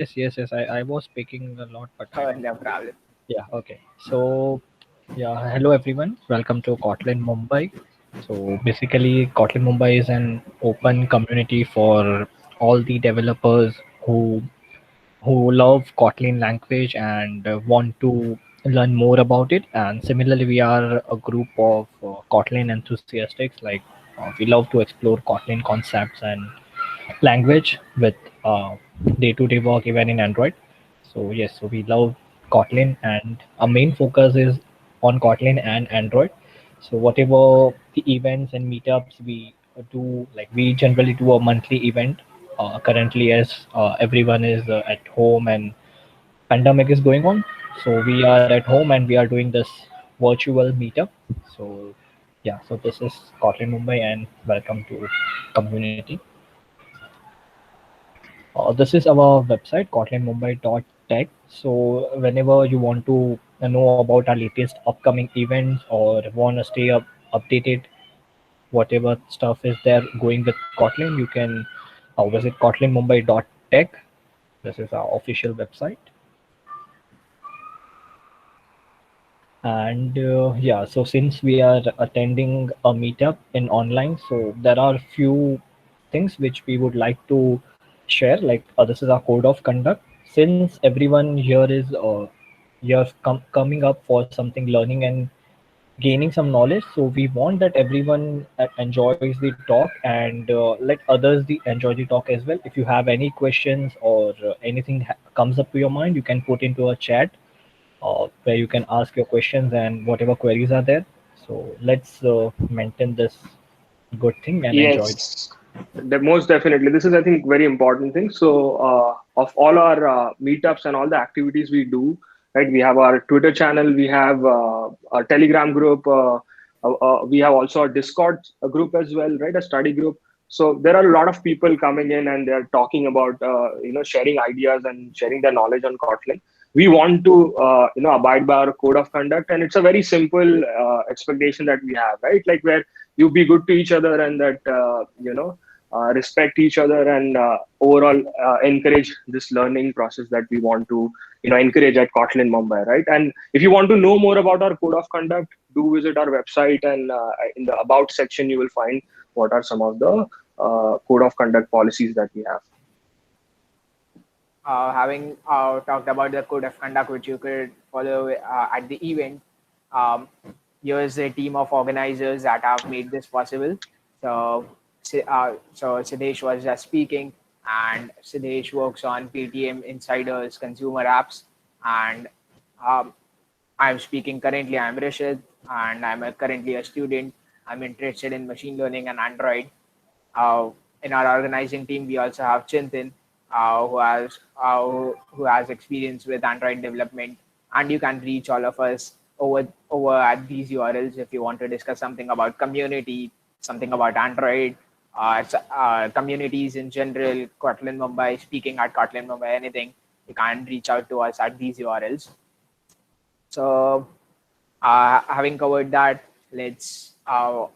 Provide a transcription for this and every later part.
Yes. I was speaking a lot, but I don't No know. problem. Yeah, okay. So, yeah, hello everyone. Welcome to Kotlin Mumbai. So, basically, Kotlin Mumbai is an open community for all the developers who love Kotlin language and want to learn more about it. And similarly, we are a group of Kotlin enthusiasts. Like, we love to explore Kotlin concepts and language with uh, day-to-day work even in Android. So yes, so we love Kotlin and our main focus is on Kotlin and Android. So whatever the events and meetups we do, like we generally do a monthly event. Currently, as everyone is at home and pandemic is going on, so we are at home and we are doing this virtual meetup. So yeah, so this is Kotlin Mumbai and welcome to community. This is our website, kotlinmumbai.tech. So whenever you want to know about our latest upcoming events or want to stay updated, whatever stuff is there going with Kotlin, you can visit kotlinmumbai.tech. This is our official website. And yeah, so since we are attending a meetup in online, so there are few things which we would like to share. Like this is our code of conduct. Since everyone here is you're coming up for something learning and gaining some knowledge, so we want that everyone enjoys the talk and let others enjoy the talk as well. If you have any questions or anything comes up to your mind, you can put into a chat where you can ask your questions and whatever queries are there. So let's maintain this good thing and enjoy. Yes, most definitely. This is, I think, very important thing. So, of all our meetups and all the activities we do, right? We have our Twitter channel, we have a Telegram group, we have also a Discord group as well, right? A study group. So there are a lot of people coming in and they're talking about, sharing ideas and sharing their knowledge on Kotlin. We want to, abide by our code of conduct, and it's a very simple expectation that we have, right? Like where you be good to each other and that respect each other and overall encourage this learning process that we want to encourage at Kotlin Mumbai, right? And if you want to know more about our code of conduct, do visit our website, and in the about section you will find what are some of the code of conduct policies that we have. Having talked about the code of conduct which you could follow at the event, um, here's a team of organizers that have made this possible. So, so Siddesh was just speaking, and Siddesh works on PTM Insiders consumer apps, and um, I'm speaking currently. I'm Rishad, and currently a student. I'm interested in machine learning and Android. Uh, in our organizing team, we also have Chintan, who has experience with Android development, and you can reach all of us over at these URLs if you want to discuss something about community, something about Android, communities in general, Kotlin Mumbai, speaking at Kotlin Mumbai, anything. You can reach out to us at these URLs. So, having covered that, let's go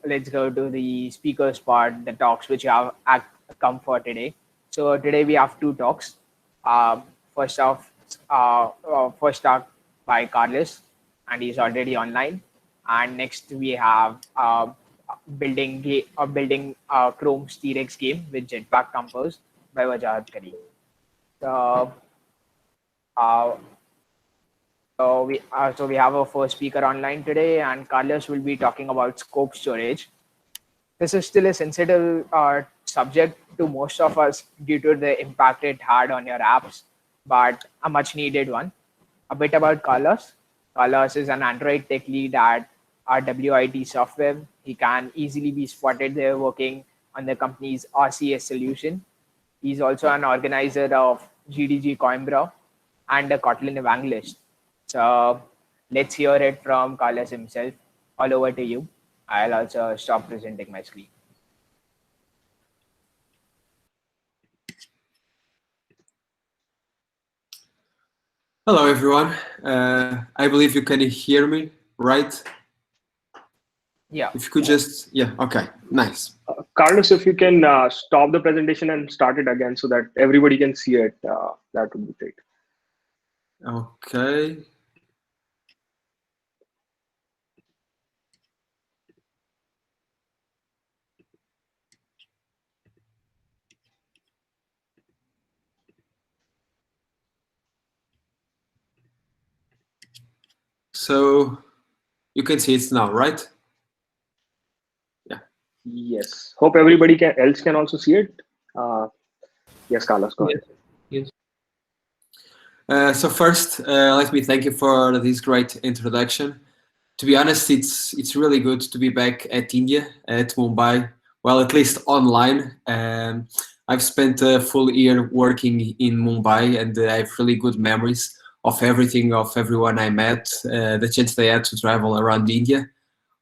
to the speakers part, the talks which have come for today. So today we have two talks. Um, first off, first talk by Carlos, and he's already online. And next we have building Chrome's T-Rex game with Jetpack Compose by Wajahat Karim. So uh, so we have our first speaker online today, and Carlos will be talking about scope storage. This is still a sensitive subject to most of us due to the impact it had on your apps, but a much needed one. A bit about Carlos. Carlos is an Android tech lead at our WIT Software. He can easily be spotted there working on the company's RCS solution. He's also an organizer of GDG Coimbra and a Kotlin evangelist. So let's hear it from Carlos himself. All over to you. I'll also stop presenting my screen. Hello, everyone. I believe you can hear me, right? Yeah. If you could just, yeah, okay, nice. Carlos, if you can stop the presentation and start it again so that everybody can see it, that would be great. Okay. So you can see it now, right? Yeah. Yes. Hope everybody else can also see it. Yes, Carlos, go ahead. Yes. Yes. So first, let me thank you for this great introduction. To be honest, it's really good to be back at India, at Mumbai. Well, at least online. I've spent a full year working in Mumbai, and I have really good memories of everything, of everyone I met, the chance they had to travel around India.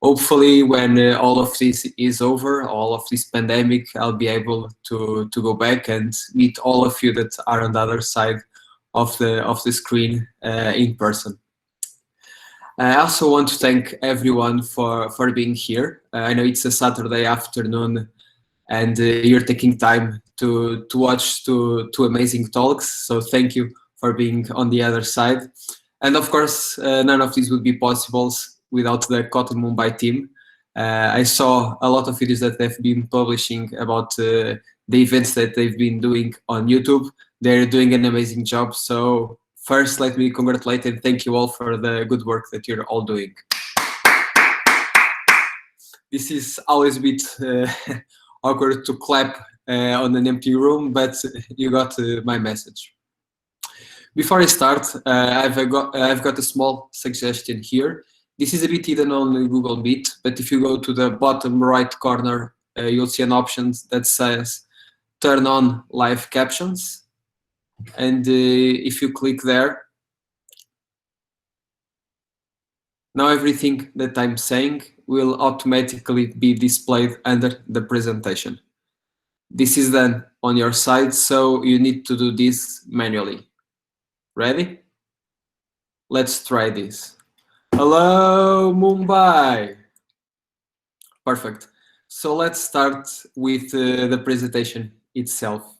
Hopefully, when all of this is over, all of this pandemic, I'll be able to go back and meet all of you that are on the other side of the screen in person. I also want to thank everyone for being here. I know it's a Saturday afternoon, and you're taking time to watch two amazing talks. So thank you for being on the other side. And of course, none of this would be possible without the Kotlin Mumbai team. I saw a lot of videos that they've been publishing about the events that they've been doing on YouTube. They're doing an amazing job. So first, let me congratulate and thank you all for the good work that you're all doing. This is always a bit awkward to clap on an empty room, but you got my message. Before I start, I've got a small suggestion here. This is a bit hidden on Google Meet, but if you go to the bottom right corner, you'll see an option that says turn on live captions. And if you click there, now everything that I'm saying will automatically be displayed under the presentation. This is done on your side, so you need to do this manually. Ready? Let's try this. Hello, Mumbai. Perfect. So let's start with the presentation itself.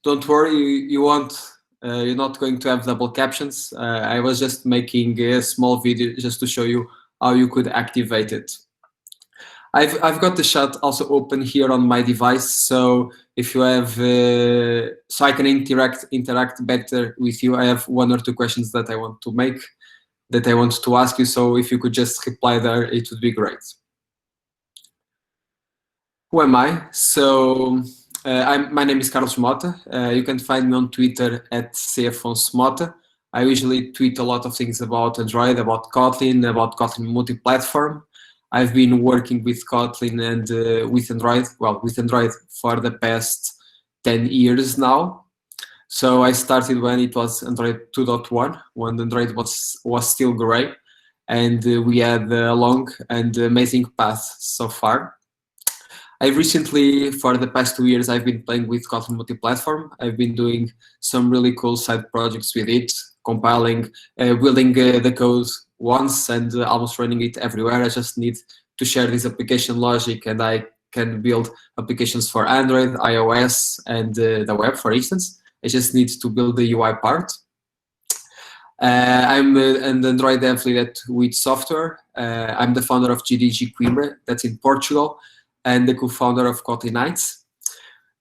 Don't worry, you won't. You're not going to have double captions. I was just making a small video just to show you how you could activate it. I've got the chat also open here on my device, so if you have, so I can interact better with you. I have one or two questions that I want to ask you. So if you could just reply there, it would be great. Who am I? So my name is Carlos Mota. You can find me on Twitter at @cfonsmota. I usually tweet a lot of things about Android, about Kotlin multi-platform. I've been working with Kotlin and with Android for the past 10 years now. So I started when it was Android 2.1, when Android was still gray, and we had a long and amazing path so far. I've recently, for the past 2 years, I've been playing with Kotlin multi-platform. I've been doing some really cool side projects with it, compiling, building the code once and almost running it everywhere. I just need to share this application logic, and I can build applications for Android, iOS, and the web, for instance. I just need to build the UI part. I'm an Android dev lead at WIT Software. I'm the founder of GDG Coimbra, that's in Portugal, and the co-founder of Kotlin Nights.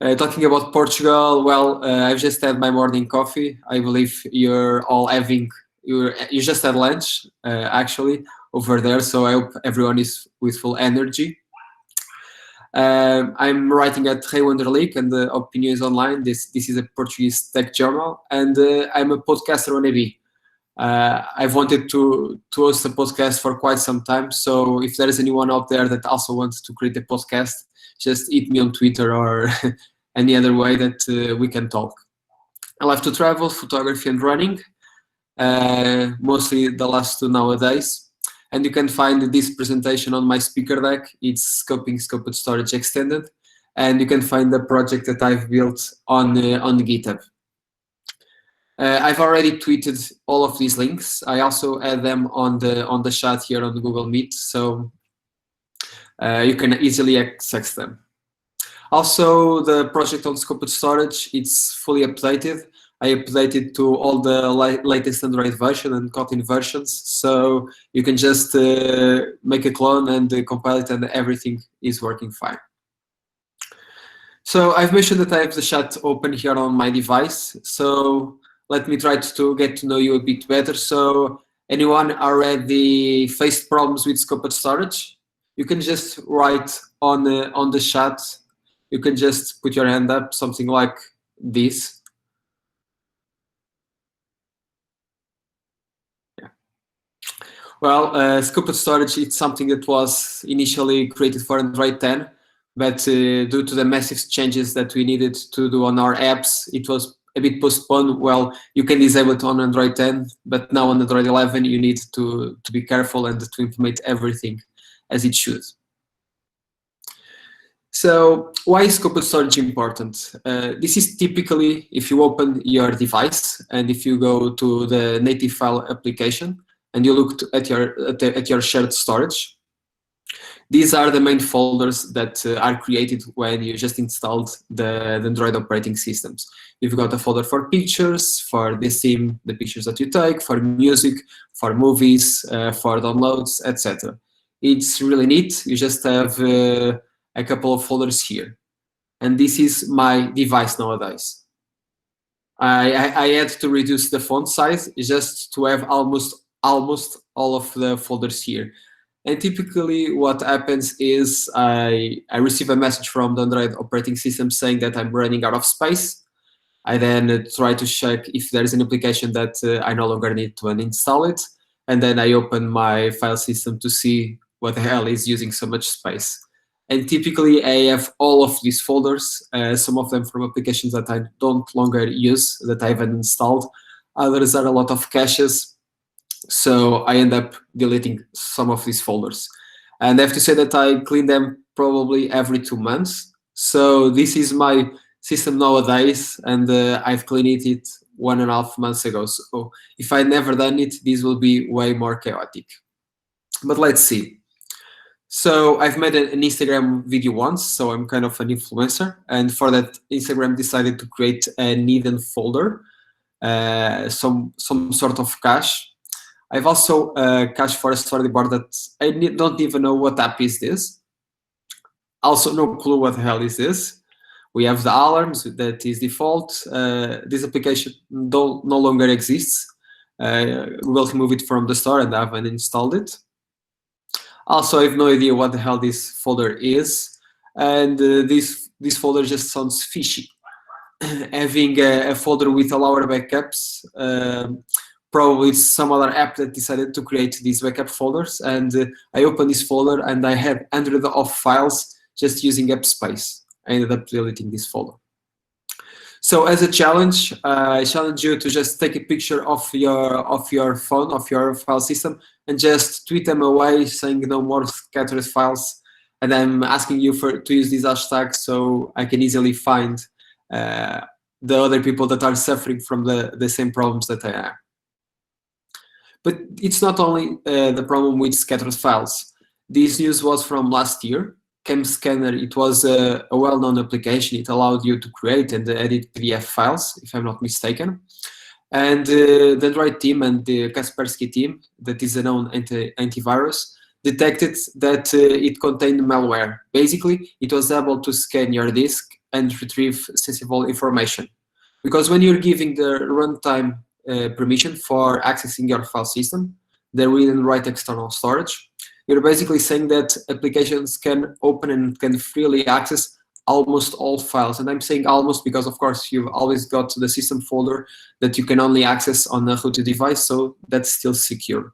Talking about Portugal, well, I've just had my morning coffee. I believe you're all having, you just had lunch, actually, over there, so I hope everyone is with full energy. I'm writing at Rei Wonderlic, and the opinion is online. This is a Portuguese tech journal, and I'm a podcaster wannabe. I've wanted to host a podcast for quite some time, so if there is anyone out there that also wants to create a podcast, just hit me on Twitter or any other way that we can talk. I love to travel, photography, and running, mostly the last two nowadays. And you can find this presentation on my speaker deck. It's Scoping Scoped Storage Extended, and you can find the project that I've built on GitHub. I've already tweeted all of these links. I also add them on the chat here on the Google Meet, so you can easily access them. Also, the project on scoped storage, it's fully updated. I updated to all the latest Android version and Kotlin versions, so you can just make a clone and compile it, and everything is working fine. So I've mentioned that I have the chat open here on my device, so let me try to get to know you a bit better. So anyone already faced problems with scoped storage? You can just write on the chat. You can just put your hand up, something like this. Yeah. Well, scoped storage, it's something that was initially created for Android 10, but due to the massive changes that we needed to do on our apps, it was a bit postponed. Well, you can disable it on Android 10, but now on Android 11, you need to be careful and to implement everything as it should. So why is scoped storage important? This is typically if you open your device and if you go to the native file application and you look at your shared storage. These are the main folders that are created when you just installed the Android operating systems. You've got a folder for pictures, for the theme, the pictures that you take, for music, for movies, for downloads, etc. It's really neat. You just have a couple of folders here. And this is my device nowadays. I had to reduce the font size just to have almost all of the folders here. And typically what happens is I receive a message from the Android operating system saying that I'm running out of space. I then try to check if there's an application that I no longer need to uninstall it. And then I open my file system to see what the hell is using so much space. And typically I have all of these folders, some of them from applications that I don't longer use, that I haven't installed. Others are a lot of caches. So I end up deleting some of these folders. And I have to say that I clean them probably every 2 months. So this is my system nowadays, and I've cleaned it 1.5 months ago. So if I never done it, this will be way more chaotic. But let's see. So I've made an Instagram video once, so I'm kind of an influencer. And for that, Instagram decided to create an hidden folder, some sort of cache. I've also cached for a storyboard that I don't even know what app is this. Also no clue what the hell is this. We have the alarms, that is default. This application no longer exists. Google removed it from the store and I haven't installed it. Also, I have no idea what the hell this folder is. And this folder just sounds fishy. Having a folder with all our backups, probably it's some other app that decided to create these backup folders. And I opened this folder and I had hundreds of files just using app space. I ended up deleting this folder. So as a challenge, I challenge you to just take a picture of your phone, of your file system, and just tweet them away saying no more scattered files. And I'm asking you to use these hashtags so I can easily find the other people that are suffering from the same problems that I am. But it's not only the problem with scattered files. This news was from last year. CamScanner, it was a well-known application. It allowed you to create and edit PDF files, if I'm not mistaken. And the Android team and the Kaspersky team, that is a known antivirus, detected that it contained malware. Basically, it was able to scan your disk and retrieve sensitive information. Because when you're giving the runtime permission for accessing your file system, the read and write external storage, you're basically saying that applications can open and can freely access almost all files. And I'm saying almost because, of course, you've always got the system folder that you can only access on a rooted device, so that's still secure.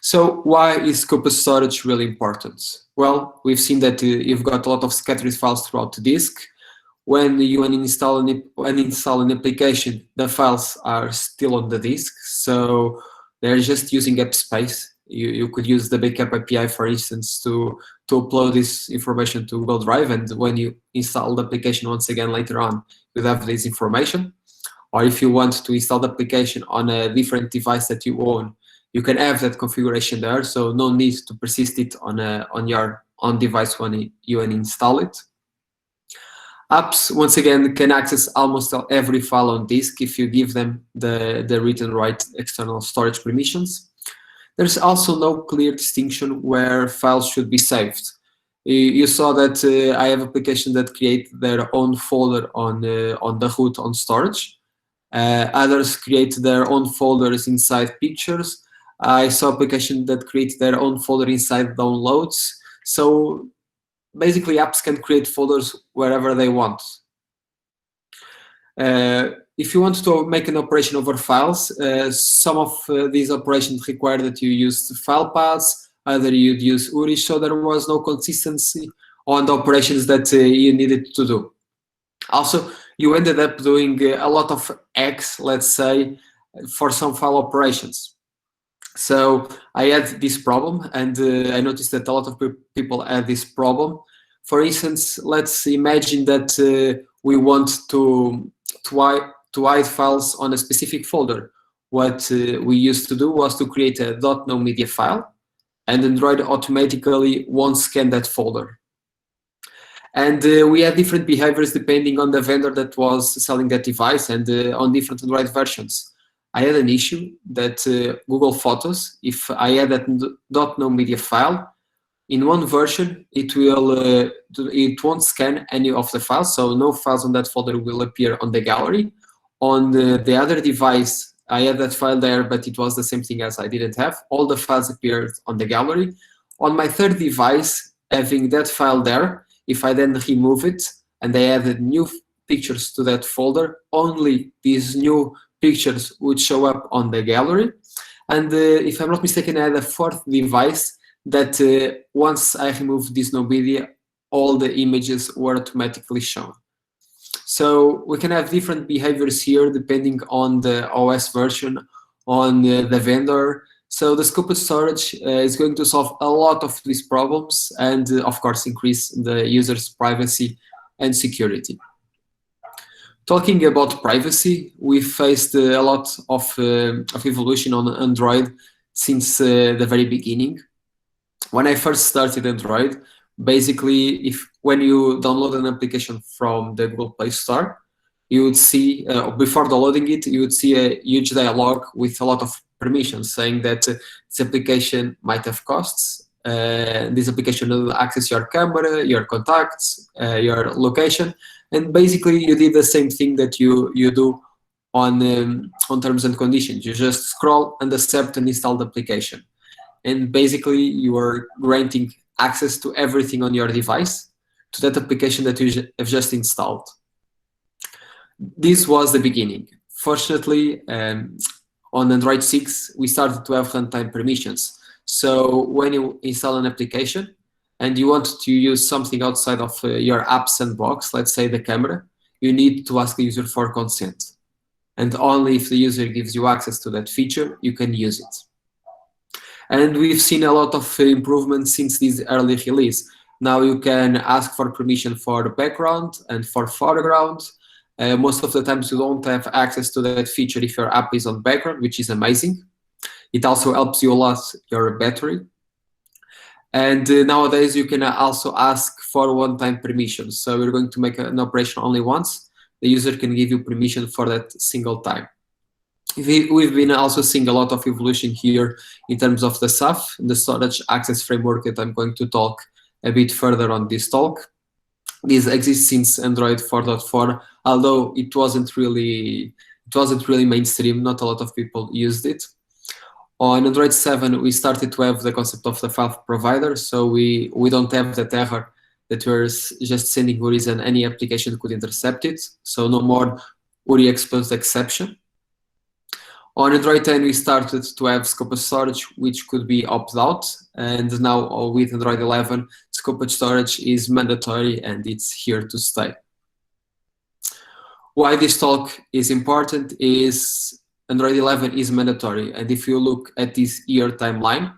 So why is scoped storage really important? Well, we've seen that you've got a lot of scattered files throughout the disk. When you uninstall an application, the files are still on the disk, so they're just using app space. You could use the backup API, for instance, to upload this information to Google Drive, and when you install the application once again later on, will have this information. Or if you want to install the application on a different device that you own, you can have that configuration there. So no need to persist it on your own device when you install it. Apps, once again, can access almost every file on disk if you give them the read and write external storage permissions. There's also no clear distinction where files should be saved. You saw that I have applications that create their own folder on the root on storage. Others create their own folders inside pictures. I saw applications that create their own folder inside downloads. So basically, apps can create folders wherever they want. If you want to make an operation over files, some of these operations require that you use file paths, either you'd use URI, so there was no consistency on the operations that you needed to do. Also, you ended up doing a lot of X, let's say, for some file operations. So I had this problem, and I noticed that a lot of people had this problem. For instance, let's imagine that we want to hide files on a specific folder. What we used to do was to create a .no media file, and Android automatically won't scan that folder. And we had different behaviors depending on the vendor that was selling that device and on different Android versions. I had an issue that Google Photos, if I had that .no media file, in one version, it won't scan any of the files, so no files on that folder will appear on the gallery. On the other device, I had that file there, but it was the same thing as I didn't have. All the files appeared on the gallery. On my third device, having that file there, if I then remove it and I added new pictures to that folder, only these new pictures would show up on the gallery. And if I'm not mistaken, I had a fourth device that once I removed this no media, all the images were automatically shown. So we can have different behaviors here depending on the OS version, on the vendor. So the scoped storage is going to solve a lot of these problems and, of course, increase the user's privacy and security. Talking about privacy, we faced a lot of evolution on Android since the very beginning. When I first started Android, basically, when you download an application from the Google Play Store, you would see, before downloading it, you would see a huge dialog with a lot of permissions saying that this application might have costs. This application will access your camera, your contacts, your location, and basically you did the same thing that you do on terms and conditions. You just scroll and accept and install the application. And basically you are granting access to everything on your device to that application that you have just installed. This was the beginning. Fortunately, on Android 6, we started to have runtime permissions. So when you install an application and you want to use something outside of your app sandbox, let's say the camera, you need to ask the user for consent. And only if the user gives you access to that feature, you can use it. And we've seen a lot of improvements since this early release. Now you can ask for permission for the background and for foreground. Most of the times you don't have access to that feature if your app is on background, which is amazing. It also helps you last your battery. And nowadays you can also ask for one-time permission. So we're going to make an operation only once. The user can give you permission for that single time. We've been also seeing a lot of evolution here in terms of the SAF, the storage access framework that I'm going to talk a bit further on this talk. This exists since Android 4.4, although it wasn't really mainstream. Not a lot of people used it. On Android 7, we started to have the concept of the file provider, so we don't have that error that we're just sending URIs and any application could intercept it. So no more URI exposed exception. On Android 10, we started to have scoped storage, which could be opt-out. And now with Android 11, scoped storage is mandatory and it's here to stay. Why this talk is important is Android 11 is mandatory. And if you look at this year timeline,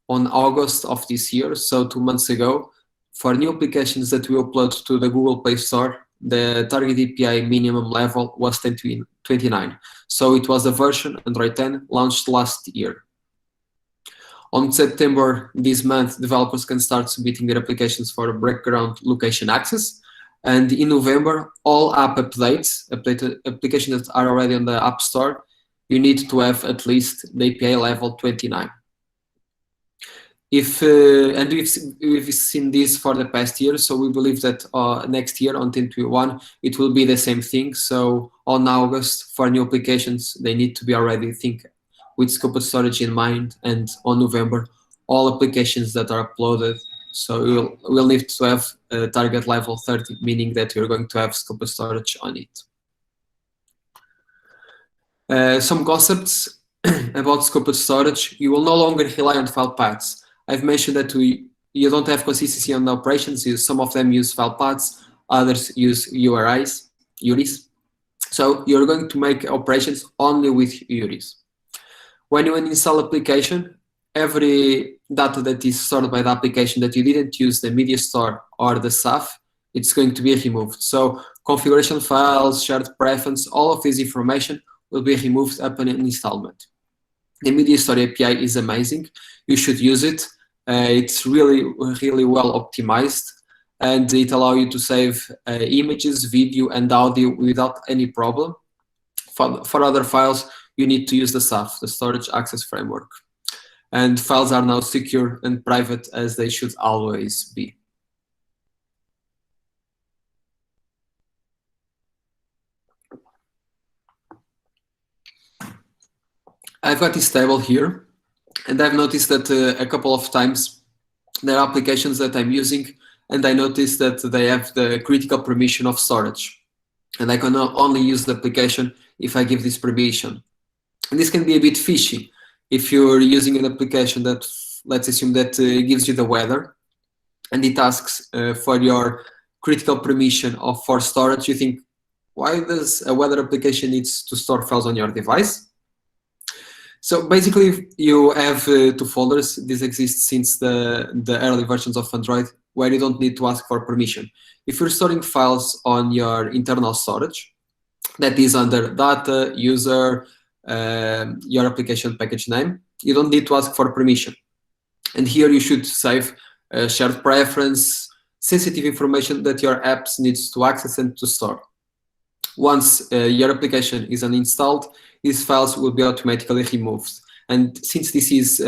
on August of this year, so 2 months ago, for new applications that we upload to the Google Play Store, the target API minimum level was 29. So it was the version Android 10 launched last year. On September this month, developers can start submitting their applications for background location access. And in November, all app updates, applications that are already on the App Store, you need to have at least the API level 29. And we've seen this for the past year, so we believe that next year on 10.21 it will be the same thing. So on August, for new applications, they need to be already with scope of storage in mind, and on November, all applications that are uploaded. So we'll need to have a target level 30, meaning that you're going to have scope of storage on it. Some concepts about scope of storage. You will no longer rely on file paths. I've mentioned that you don't have consistency on the operations. Some of them use file paths, others use URIs. So you're going to make operations only with URIs. When you install application, every data that is stored by the application that you didn't use the media store or the SAF, it's going to be removed. So configuration files, shared preference, all of this information will be removed upon installment. The media store API is amazing. You should use it. It's really well optimized, and it allows you to save images, video, and audio without any problem. For other files, you need to use the SAF, the Storage Access Framework. And files are now secure and private, as they should always be. I've got this table here, and I've noticed that a couple of times there are applications that I'm using, and I noticed that they have the critical permission of storage. And I can only use the application if I give this permission. And this can be a bit fishy. If you're using an application that, let's assume that gives you the weather, and it asks for your critical permission for storage, you think, why does a weather application needs to store files on your device? So basically, you have two folders. This exists since the early versions of Android, where you don't need to ask for permission. If you're storing files on your internal storage, that is under data, user, your application package name, you don't need to ask for permission. And here you should save shared preference, sensitive information that your apps needs to access and to store. Once your application is uninstalled, these files will be automatically removed. And since this is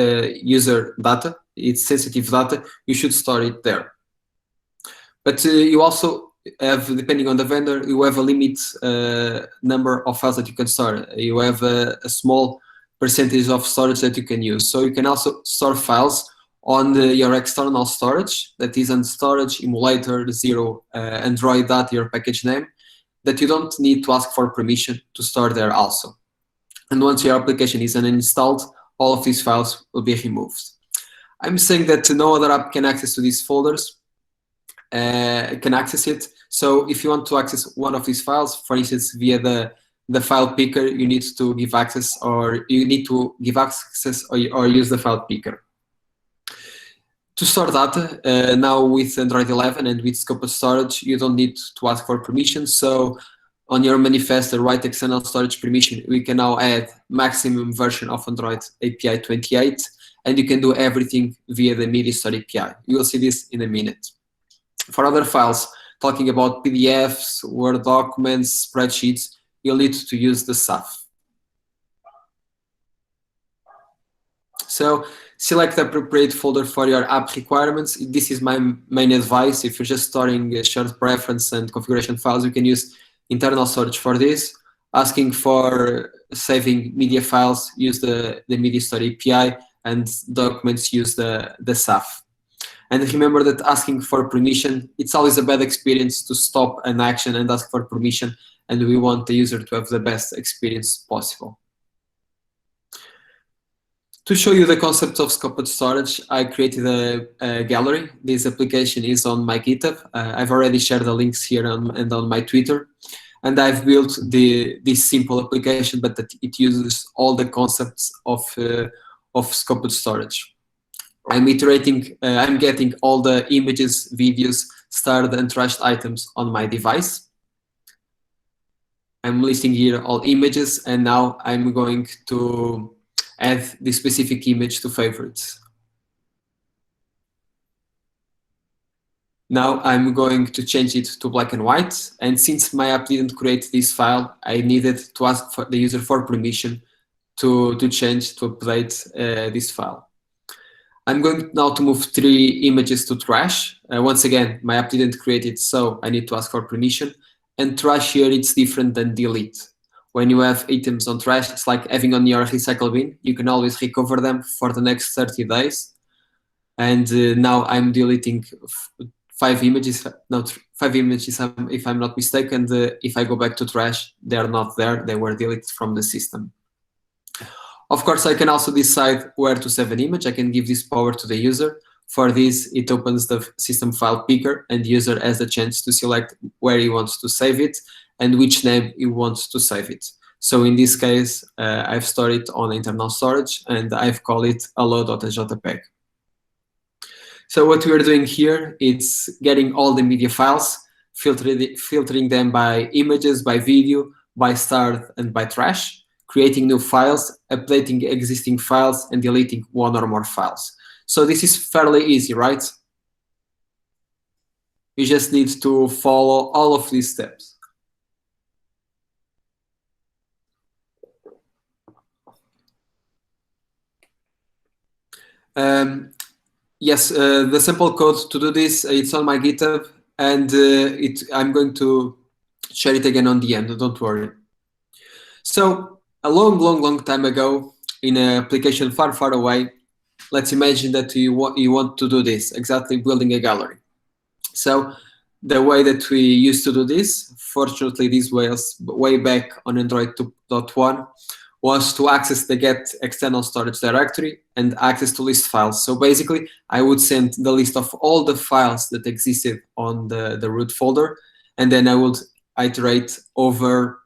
user data, it's sensitive data, you should store it there. But you also have, depending on the vendor, you have a limit number of files that you can store. You have a small percentage of storage that you can use. So you can also store files on your external storage, that is on storage, emulator, zero, Android data, your package name, that you don't need to ask for permission to store there also. And once your application is uninstalled, all of these files will be removed. I'm saying that no other app can access to these folders, can access it. So if you want to access one of these files, for instance, via the file picker, you need to give access, or you need to give access or use the file picker. To store data, now with Android 11 and with scope of storage, you don't need to ask for permission. So on your manifest, write external storage permission, we can now add maximum version of Android API 28, and you can do everything via the media store API. You will see this in a minute. For other files, talking about PDFs, Word documents, spreadsheets, you'll need to use the SAF. So select the appropriate folder for your app requirements. This is my main advice. If you're just storing shared preference and configuration files, you can use internal storage for this. Asking for saving media files, use the media store API, and documents, use the SAF. And remember that asking for permission, it's always a bad experience to stop an action and ask for permission, and we want the user to have the best experience possible. To show you the concept of scoped storage, I created a gallery. This application is on my GitHub. I've already shared the links here and on my Twitter. And I've built this simple application, but that it uses all the concepts of scoped storage. I'm iterating, I'm getting all the images, videos, starred and trashed items on my device. I'm listing here all images, and now I'm going to add this specific image to favorites. Now I'm going to change it to black and white, and since my app didn't create this file, I needed to ask for the user for permission to change, to update this file. I'm going now to move 3 images to trash. Once again, my app didn't create it, so I need to ask for permission. And trash here, it's different than delete. When you have items on trash, it's like having on your recycle bin. You can always recover them for the next 30 days. And now I'm deleting 5 images, not 5 images if I'm not mistaken. If I go back to trash, they're not there. They were deleted from the system. Of course, I can also decide where to save an image. I can give this power to the user. For this, it opens the system file picker, and the user has the chance to select where he wants to save it and which name he wants to save it. So in this case, I've stored it on internal storage, and I've called it hello.jpg. So what we are doing here is getting all the media files, filtering them by images, by video, by start, and by trash, creating new files, updating existing files, and deleting 1 or more files. So this is fairly easy, right? You just need to follow all of these steps. Yes, the simple code to do this, it's on my GitHub, and I'm going to share it again on the end, don't worry. So a long time ago, in an application far away, let's imagine that you want to do this, exactly building a gallery. So the way that we used to do this, fortunately this was way back on Android 2.1, was to access the get external storage directory and access to list files. So basically, I would send the list of all the files that existed on the root folder, and then I would iterate over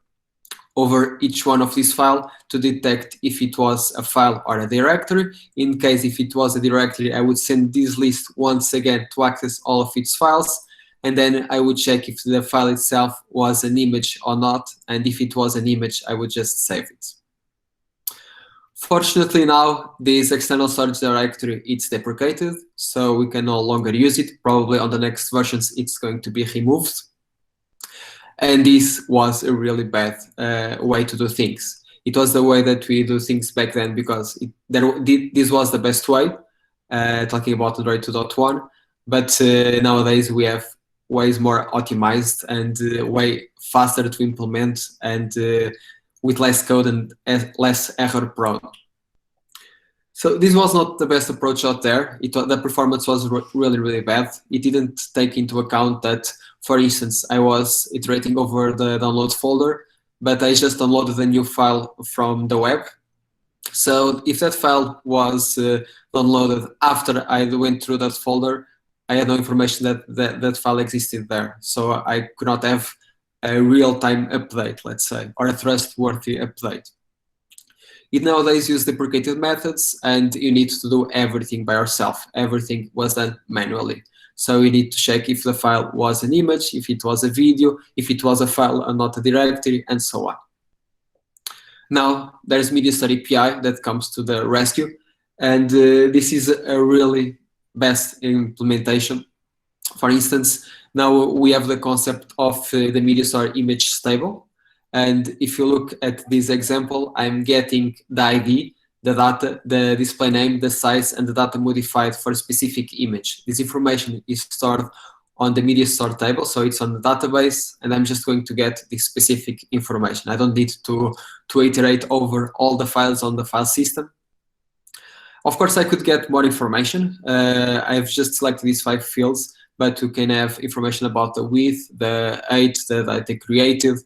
each one of these files to detect if it was a file or a directory. In case if it was a directory, I would send this list once again to access all of its files, and then I would check if the file itself was an image or not, and if it was an image, I would just save it. Fortunately now, this external storage directory, it's deprecated, so we can no longer use it. Probably on the next versions, it's going to be removed. And this was a really bad way to do things. It was the way that we do things back then, because this was the best way, talking about Android 2.1. But nowadays we have ways more optimized and way faster to implement, and with less code and less error prone. So this was not the best approach out there. The performance was really bad. It didn't take into account that, for instance, I was iterating over the downloads folder, but I just downloaded a new file from the web. So if that file was downloaded after I went through that folder, I had no information that file existed there. So I could not have a real-time update, let's say, or a trustworthy update. It nowadays uses deprecated methods, and you need to do everything by yourself. Everything was done manually. So you need to check if the file was an image, if it was a video, if it was a file and not a directory, and so on. Now, there's MediaStore API that comes to the rescue, and this is a really best implementation. For instance, now we have the concept of the MediaStore image stable. And if you look at this example, I'm getting the ID, the data, the display name, the size, and the data modified for a specific image. This information is stored on the MediaStore table, so it's on the database, and I'm just going to get this specific information. I don't need to iterate over all the files on the file system. Of course, I could get more information. I've just selected these 5 fields, but you can have information about the width, the height, the data created.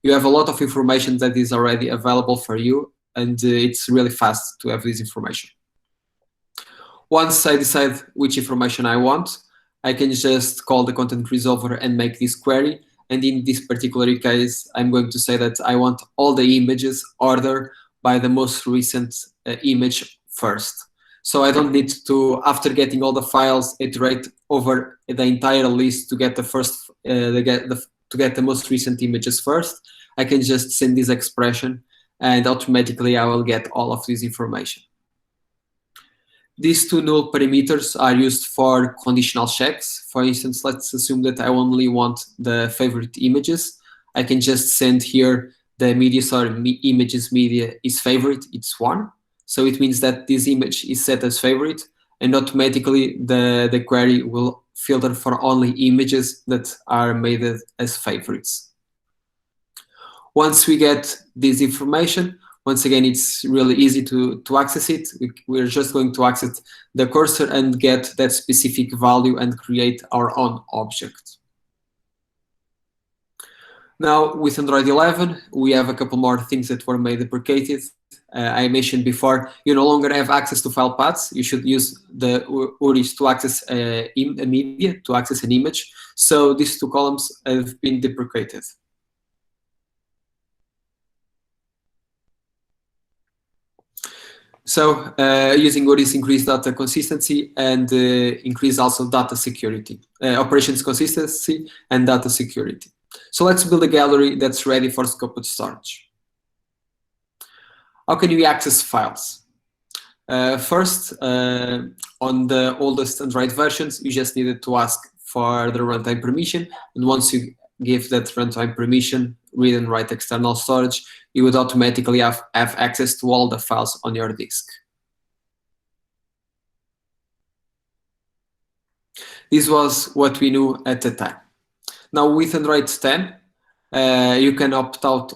You have a lot of information that is already available for you, and it's really fast to have this information. Once I decide which information I want, I can just call the content resolver and make this query. And in this particular case, I'm going to say that I want all the images ordered by the most recent image first. So I don't need to, after getting all the files, iterate over the entire list to get the first, to get the most recent images first. I can just send this expression and automatically I will get all of this information. These two null parameters are used for conditional checks. For instance, let's assume that I only want the favorite images. I can just send here the media images media is favorite, it's 1. So it means that this image is set as favorite, and automatically the query will filter for only images that are made as favorites. Once we get this information, once again, it's really easy to access it. We're just going to access the cursor and get that specific value and create our own object. Now, with Android 11, we have a couple more things that were made deprecated. I mentioned before, you no longer have access to file paths. You should use the URIs to access a media, to access an image. So these two columns have been deprecated. So using URIs increase data consistency and increase also data security, operations consistency and data security. So let's build a gallery that's ready for scoped storage. How can we access files? First, on the oldest Android versions, you just needed to ask for the runtime permission. And once you give that runtime permission, read and write external storage, you would automatically have access to all the files on your disk. This was what we knew at the time. Now with Android 10, you can opt out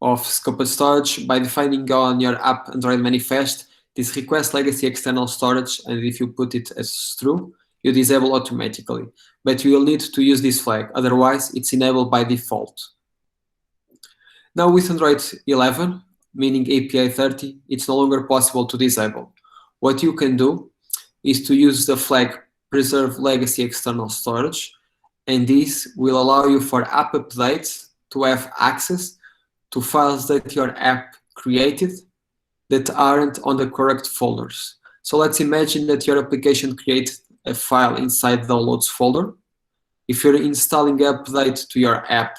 of scoped storage by defining on your app Android manifest this request legacy external storage, and if you put it as true, you disable automatically. But you will need to use this flag, otherwise it's enabled by default. Now with Android 11, meaning API 30, it's no longer possible to disable. What you can do is to use the flag preserve legacy external storage, and this will allow you for app updates to have access to files that your app created that aren't on the correct folders. So let's imagine that your application creates a file inside the downloads folder. If you're installing an update to your app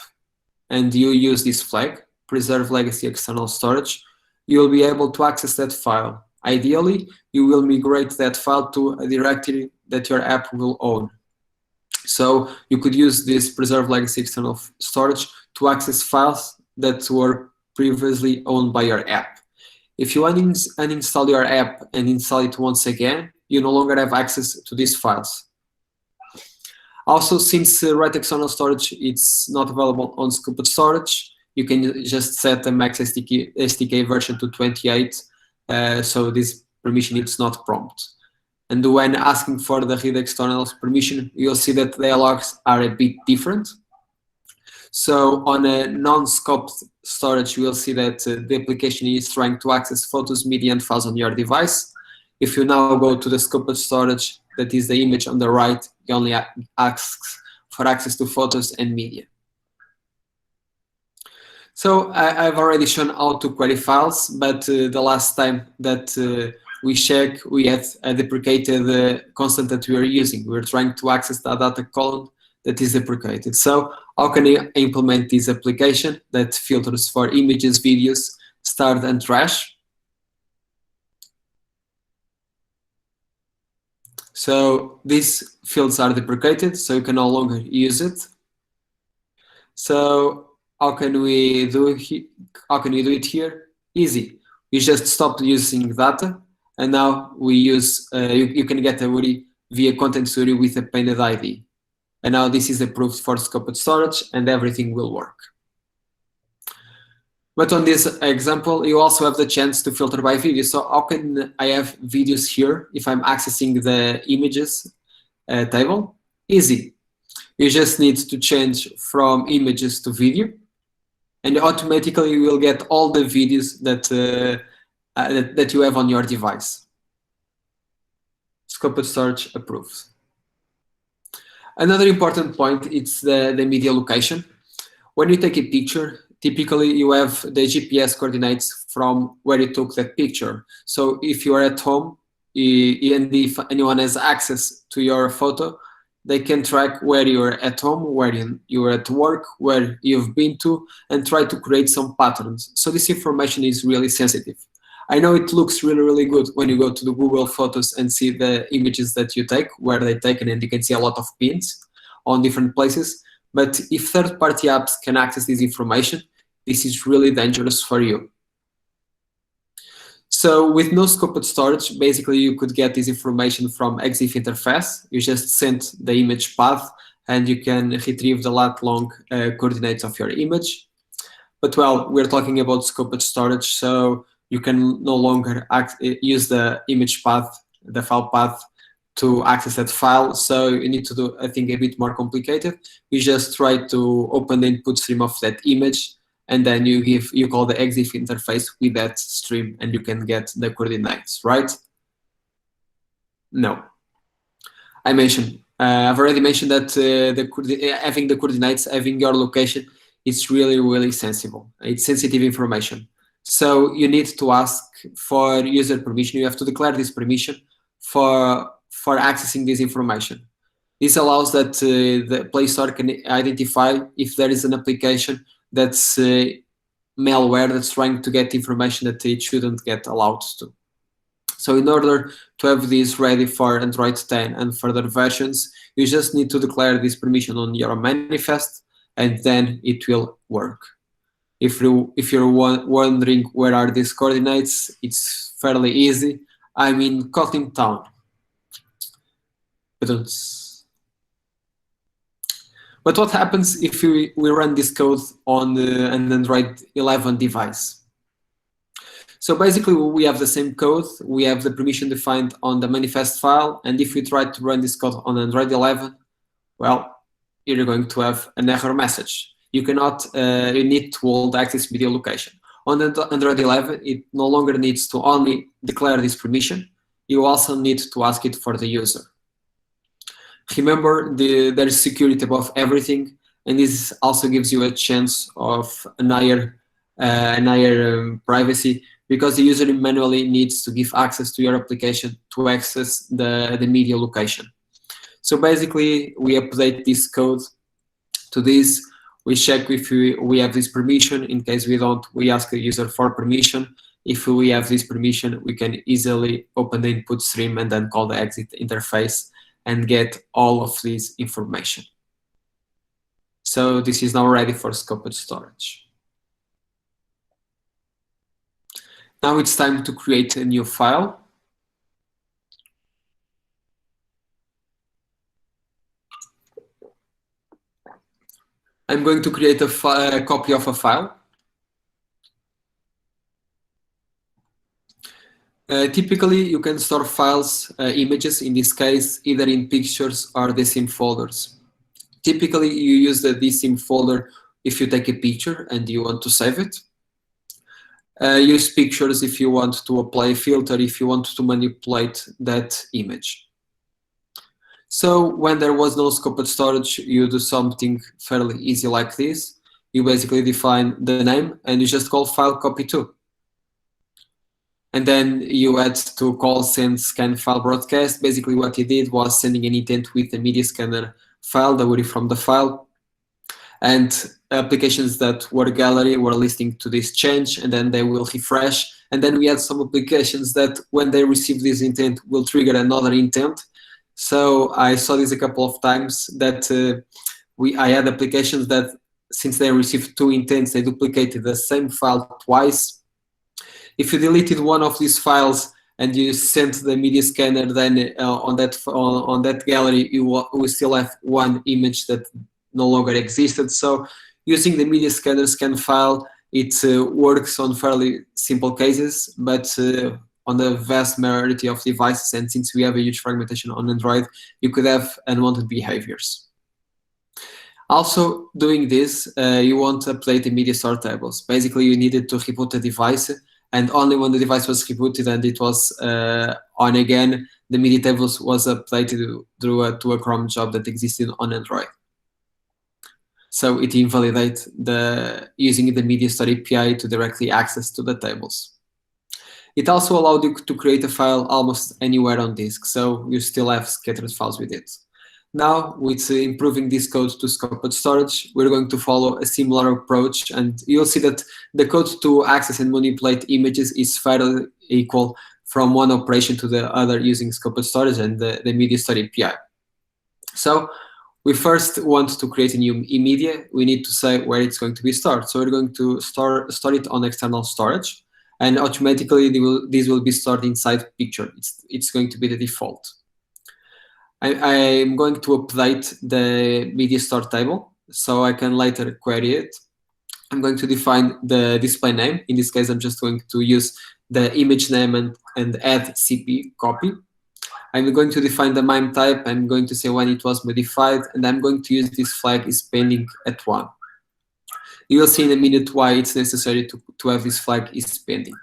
and you use this flag, preserve legacy external storage, you'll be able to access that file. Ideally, you will migrate that file to a directory that your app will own. So you could use this preserve legacy external storage to access files that were previously owned by your app. If you uninstall your app and install it once again, you no longer have access to these files. Also, since write external storage it's not available on scoped storage, you can just set the max SDK version to 28, so this permission is not prompt. And when asking for the read externals permission, you'll see that the logs are a bit different. So on a non-scoped storage, you will see that the application is trying to access photos, media, and files on your device. If you now go to the scoped storage, that is the image on the right, it only asks for access to photos and media. So I've already shown how to query files, but the last time that we checked, we had a deprecated constant that we were using. We were trying to access the data column that is deprecated. So how can I implement this application that filters for images, videos, start and trash? So these fields are deprecated, so you can no longer use it. So how can we do it here? Easy. You just stop using data, and now we use you can get a URI via content URI with a painted ID. And now this is approved for scoped storage, and everything will work. But on this example, you also have the chance to filter by video. So how can I have videos here if I'm accessing the images table? Easy. You just need to change from images to video, and automatically you will get all the videos that you have on your device. Scoped storage approved. Another important point is the media location. When you take a picture, typically you have the GPS coordinates from where you took that picture. So if you are at home and if anyone has access to your photo, They can track where you're at home, where you're at work, where you've been to, and try to create some patterns. So this information is really sensitive. I know it looks really, really good when you go to the Google Photos and see the images that you take, where they're taken, and you can see a lot of pins on different places. But if third-party apps can access this information, this is really dangerous for you. So with no scoped storage, basically you could get this information from EXIF interface. You just send the image path and you can retrieve the lat long coordinates of your image. But well, we're talking about scoped storage, so you can no longer use the image path, the file path, to access that file. So you need to do, I think, a bit more complicated. You just try to open the input stream of that image, and then you call the EXIF interface with that stream, and you can get the coordinates, right? No. I've already mentioned that having the coordinates, having your location, it's really, really sensitive. It's sensitive information. So you need to ask for user permission. You have to declare this permission for accessing this information. This allows that the Play Store can identify if there is an application that's malware that's trying to get information that it shouldn't get allowed to. So in order to have this ready for Android 10 and further versions, you just need to declare this permission on your manifest, and then it will work. If you're wondering where are these coordinates, it's fairly easy. I'm in Kotlin town. But what happens if we run this code on an Android 11 device? So basically, we have the same code. We have the permission defined on the manifest file. And if we try to run this code on Android 11, well, you're going to have an error message. You cannot, you need to hold access media location. On Android 11, it no longer needs to only declare this permission. You also need to ask it for the user. Remember, there is security above everything, and this also gives you a chance of an higher privacy, because the user manually needs to give access to your application to access the media location. So basically, we update this code to this. We check if we have this permission. In case we don't, we ask the user for permission. If we have this permission, we can easily open the input stream and then call the exit interface and get all of this information. So this is now ready for scoped storage. Now it's time to create a new file. I'm going to create a copy of a file. Typically, you can store files, images, in this case, either in pictures or DSIM folders. Typically, you use the DSIM folder if you take a picture and you want to save it. Use pictures if you want to apply a filter, if you want to manipulate that image. So when there was no scoped storage, you do something fairly easy like this. You basically define the name and you just call file copy2. And then you had to call send scan file broadcast. Basically what you did was sending an intent with the media scanner file, the URI from the file. And applications that were gallery were listening to this change, and then they will refresh. And then we had some applications that when they receive this intent will trigger another intent. So I saw this a couple of times that I had applications that since they received two intents, they duplicated the same file twice. If you deleted one of these files and you sent the media scanner, then on that gallery, you will still have one image that no longer existed. So using the media scanner scan file, it works on fairly simple cases, but on the vast majority of devices, and since we have a huge fragmentation on Android, you could have unwanted behaviors. Also, doing this, you want to update the media store tables. Basically, you needed to reboot the device, and only when the device was rebooted and it was on again, the media tables was updated to a Chrome job that existed on Android. So it invalidates using the media store API to directly access to the tables. It also allowed you to create a file almost anywhere on disk, so you still have scattered files with it. Now, with improving this code to scoped storage, we're going to follow a similar approach, and you'll see that the code to access and manipulate images is fairly equal from one operation to the other using scoped storage and the media store API. So we first want to create a new media. We need to say where it's going to be stored. So we're going to store it on external storage, and automatically this will be stored inside picture. It's going to be the default. I'm going to update the media store table so I can later query it. I'm going to define the display name. In this case, I'm just going to use the image name and add CP copy. I'm going to define the MIME type. I'm going to say when it was modified, and I'm going to use this flag is pending at 1. You will see in a minute why it's necessary to have this flag is pending.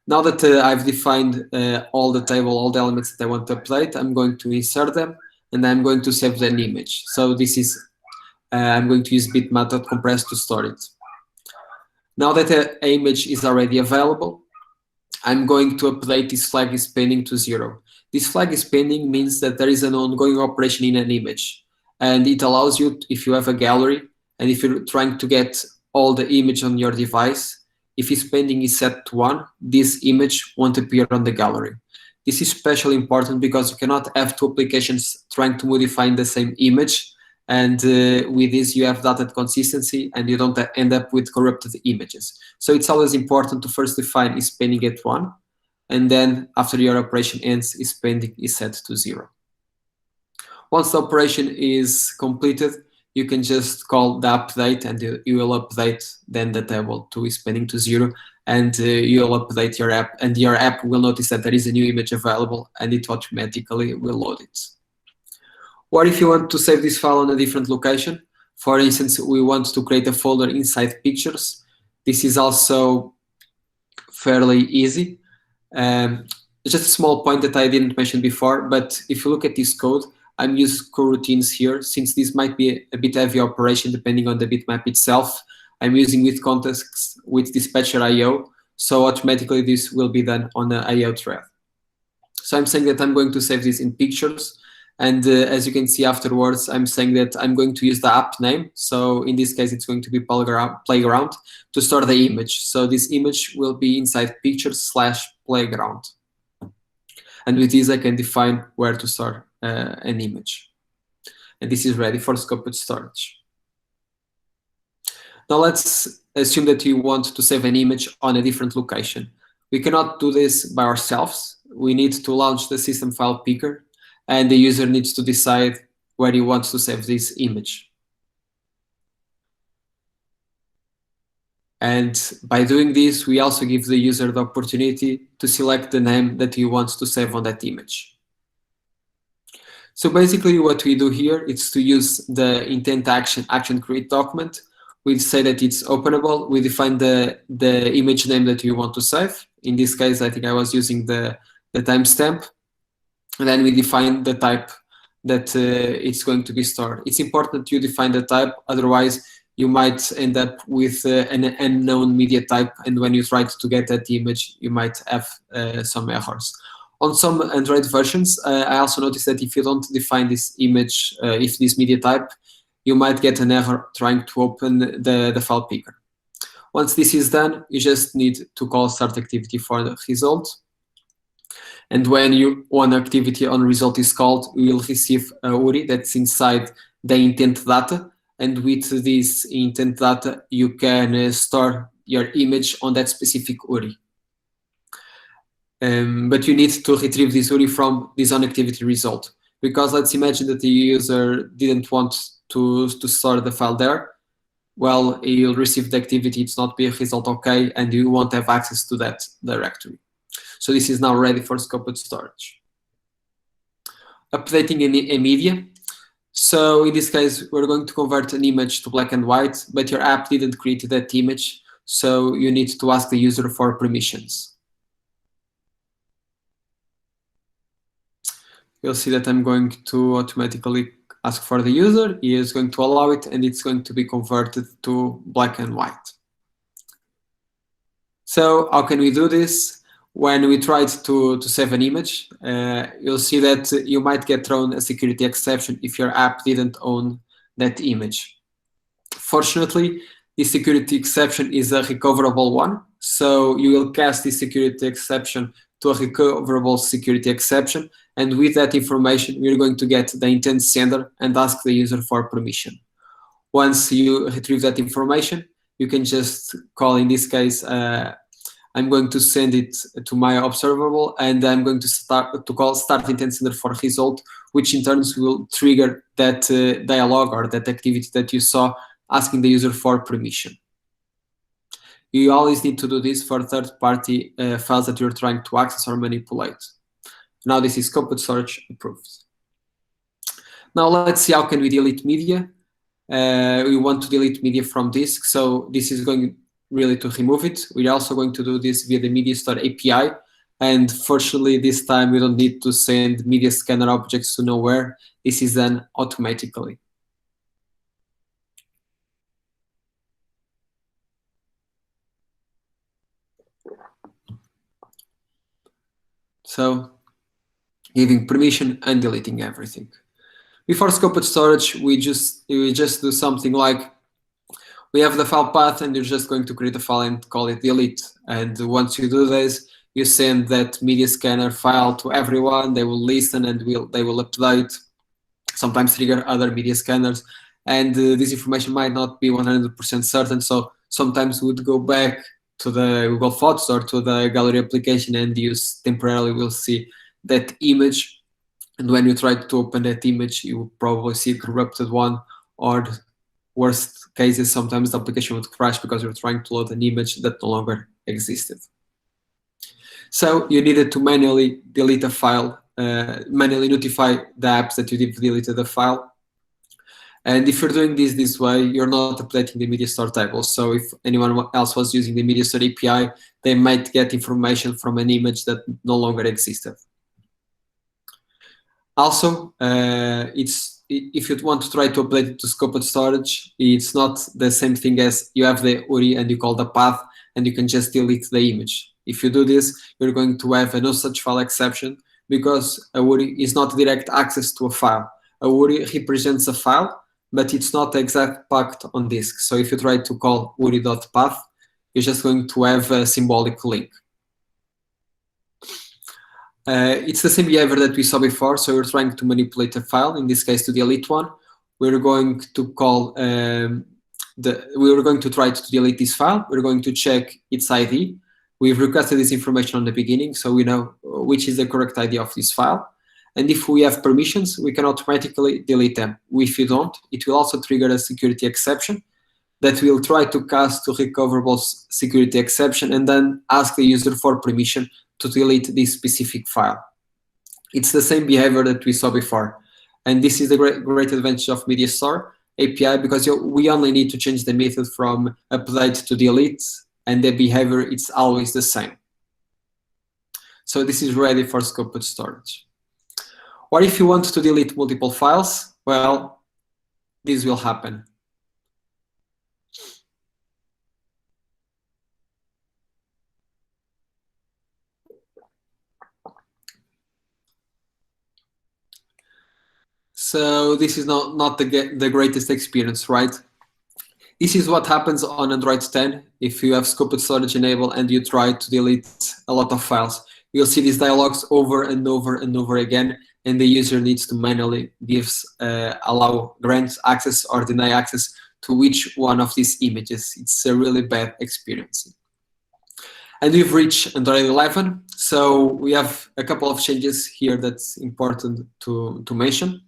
Now that I've defined all the table, all the elements that I want to update, I'm going to insert them, and I'm going to save an image. So this is, I'm going to use bitmap.compress to store it. Now that the image is already available, I'm going to update this flag is pending to 0. This flag is pending means that there is an ongoing operation in an image, and it allows you, if you have a gallery, and if you're trying to get all the image on your device, if its pending is set to 1, this image won't appear on the gallery. This is especially important because you cannot have two applications trying to modify the same image, and with this you have data consistency and you don't end up with corrupted images. So it's always important to first define is pending at 1, and then after your operation ends, is pending is set to 0. Once the operation is completed, you can just call the update, and you will update then the table to is pending to 0, and you'll update your app, and your app will notice that there is a new image available, and it automatically will load it. Or if you want to save this file on a different location, for instance, we want to create a folder inside pictures. This is also fairly easy. Just a small point that I didn't mention before, but if you look at this code, I'm using coroutines here, since this might be a bit heavy operation depending on the bitmap itself. I'm using with context with dispatcher IO, so automatically this will be done on the IO thread. So I'm saying that I'm going to save this in pictures, and as you can see afterwards, I'm saying that I'm going to use the app name. So in this case, it's going to be playground to store the image. So this image will be inside pictures/playground. And with this, I can define where to store an image. And this is ready for scoped storage. Now let's assume that you want to save an image on a different location. We cannot do this by ourselves. We need to launch the system file picker, and the user needs to decide where he wants to save this image. And by doing this, we also give the user the opportunity to select the name that he wants to save on that image. So basically what we do here is to use the intent action create document. We say that it's openable. We define the image name that you want to save. In this case, I think I was using the timestamp. And then we define the type that it's going to be stored. It's important you define the type, otherwise you might end up with an unknown media type, and when you try to get that image, you might have some errors. On some Android versions, I also noticed that if you don't define this image, if this media type, you might get an error trying to open the file picker. Once this is done, you just need to call start activity for the result. And when one activity on result is called, we will receive a URI that's inside the intent data. And with this intent data, you can store your image on that specific URI. But you need to retrieve this URI from this on-activity result. Because let's imagine that the user didn't want to store the file there. Well, you'll receive the activity, it's not be a result OK, and you won't have access to that directory. So this is now ready for scoped storage. Updating a media. So in this case, we're going to convert an image to black and white, but your app didn't create that image, so you need to ask the user for permissions. You'll see that I'm going to automatically ask for the user. He is going to allow it, and it's going to be converted to black and white. So how can we do this? when we tried to save an image, you'll see that you might get thrown a security exception if your app didn't own that image. Fortunately, this security exception is a recoverable one, so you will cast this security exception to a recoverable security exception, and with that information, we're going to get the intent sender and ask the user for permission. Once you retrieve that information, you can just call, in this case, I'm going to send it to my observable, and I'm going to call start intent sender for result, which in turn will trigger that dialog or that activity that you saw asking the user for permission. You always need to do this for third-party files that you're trying to access or manipulate. Now this is scoped storage approved. Now let's see how can we delete media. We want to delete media from disk, so this is going really to remove it. We're also going to do this via the media store API, and fortunately this time we don't need to send media scanner objects to nowhere. This is done automatically. So giving permission and deleting everything. Before scoped storage, we just do something like, we have the file path and you're just going to create a file and call it delete. And once you do this, you send that media scanner file to everyone. They will listen and they will update, sometimes trigger other media scanners. And this information might not be 100% certain. So sometimes we would go back to the Google Photos or to the gallery application and you temporarily will see that image. And when you try to open that image, you will probably see a corrupted one, or worst cases, sometimes the application would crash because you're trying to load an image that no longer existed. So you needed to manually delete a file, manually notify the apps that you deleted the file. And if you're doing this way, you're not updating the media store table. So if anyone else was using the media store API, they might get information from an image that no longer existed. Also, if you want to try to update it to scoped storage, it's not the same thing as you have the URI and you call the path and you can just delete the image. If you do this, you're going to have a no such file exception because a URI is not direct access to a file. A URI represents a file, but it's not the exact path on disk. So if you try to call URI.path, you're just going to have a symbolic link. It's the same behavior that we saw before. So we're trying to manipulate a file, in this case to delete one. We're going to call we're going to try to delete this file. We're going to check its ID. We've requested this information on the beginning, so we know which is the correct ID of this file. And if we have permissions, we can automatically delete them. If you don't, it will also trigger a security exception that will try to cast to recoverable security exception and then ask the user for permission to delete this specific file. It's the same behavior that we saw before. And this is the great advantage of Media Store API because we only need to change the method from update to delete, and the behavior is always the same. So this is ready for scoped storage. Or if you want to delete multiple files, well, this will happen. So this is not the greatest experience, right? This is what happens on Android 10 if you have scoped storage enabled and you try to delete a lot of files. You'll see these dialogues over and over and over again, and the user needs to manually allow, grant access or deny access to which one of these images. It's a really bad experience. And we've reached Android 11, so we have a couple of changes here that's important to mention.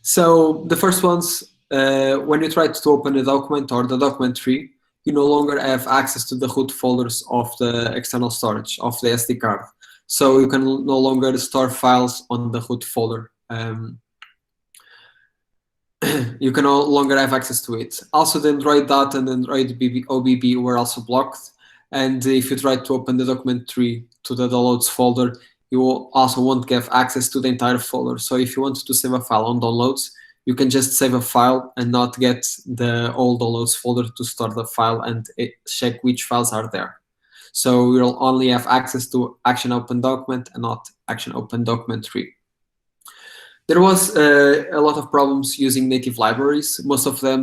So the first ones, when you try to open a document or the document tree, you no longer have access to the root folders of the external storage of the SD card. So you can no longer store files on the root folder. You can no longer have access to it. Also, the Android data and Android OBB were also blocked. And if you try to open the document tree to the downloads folder, you also won't get access to the entire folder. So if you want to save a file on downloads, you can just save a file and not get the old downloads folder to store the file and check which files are there. So we'll only have access to action open document and not action open document tree. There was a lot of problems using native libraries. Most of them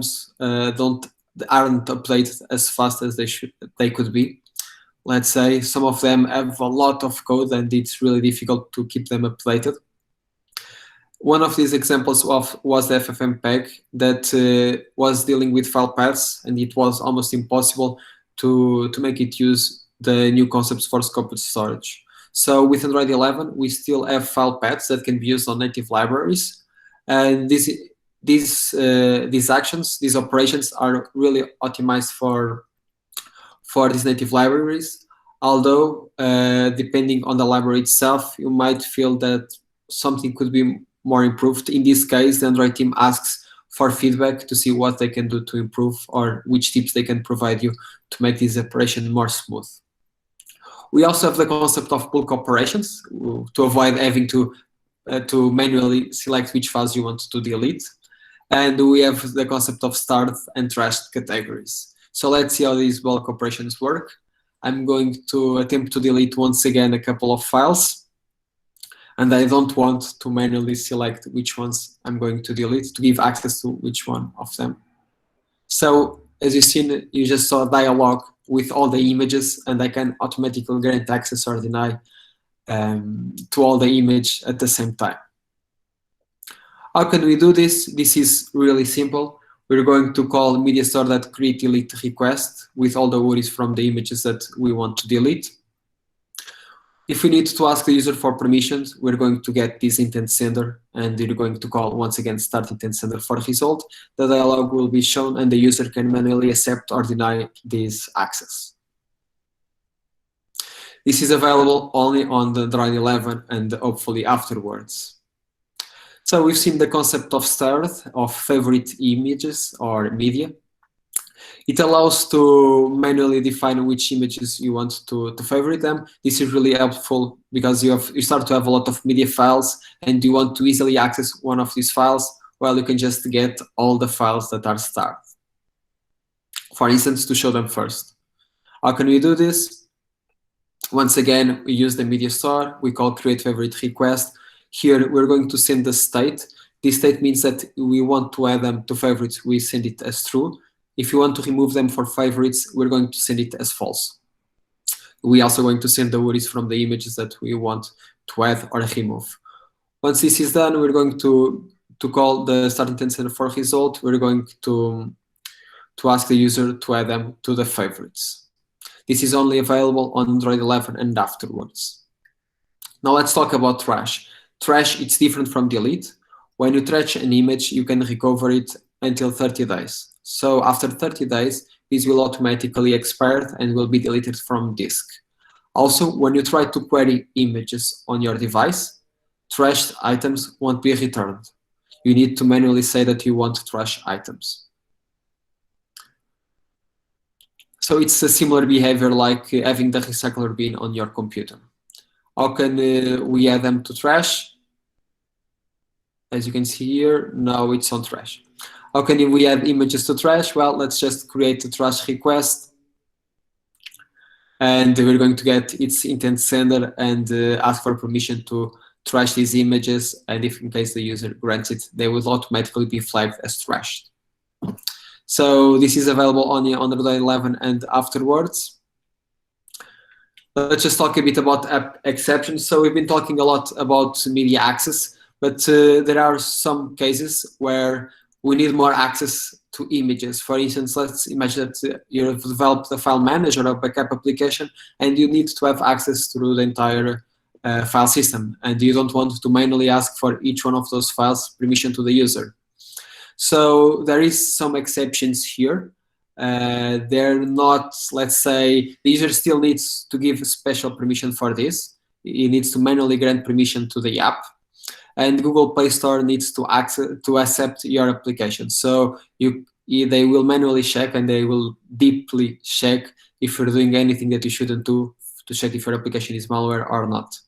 aren't updated as fast as they could be. Let's say some of them have a lot of code and it's really difficult to keep them updated. One of these examples was the FFmpeg that was dealing with file paths, and it was almost impossible to make it use the new concepts for scoped storage. So with Android 11, we still have file paths that can be used on native libraries, and these actions, these operations are really optimized for these native libraries. Although depending on the library itself, you might feel that something could be more improved. In this case, the Android team asks for feedback to see what they can do to improve or which tips they can provide you to make this operation more smooth. We also have the concept of bulk operations to avoid having to manually select which files you want to delete. And we have the concept of start and trashed categories. So let's see how these bulk operations work. I'm going to attempt to delete once again a couple of files. And I don't want to manually select which ones I'm going to delete to give access to which one of them. So as you've seen, you just saw a dialog with all the images, and I can automatically grant access or deny to all the image at the same time. How can we do this? This is really simple. We're going to call mediastore.create delete request with all the URIs from the images that we want to delete. If we need to ask the user for permissions, we're going to get this intent sender, and we're going to call once again start intent sender for result. The dialog will be shown, and the user can manually accept or deny this access. This is available only on the Android 11 and hopefully afterwards. So we've seen the concept of start, of favorite images or media. It allows to manually define which images you want to favorite them. This is really helpful because you start to have a lot of media files and you want to easily access one of these files. Well, you can just get all the files that are starred. For instance, to show them first. How can we do this? Once again, we use the media store. We call create favorite request. Here, we're going to send the state. This state means that we want to add them to favorites. We send it as true. If you want to remove them for favorites, we're going to send it as false. We're also going to send the URIs from the images that we want to add or remove. Once this is done, we're going to call the start intent sender for result. We're going to ask the user to add them to the favorites. This is only available on Android 11 and afterwards. Now let's talk about trash. Trash, it's different from delete. When you trash an image, you can recover it until 30 days. So after 30 days, this will automatically expire and will be deleted from disk. Also, when you try to query images on your device, trashed items won't be returned. You need to manually say that you want trash items. So it's a similar behavior like having the recycler bin on your computer. How can we add them to trash? As you can see here, now it's on trash. How can we add images to trash? Well, let's just create a trash request. And we're going to get its intent sender and ask for permission to trash these images. And if in case the user grants it, they will automatically be flagged as trashed. So this is available only on Android 11 and afterwards. Let's just talk a bit about app exceptions. So we've been talking a lot about media access, but there are some cases where we need more access to images. For instance, let's imagine that you have developed a file manager or backup application, and you need to have access through the entire file system, and you don't want to manually ask for each one of those files permission to the user. So there is some exceptions here. They're not, let's say, the user still needs to give special permission for this. He needs to manually grant permission to the app. And Google Play Store needs to accept your application. So they will manually check and they will deeply check if you're doing anything that you shouldn't do to check if your application is malware or not.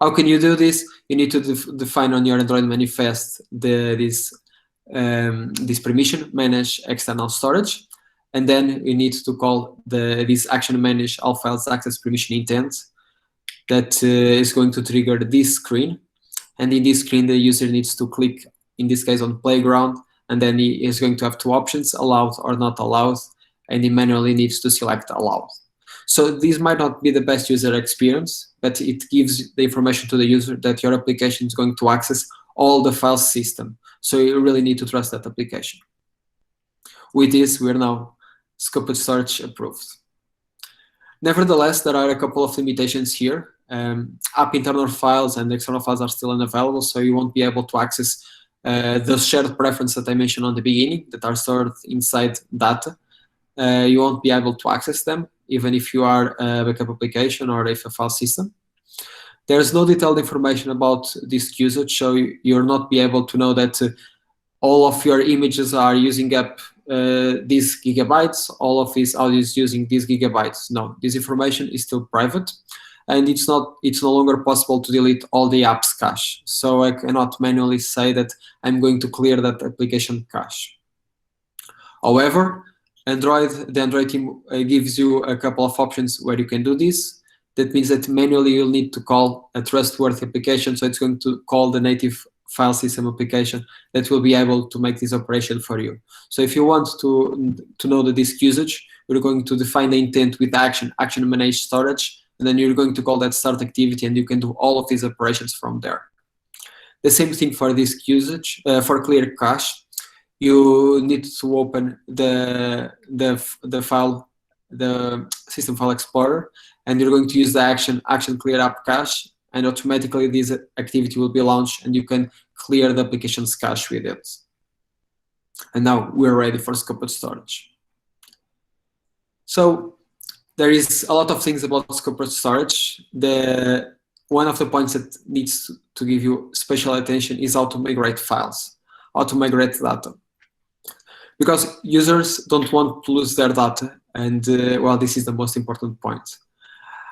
How can you do this? You need to define on your Android manifest this permission, manage external storage. and then we need to call this action manage all files access permission intent that is going to trigger this screen. And in this screen, the user needs to click, in this case, on playground, and then he is going to have two options, allowed or not allowed, and he manually needs to select allowed. So this might not be the best user experience, but it gives the information to the user that your application is going to access all the file system. So you really need to trust that application. With this, we are now scoped storage approved. Nevertheless, there are a couple of limitations here. App internal files and external files are still unavailable, so you won't be able to access the shared preference that I mentioned on the beginning that are stored inside data. You won't be able to access them, even if you are a backup application or if a file system. There's no detailed information about disk usage, so you'll not be able to know that all of your images are using up these gigabytes, all of these audio is using these gigabytes. No, this information is still private, and it's no longer possible to delete all the app's cache. So I cannot manually say that I'm going to clear that application cache. However, the Android team gives you a couple of options where you can do this. That means that manually you'll need to call a trustworthy application, so it's going to call the native file system application that will be able to make this operation for you. So if you want to know the disk usage, you're going to define the intent with action manage storage, and then you're going to call that start activity, and you can do all of these operations from there. The same thing for disk usage. For clear cache, you need to open the file, the system file explorer, and you're going to use the action clear app cache, and automatically this activity will be launched, and you can clear the application's cache with it. And now we're ready for scoped storage. So there is a lot of things about scoped storage. One of the points that needs to give you special attention is how to migrate files, how to migrate data. Because users don't want to lose their data, and well, this is the most important point.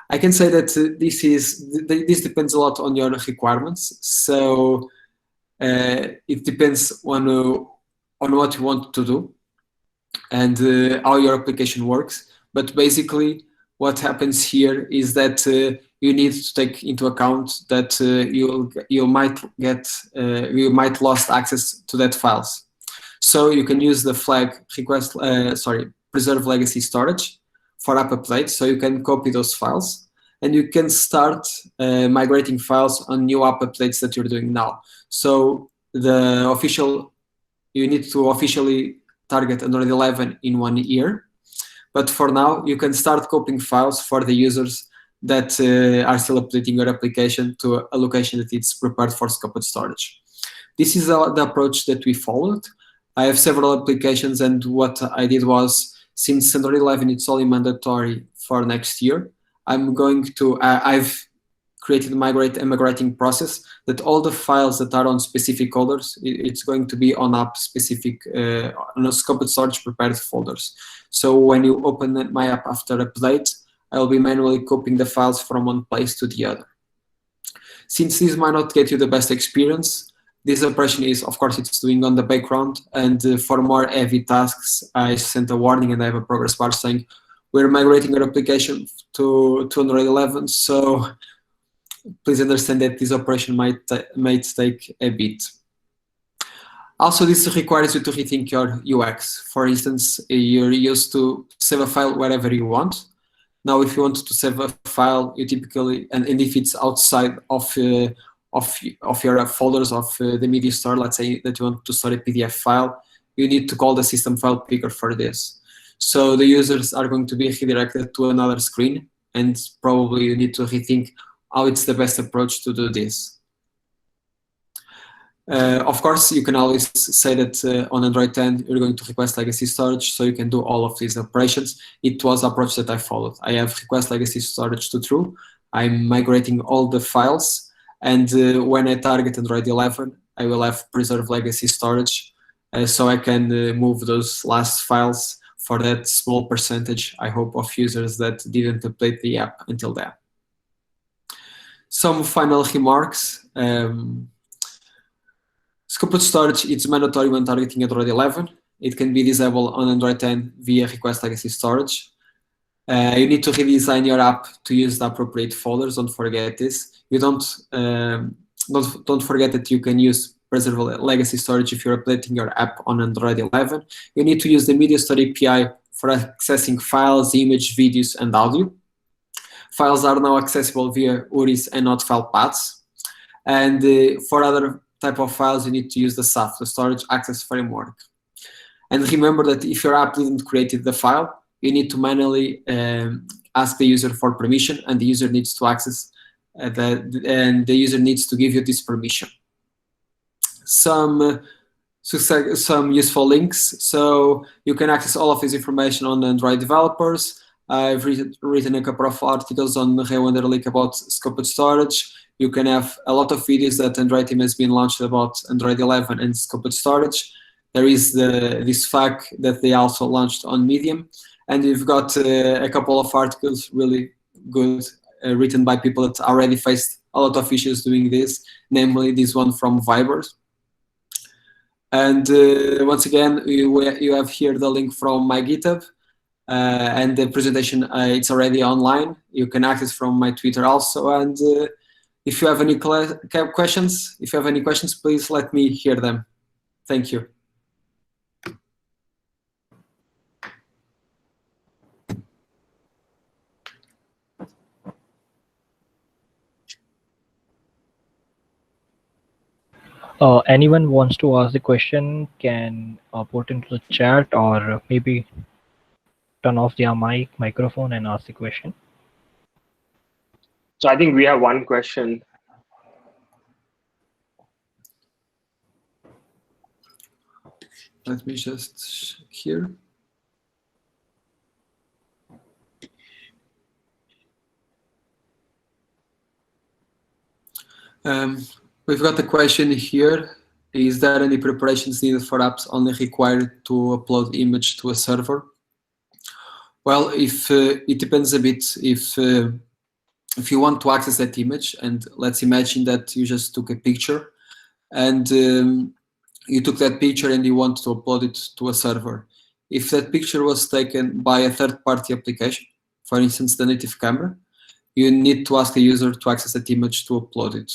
I can say that this depends a lot on your requirements. So it depends on what you want to do and how your application works. But basically, what happens here is that you need to take into account that you might lost access to that files. So you can use the flag preserve legacy storage for app updates. So you can copy those files, and you can start migrating files on new app updates that you're doing now. So you need to officially target Android 11 in 1 year. But for now, you can start copying files for the users that are still updating your application to a location that it's prepared for scoped storage. This is the approach that we followed. I have several applications, and what I did was, since Android 11 it's only mandatory for next year, I've created a migrating process that all the files that are on specific folders, it's going to be on app specific, on a scoped storage prepared folders. So when you open my app after update, I will be manually copying the files from one place to the other. Since this might not get you the best experience, this operation is, of course, it's doing on the background, and for more heavy tasks, I sent a warning and I have a progress bar saying, we're migrating your application to Android 11, so please understand that this operation might take a bit. Also, this requires you to rethink your UX. For instance, you're used to save a file wherever you want. Now, if you want to save a file, you typically, and if it's outside of your folders of the media store, let's say that you want to store a PDF file, you need to call the system file picker for this. So the users are going to be redirected to another screen, and probably you need to rethink how it's the best approach to do this. Of course, you can always say that on Android 10, you're going to request legacy storage, so you can do all of these operations. It was the approach that I followed. I have request legacy storage to true. I'm migrating all the files, and when I target Android 11, I will have preserve legacy storage, so I can move those last files for that small percentage, I hope, of users that didn't update the app until then. Some final remarks. Scoped storage, it's mandatory when targeting Android 11. it can be disabled on Android 10 via request legacy storage. You need to redesign your app to use the appropriate folders. Don't forget this. You don't forget that you can use preserve legacy storage if you're updating your app on Android 11. You need to use the Media Store API for accessing files, image, videos, and audio. Files are now accessible via URIs and not file paths. And for other type of files, you need to use the SAF, the Storage Access Framework. And remember that if your app didn't create the file, you need to manually ask the user for permission, and the user needs to access and the user needs to give you this permission. Some useful links. So you can access all of this information on the Android developers. I've written a couple of articles on Reu Underleak about scoped storage. You can have a lot of videos that Android team has been launched about Android 11 and scoped storage. There is this FAQ that they also launched on Medium. And you've got a couple of articles really good written by people that already faced a lot of issues doing this, namely this one from Vibers. And once again, you have here the link from my GitHub, and the presentation, it's already online. You can access from my Twitter also. And if you have any questions, please let me hear them. Thank you. Anyone wants to ask the question can put into the chat, or maybe turn off their microphone and ask the question. So I think we have one question. Let me just check here. We've got a question here. Is there any preparations needed for apps only required to upload image to a server? Well, if it depends a bit. If you want to access that image, and let's imagine that you just took a picture, and you took that picture and you want to upload it to a server. If that picture was taken by a third-party application, for instance, the native camera, you need to ask the user to access that image to upload it.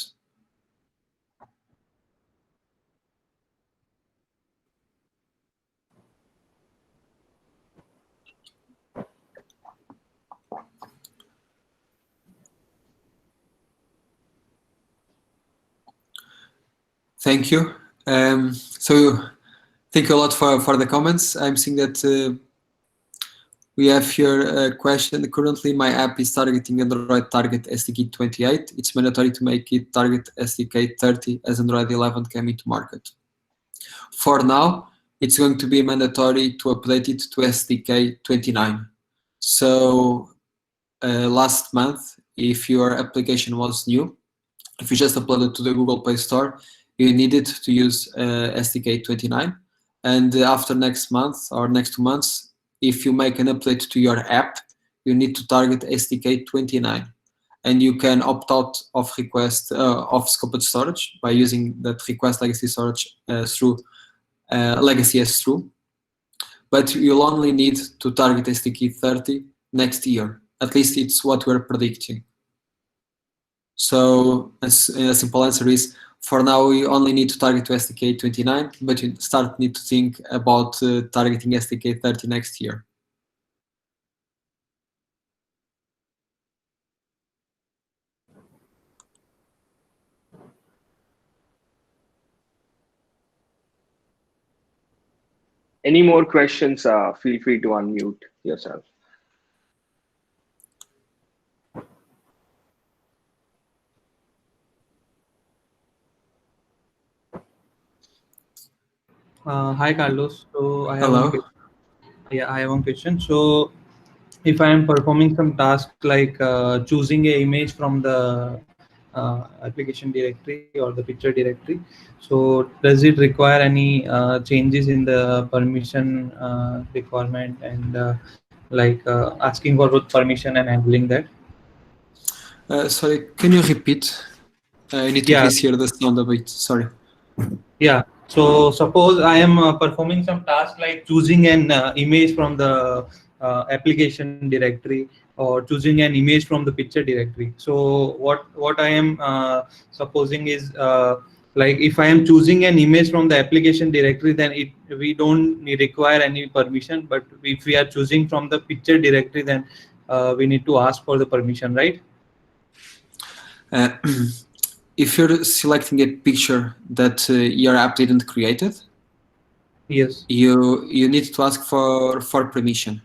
Thank you. So thank you a lot for the comments. I'm seeing that we have here a question. Currently, my app is targeting Android Target SDK 28. It's mandatory to make it Target SDK 30 as Android 11 came into market. For now, it's going to be mandatory to update it to SDK 29. So last month, if your application was new, if you just uploaded to the Google Play Store, you needed to use SDK 29. And after next month or next 2 months, if you make an update to your app, you need to target SDK 29. And you can opt out of request of scoped storage by using that request legacy storage through legacy as true. But you'll only need to target SDK 30 next year. At least it's what we're predicting. So a simple answer is, for now, we only need to target to SDK 29, but you need to think about targeting SDK 30 next year. Any more questions? Feel free to unmute yourself. Hi, Carlos. So I have Hello. I have one question. So if I am performing some task like choosing a image from the application directory or the picture directory, so does it require any changes in the permission requirement and like asking for root permission and handling that? Sorry, can you repeat? I need to please hear the sound a bit. Sorry. Yeah. So suppose I am performing some task like choosing an image from the application directory or choosing an image from the picture directory. So what I am supposing is like if I am choosing an image from the application directory, then we don't require any permission. But if we are choosing from the picture directory, then we need to ask for the permission, right? Uh, if you're selecting a picture that your app didn't create it, Yes. you need to ask for permission.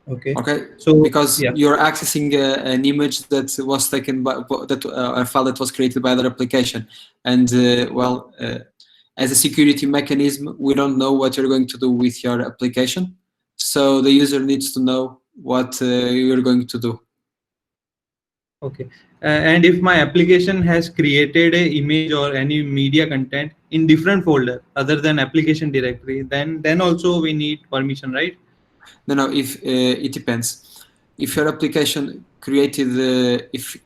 Okay. Okay, So because yeah. you're accessing an image that was taken by a file that was created by other application, and as a security mechanism, we don't know what you're going to do with your application, so the user needs to know what you're going to do. Okay. And if my application has created a image or any media content in different folder other than application directory, then also we need permission, right? No, if it depends. If your application created if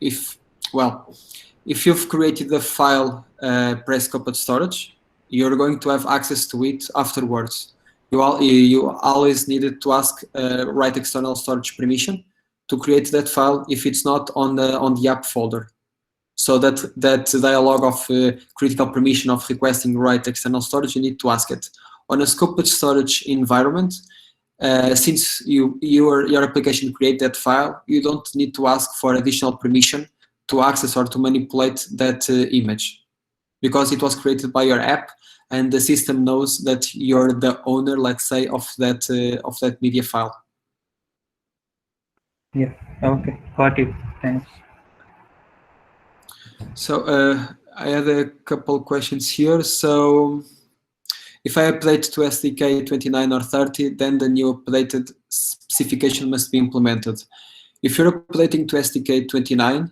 you've created the file pre-scoped storage, you're going to have access to it afterwards. You always needed to ask write external storage permission to create that file if it's not on the app folder. So that dialog of critical permission of requesting write external storage, you need to ask it. On a scoped storage environment, since your application create that file, you don't need to ask for additional permission to access or to manipulate that image, because it was created by your app, and the system knows that you're the owner, let's say, of that media file. Yeah. Okay. Got it. Thanks. So I had a couple questions here. So if I update to SDK 29 or 30, then the new updated specification must be implemented. If you're updating to SDK 29,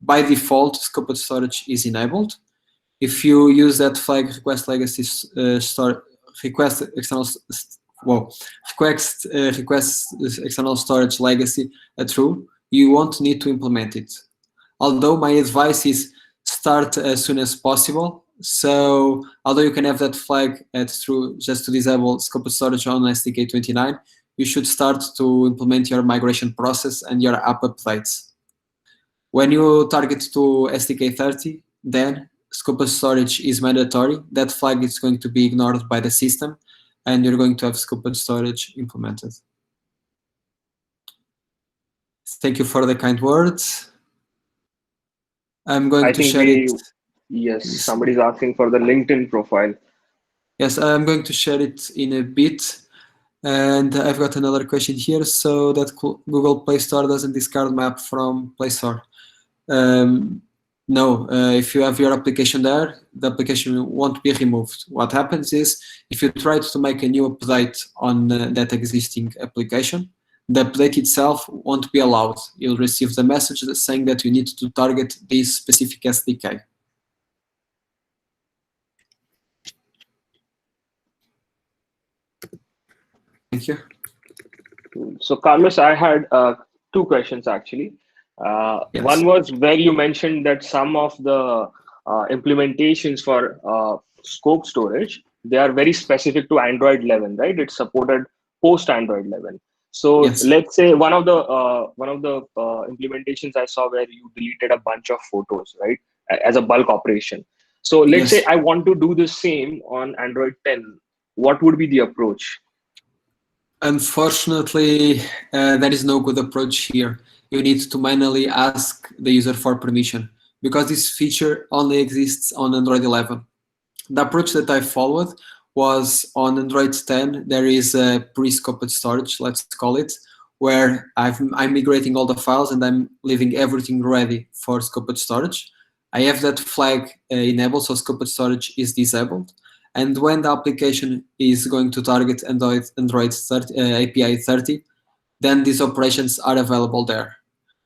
by default, scoped storage is enabled. If you use that flag request legacy request external storage legacy true, you won't need to implement it. Although my advice is start as soon as possible. So although you can have that flag at true just to disable scoped storage on SDK 29, you should start to implement your migration process and your app updates. When you target to SDK 30, then scoped storage is mandatory. That flag is going to be ignored by the system, and you're going to have scoped storage implemented. Thank you for the kind words. I'm going to share it. Yes, somebody's asking for the LinkedIn profile. Yes, I'm going to share it in a bit. And I've got another question here. So that Google Play Store doesn't discard map from Play Store. No, if you have your application there, the application won't be removed. What happens is, if you try to make a new update on that existing application, the update itself won't be allowed. You'll receive the message saying that you need to target this specific SDK. Thank you. So, Carlos, I had two questions actually. Yes. One was where you mentioned that some of the implementations for scope storage, they are very specific to Android 11, right? It's supported post Android 11. So Yes. let's say one of the implementations I saw where you deleted a bunch of photos, right, as a bulk operation. So let's Yes. say I want to do the same on Android 10. What would be the approach? Unfortunately, there is no good approach here. You need to manually ask the user for permission, because this feature only exists on Android 11. The approach that I followed was on Android 10. There is a pre-scoped storage, let's call it, where I'm migrating all the files and I'm leaving everything ready for scoped storage. I have that flag enabled, so scoped storage is disabled. And when the application is going to target Android 30, API 30, then these operations are available there.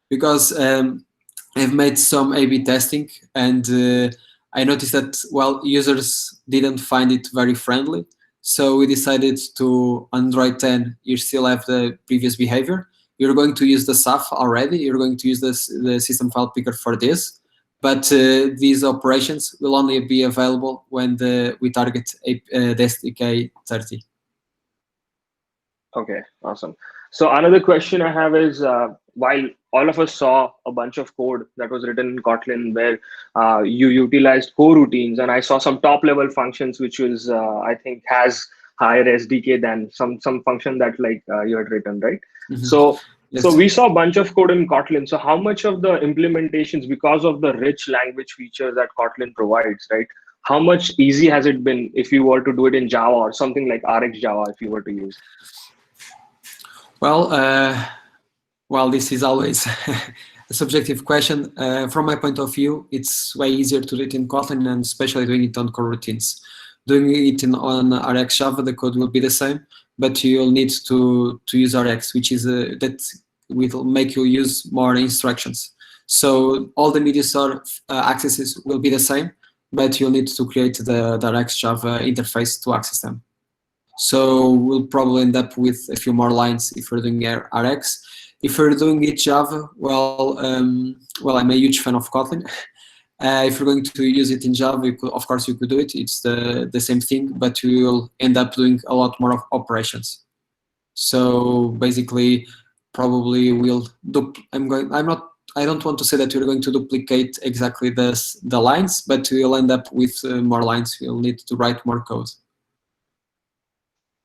Because I've made some A/B testing, and I noticed that, well, users didn't find it very friendly. So we decided to, Android 10, you still have the previous behavior. You're going to use the SAF already. You're going to use the system file picker for this. but these operations will only be available when we target the SDK 30. Okay, awesome. So another question I have is, while all of us saw a bunch of code that was written in Kotlin where you utilized coroutines, and I saw some top level functions which was I think has higher SDK than some function that like you had written, right? So Yes. we saw a bunch of code in Kotlin. So how much of the implementations, because of the rich language features that Kotlin provides, right? How much easy has it been if you were to do it in Java or something like RX Java if you were to use? Well, this is always a subjective question. From my point of view, it's way easier to do it in Kotlin, and especially doing it on coroutines. Doing it on RX Java, the code will be the same, but you'll need to use RX, which is that will make you use more instructions. So all the media store accesses will be the same, but you'll need to create the RX Java interface to access them. So we'll probably end up with a few more lines if we're doing RX. If we're doing it Java, well, I'm a huge fan of Kotlin. If you're going to use it in Java, of course you could do it. It's the same thing, but you will end up doing a lot more of operations. So basically, probably we'll. I don't want to say that we're going to duplicate exactly the lines, but we'll end up with more lines. We'll need to write more code.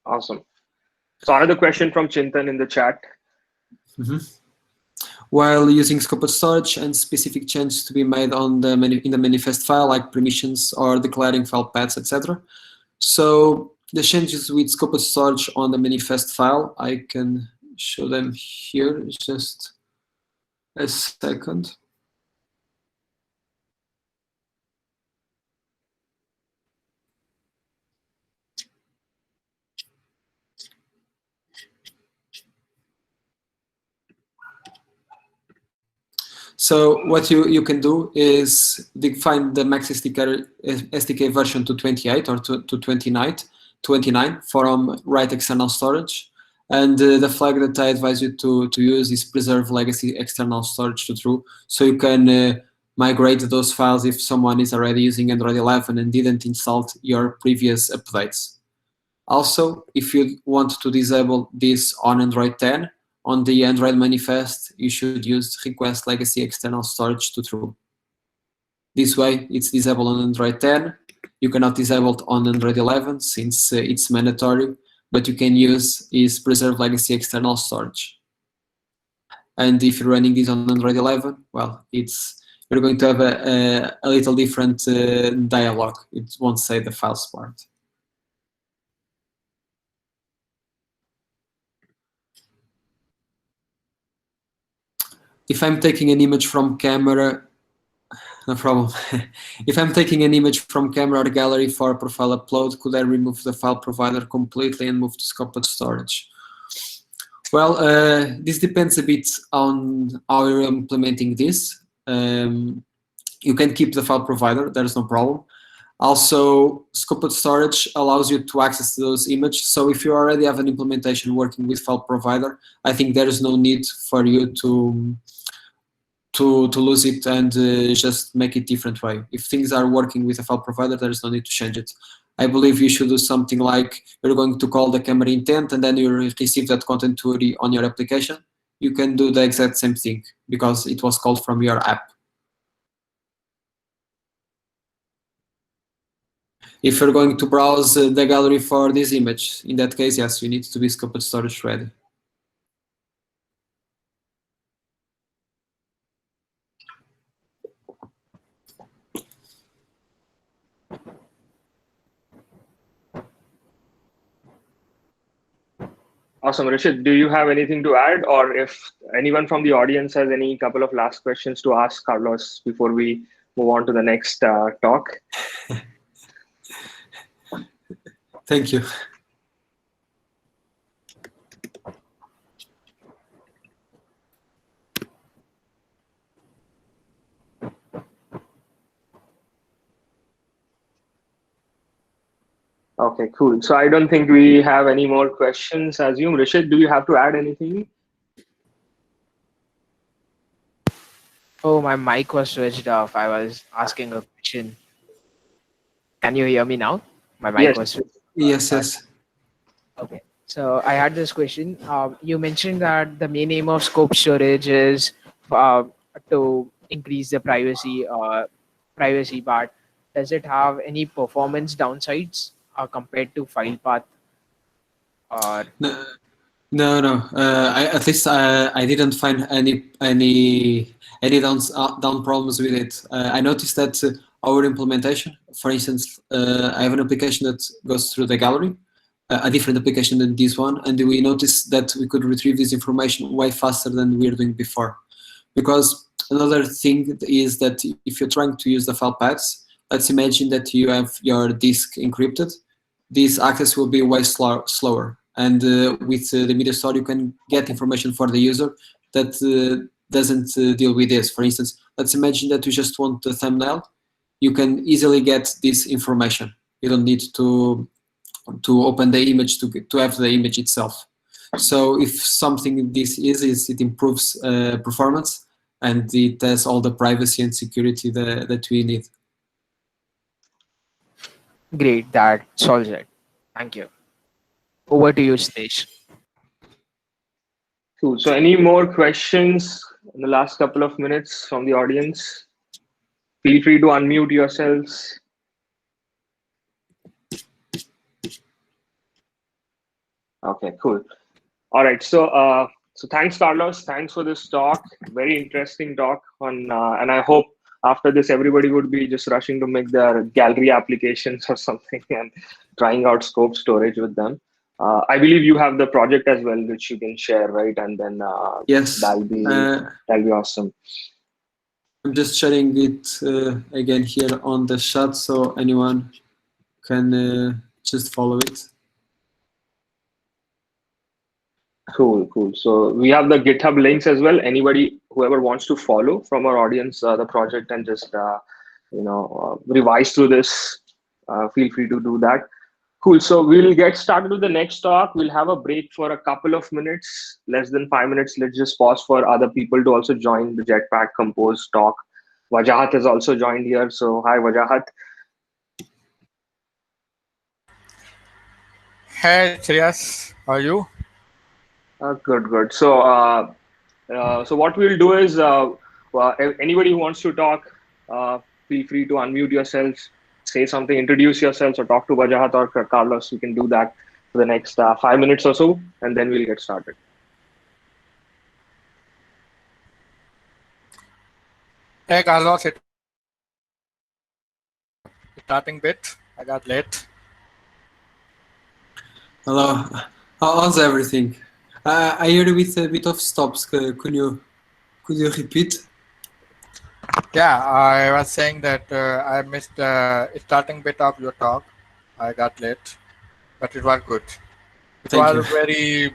Awesome. So another question from Chintan in the chat. While using scoped storage and specific changes to be made on in the manifest file, like permissions or declaring file paths, etc. So the changes with scoped storage on the manifest file, I can show them here. Just a second. So what you can do is define the max SDK version to 28 or to 29 from write external storage. And the flag that I advise you to use is preserve legacy external storage to true. So you can migrate those files if someone is already using Android 11 and didn't install your previous updates. Also, if you want to disable this on Android 10, on the Android manifest, you should use request legacy external storage to true. This way, it's disabled on Android 10. You cannot disable it on Android 11 since it's mandatory, but you can use is preserve legacy external storage. And if you're running this on Android 11, well, you're going to have a little different dialog. It won't say the files part. If I'm taking an image from camera, no problem. If I'm taking an image from camera or gallery for a profile upload, could I remove the file provider completely and move to scoped storage? Well, this depends a bit on how you're implementing this. You can keep the file provider, there's no problem. Also, scoped storage allows you to access those images. So if you already have an implementation working with file provider, I think there is no need for you to lose it and just make it different way. If things are working with a file provider, there is no need to change it. I believe you should do something like you're going to call the camera intent and then you receive that content on your application. You can do the exact same thing because it was called from your app. If you're going to browse the gallery for this image, in that case, yes, you need to be scoped storage ready. Awesome, Rishit. Do you have anything to add, or if anyone from the audience has any couple of last questions to ask Carlos before we move on to the next talk? Thank you. Okay, cool. So I don't think we have any more questions. Assume, Rishit, do you have to add anything? Oh, my mic was switched off. I was asking a question. Can you hear me now? My mic Yes. was switched. Yes, Uh, yes. okay. So I had this question. You mentioned that the main aim of scope storage is uh, to increase the privacy, but does it have any performance downsides compared to file path? Or No, no. At least I didn't find any down problems with it. I noticed that our implementation, for instance, I have an application that goes through the gallery, a different application than this one, and we noticed that we could retrieve this information way faster than we were doing before. Because another thing is that if you're trying to use the file paths, let's imagine that you have your disk encrypted, this access will be way slower. And with the media store, you can get information for the user that doesn't deal with this. For instance, let's imagine that you just want the thumbnail. You can easily get this information. You don't need to open the image to have the image itself. So if something this is it improves performance, and it has all the privacy and security that we need. great, that solves it. Thank you. Over to you, Stage. Cool. So any more questions in the last couple of minutes from the audience? Feel free to unmute yourselves. Okay, cool. All right. So thanks, Carlos. Thanks for this talk. Very interesting talk on, and I hope after this everybody would be just rushing to make their gallery applications or something and trying out scope storage with them. I believe you have the project as well, which you can share, right? And then Yes, that'll be awesome. I'm just sharing it again here on the chat, so anyone can just follow it. Cool, cool. So we have the GitHub links as well. Anybody, whoever wants to follow from our audience, the project and just revise through this, feel free to do that. Cool. So we'll get started with the next talk. We'll have a break for a couple of minutes, less than 5 minutes. Let's just pause for other people to also join the Jetpack Compose talk. Wajahat has also joined here. So hi, Wajahat. Hey, Shreyas, how are you? Good, good. So what we'll do is, anybody who wants to talk, feel free to unmute yourselves, say something, introduce yourselves, or talk to Wajahat or Carlos. You can do that for the next 5 minutes or so, and then we'll get started. Hey, Carlos, starting bit. I got late. Hello, how's everything? I heard with a bit of stops. Could you repeat? Yeah, I was saying that I missed the starting bit of your talk. I got late, but it was good. It Thank was you. a very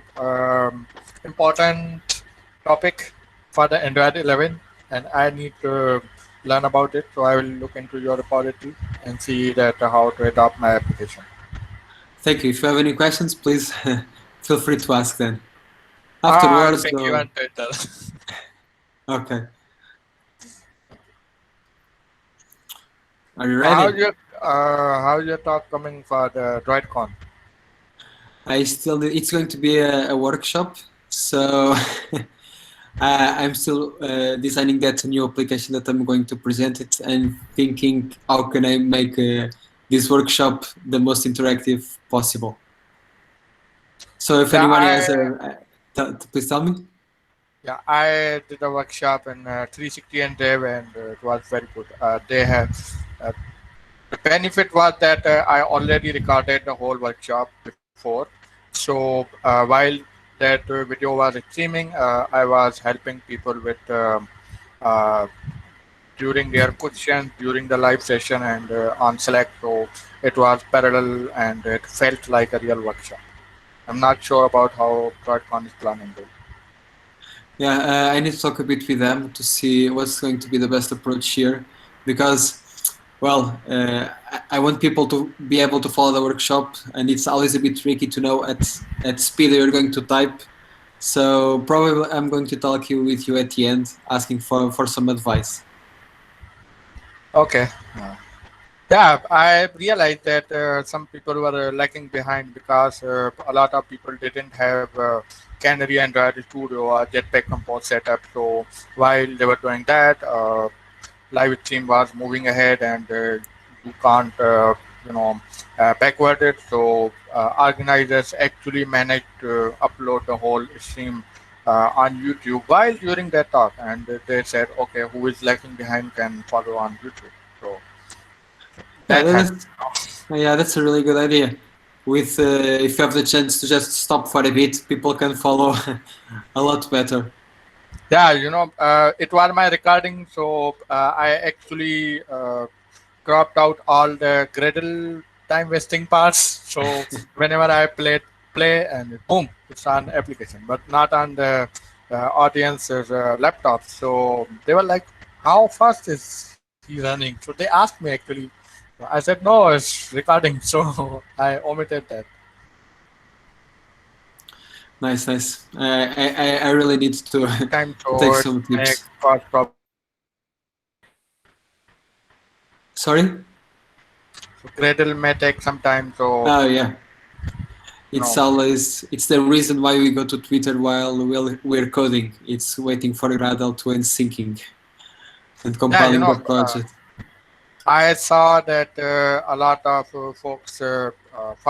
important topic for the Android 11, and I need to learn about it. So I will look into your repository and see that how to adopt my application. Thank you. If you have any questions, please feel free to ask them. I'll Afterwards, ping you on Twitter. Okay. Are you How's ready? your talk coming for the DroidCon? It's going to be a workshop, so I'm still designing that new application that I'm going to present it and thinking how can I make this workshop the most interactive possible. So if Yeah, anyone has please tell me. Yeah, I did a workshop in 360 and Dev, and it was very good. They have the benefit was that I already recorded the whole workshop before. So while that video was streaming, I was helping people with uh, during their questions during the live session and on Slack. So it was parallel and it felt like a real workshop. I'm not sure about how Broadcon is planning to. Yeah, I need to talk a bit with them to see what's going to be the best approach here, because, well, I want people to be able to follow the workshop, and it's always a bit tricky to know at speed you're going to type So probably I'm going to talk with you at the end, asking for some advice. Okay. Yeah, I realized that some people were lagging behind because a lot of people didn't have Canary Android Studio or Jetpack Compose setup. So while they were doing that, live stream was moving ahead, and you can't, backward it. So organizers actually managed to upload the whole stream on YouTube while during that talk, and they said, okay, who is lagging behind can follow on YouTube. So Yeah, that happened. that's a really good idea. With if you have the chance to just stop for a bit, people can follow a lot better. Yeah, it was my recording, so I actually cropped out all the Gradle time wasting parts. So whenever I play and boom, it's on application, but not on the audience's laptop. So they were like, "How fast is he running?" So they asked me actually. I said, "No, it's recording." So I omitted that. Nice, nice. I really need to Time to take so it some makes tips. cause problem. Sorry? So Gradle may take some time. So Oh yeah. no. It's the reason why we go to Twitter while we're coding. It's waiting for Gradle to end syncing and Yeah, compiling the project. I saw that a lot of folks for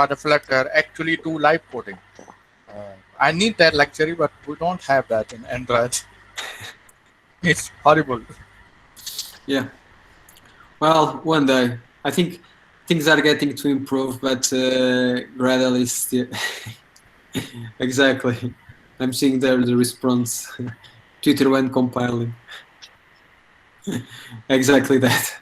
the Flutter actually do live coding. I need that luxury, but we don't have that in Android. It's horrible. Yeah. Well, one day. I think things are getting to improve, but Gradle is still exactly. I'm seeing there the response. Twitter when compiling. Exactly that.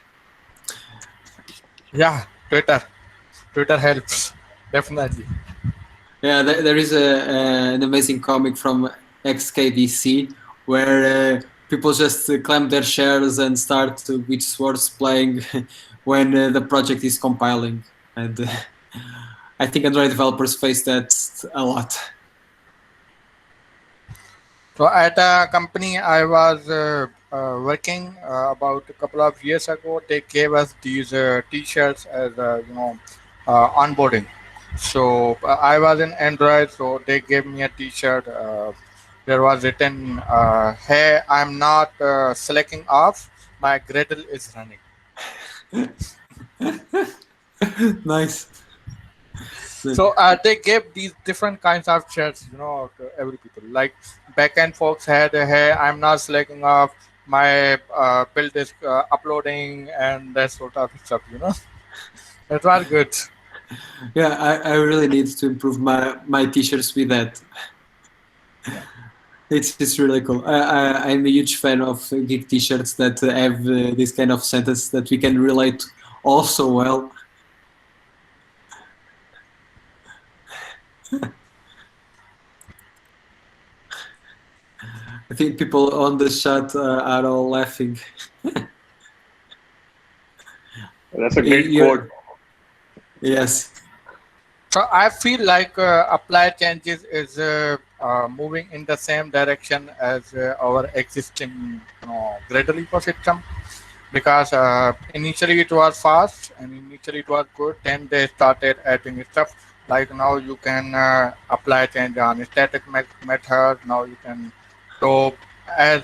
Yeah, Twitter helps definitely. Yeah, there is an amazing comic from XKDC where people just clamp their shares and start with swords playing when the project is compiling. And I think Android developers face that a lot. So at a company I was working about a couple of years ago, they gave us these T-shirts as onboarding. So I was in Android, so they gave me a T-shirt. There was written, "Hey, I'm not slacking off. My Gradle is running." Nice. So they gave these different kinds of shirts, to every people. Like backend folks had, "Hey, I'm not slacking off. My build is uploading," and that sort of stuff. That was good. Yeah, I really need to improve my t-shirts with that. It's really cool. I'm a huge fan of geek t-shirts that have this kind of sentence that we can relate also well. I think people on the chat are all laughing. That's a great You're- quote. yes. So I feel like apply changes is moving in the same direction as our existing Gradle ecosystem, because initially it was fast and initially it was good. Then they started adding stuff like now you can apply change on static method. Now you can, so as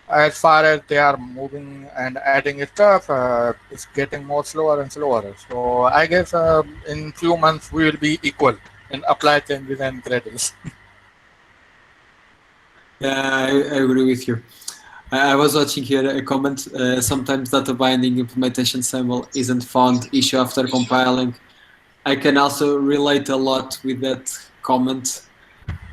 as far as they are moving and adding stuff, it's getting more slower and slower. So I guess in few months we will be equal in apply changes and Gradles. Yeah, I agree with you. I was watching here a comment. Sometimes data binding implementation symbol isn't found issue after compiling. I can also relate a lot with that comment.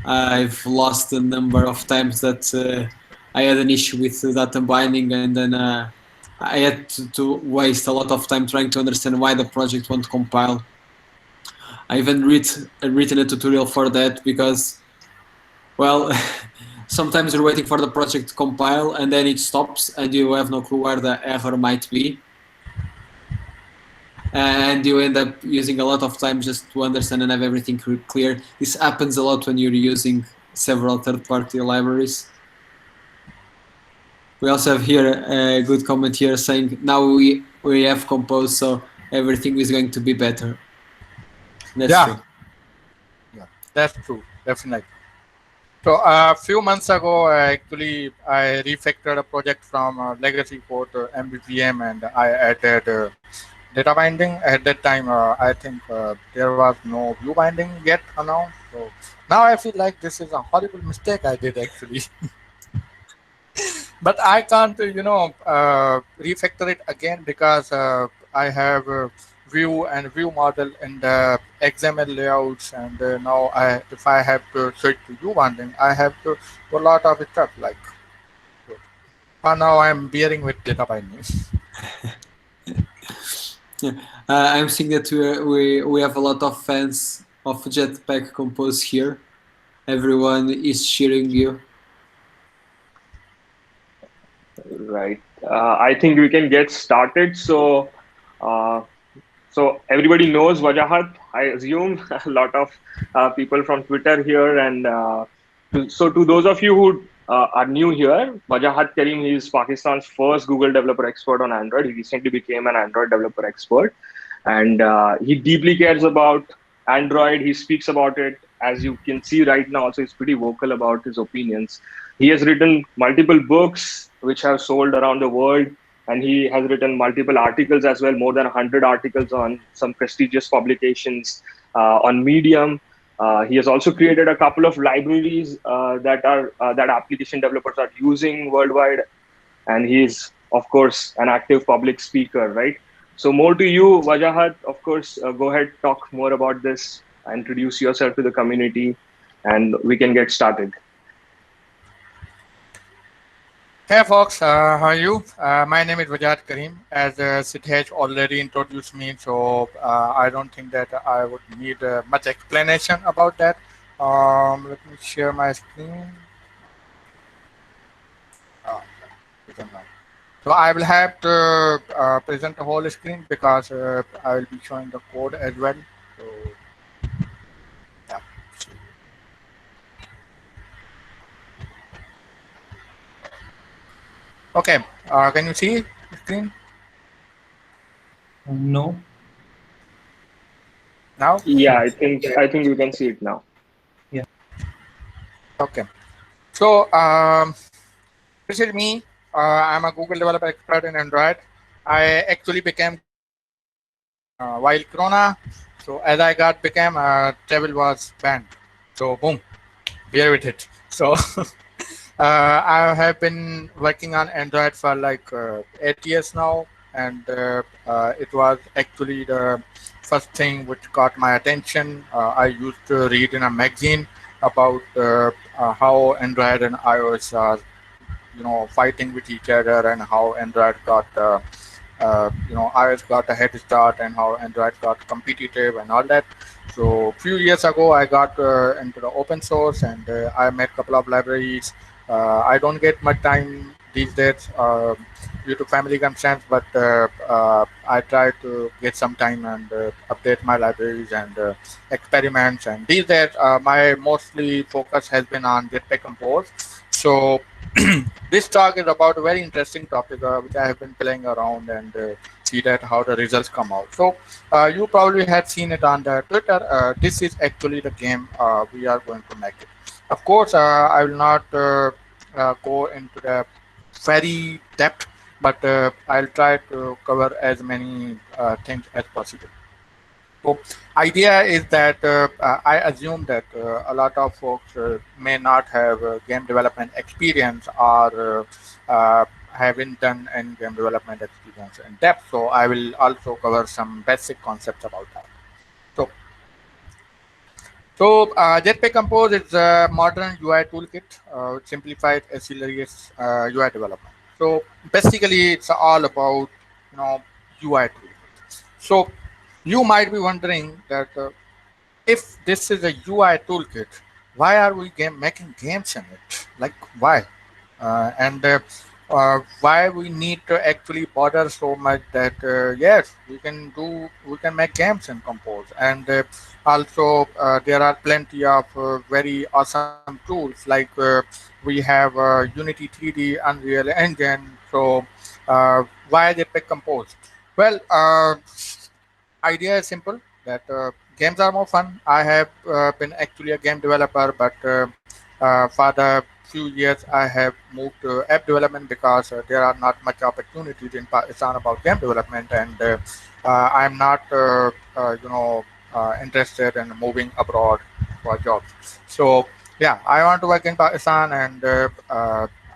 I've lost a number of times that I had an issue with the data binding, and then I had to waste a lot of time trying to understand why the project won't compile. I even written a tutorial for that because, well, sometimes you're waiting for the project to compile and then it stops and you have no clue where the error might be. And you end up using a lot of time just to understand and have everything clear. This happens a lot when you're using several third-party libraries. We also have here a good comment here saying now we have Compose, so everything is going to be better. That's Yeah, true. yeah, that's true, definitely. So a few months ago, I refactored a project from legacy code to MVVM, and I added data binding. At that time, I think there was no view binding yet announced. So now I feel like this is a horrible mistake I did actually. But I can't, refactor it again because I have view and view model in the XML layouts, and now if I have to switch to view binding, I have to do a lot of stuff like. For now, I'm bearing with data binding. Yeah. I'm seeing that we have a lot of fans of Jetpack Compose here. Everyone is cheering you. Right. I think we can get started. Uh, so everybody knows Wajahat, I assume. A lot of people from Twitter here, and to those of you who are new here, Wajahat Karim is Pakistan's first Google developer expert on Android. He recently became an Android developer expert, and he deeply cares about Android. He speaks about it, as you can see right now. Also, he's pretty vocal about his opinions. He has written multiple books which have sold around the world, and he has written multiple articles as well, more than 100 articles on some prestigious publications on Medium. He has also created a couple of libraries that application developers are using worldwide, and he's of course an active public speaker, right? So more to you, Wajahat. Of course, go ahead, talk more about this, introduce yourself to the community, and we can get started. Hey folks, how are you? My name is Wajahat Karim. As Sidhej already introduced me, so I don't think that I would need much explanation about that. Let me share my screen. Oh, we don't know. So I will have to present the whole screen because I will be showing the code as well. So yeah. Okay. Can you see the screen No. now? Yeah, I think we can see it now. Yeah. Okay. So this is me. I'm a Google developer expert in Android. I actually became while Corona. So as I got became travel was banned. So boom, bear with it. So I have been working on Android for like 8 years now, and it was actually the first thing which caught my attention. I used to read in a magazine about how Android and iOS are, fighting with each other, and how Android got iOS got a head start, and how Android got competitive and all that. So a few years ago, I got into the open source, and I made a couple of libraries. I don't get much time these days due to family constraints, but I try to get some time and update my libraries and experiments. And these days, my mostly focus has been on Jetpack Compose. So this talk is about a very interesting topic which I have been playing around and see that how the results come out. So you probably have seen it on the Twitter. This is actually the game we are going to make it. Of course, I will not go into the very depth, but I'll try to cover as many things as possible. So idea is that I assume that a lot of folks may not have game development experience or haven't done any game development experience in depth. So I will also cover some basic concepts about that. So, Jetpack Compose is a modern UI toolkit with simplified accelerates UI development. So basically, it's all about UI toolkit. So you might be wondering that if this is a UI toolkit, why are we making games in it? Like why? And why we need to actually bother so much that yes, we can make games in Compose, and also there are plenty of very awesome tools like we have Unity 3D, Unreal Engine. So why they pick Compose? Well, idea is simple that games are more fun. I have been actually a game developer, but for the few years I have moved to app development because there are not much opportunities in Pakistan about game development, and I'm not interested in moving abroad for jobs. So yeah, I want to work in Pakistan, and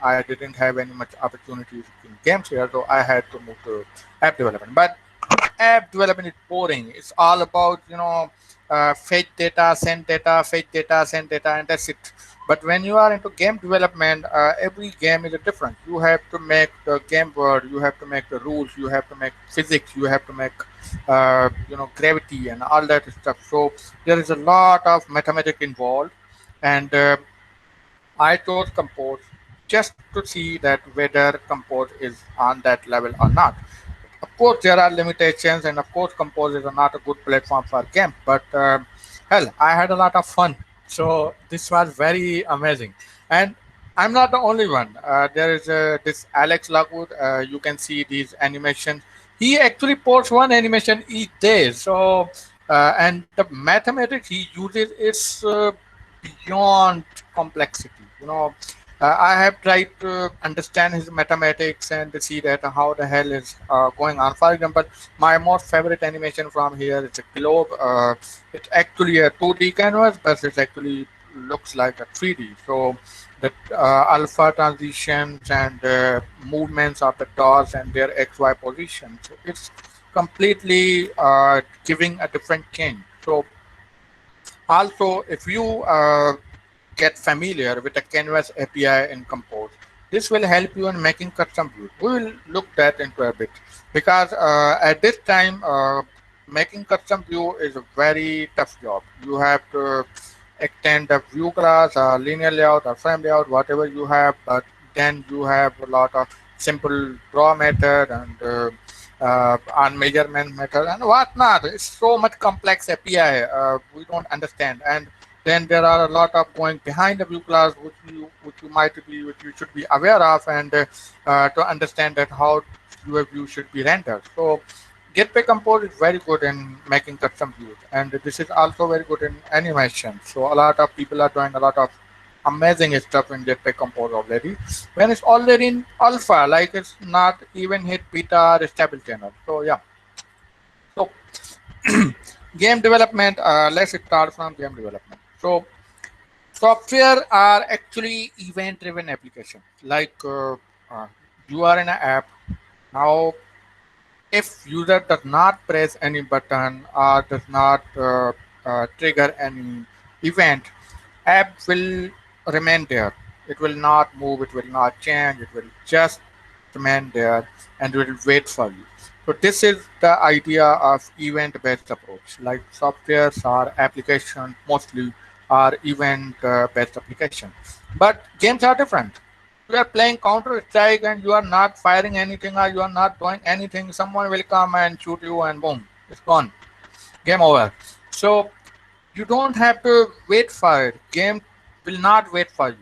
I didn't have any much opportunities in games here, so I had to move to app development. But app development is boring. It's all about fetch data, fetch data, send data, and that's it. But when you are into game development, every game is different. You have to make the game world, you have to make the rules, you have to make physics, you have to make gravity and all that stuff. So there is a lot of mathematics involved, and I chose Compose just to see that whether Compose is on that level or not. Of course, there are limitations, and of course, Compose is not a good platform for games. But hell, I had a lot of fun. So this was very amazing, and I'm not the only one. There is this Alex Lockwood. You can see these animations. He actually posts one animation each day. So and the mathematics he uses is beyond complexity. I have tried to understand his mathematics and to see that how the hell is going on. For example, my most favorite animation from here is a globe. It's actually a 2D canvas, but it actually looks like a 3D. So the alpha transitions and movements of the dots and their XY positions, it's completely giving a different change. So also, if you get familiar with the Canvas API in Compose, this will help you in making custom views. We will look that into a bit because at this time, making custom view is a very tough job. You have to extend the view class, linear layout, or frame layout, whatever you have, but then you have a lot of simple draw method and on measurement method and whatnot. It's so much complex API we don't understand, and then there are a lot of going behind the view class which you should be aware of, and to understand that how your view should be rendered. So Jetpack Compose is very good in making custom views, and this is also very good in animation. So a lot of people are doing a lot of amazing stuff in Jetpack Compose already. When it's already in alpha, like it's not even hit beta or stable channel. So yeah. So game development. Let's start from game development. So software are actually event-driven applications. Like you are in an app now. If user does not press any button or does not trigger any event, app will remain there. It will not move, it will not change, it will just remain there and it will wait for you. So this is the idea of event-based approach. Like softwares or applications mostly are event-based applications. But games are different. You are playing Counter Strike and you are not firing anything or you are not doing anything. Someone will come and shoot you and boom, it's gone. Game over. So you don't have to wait for it. Game will not wait for you.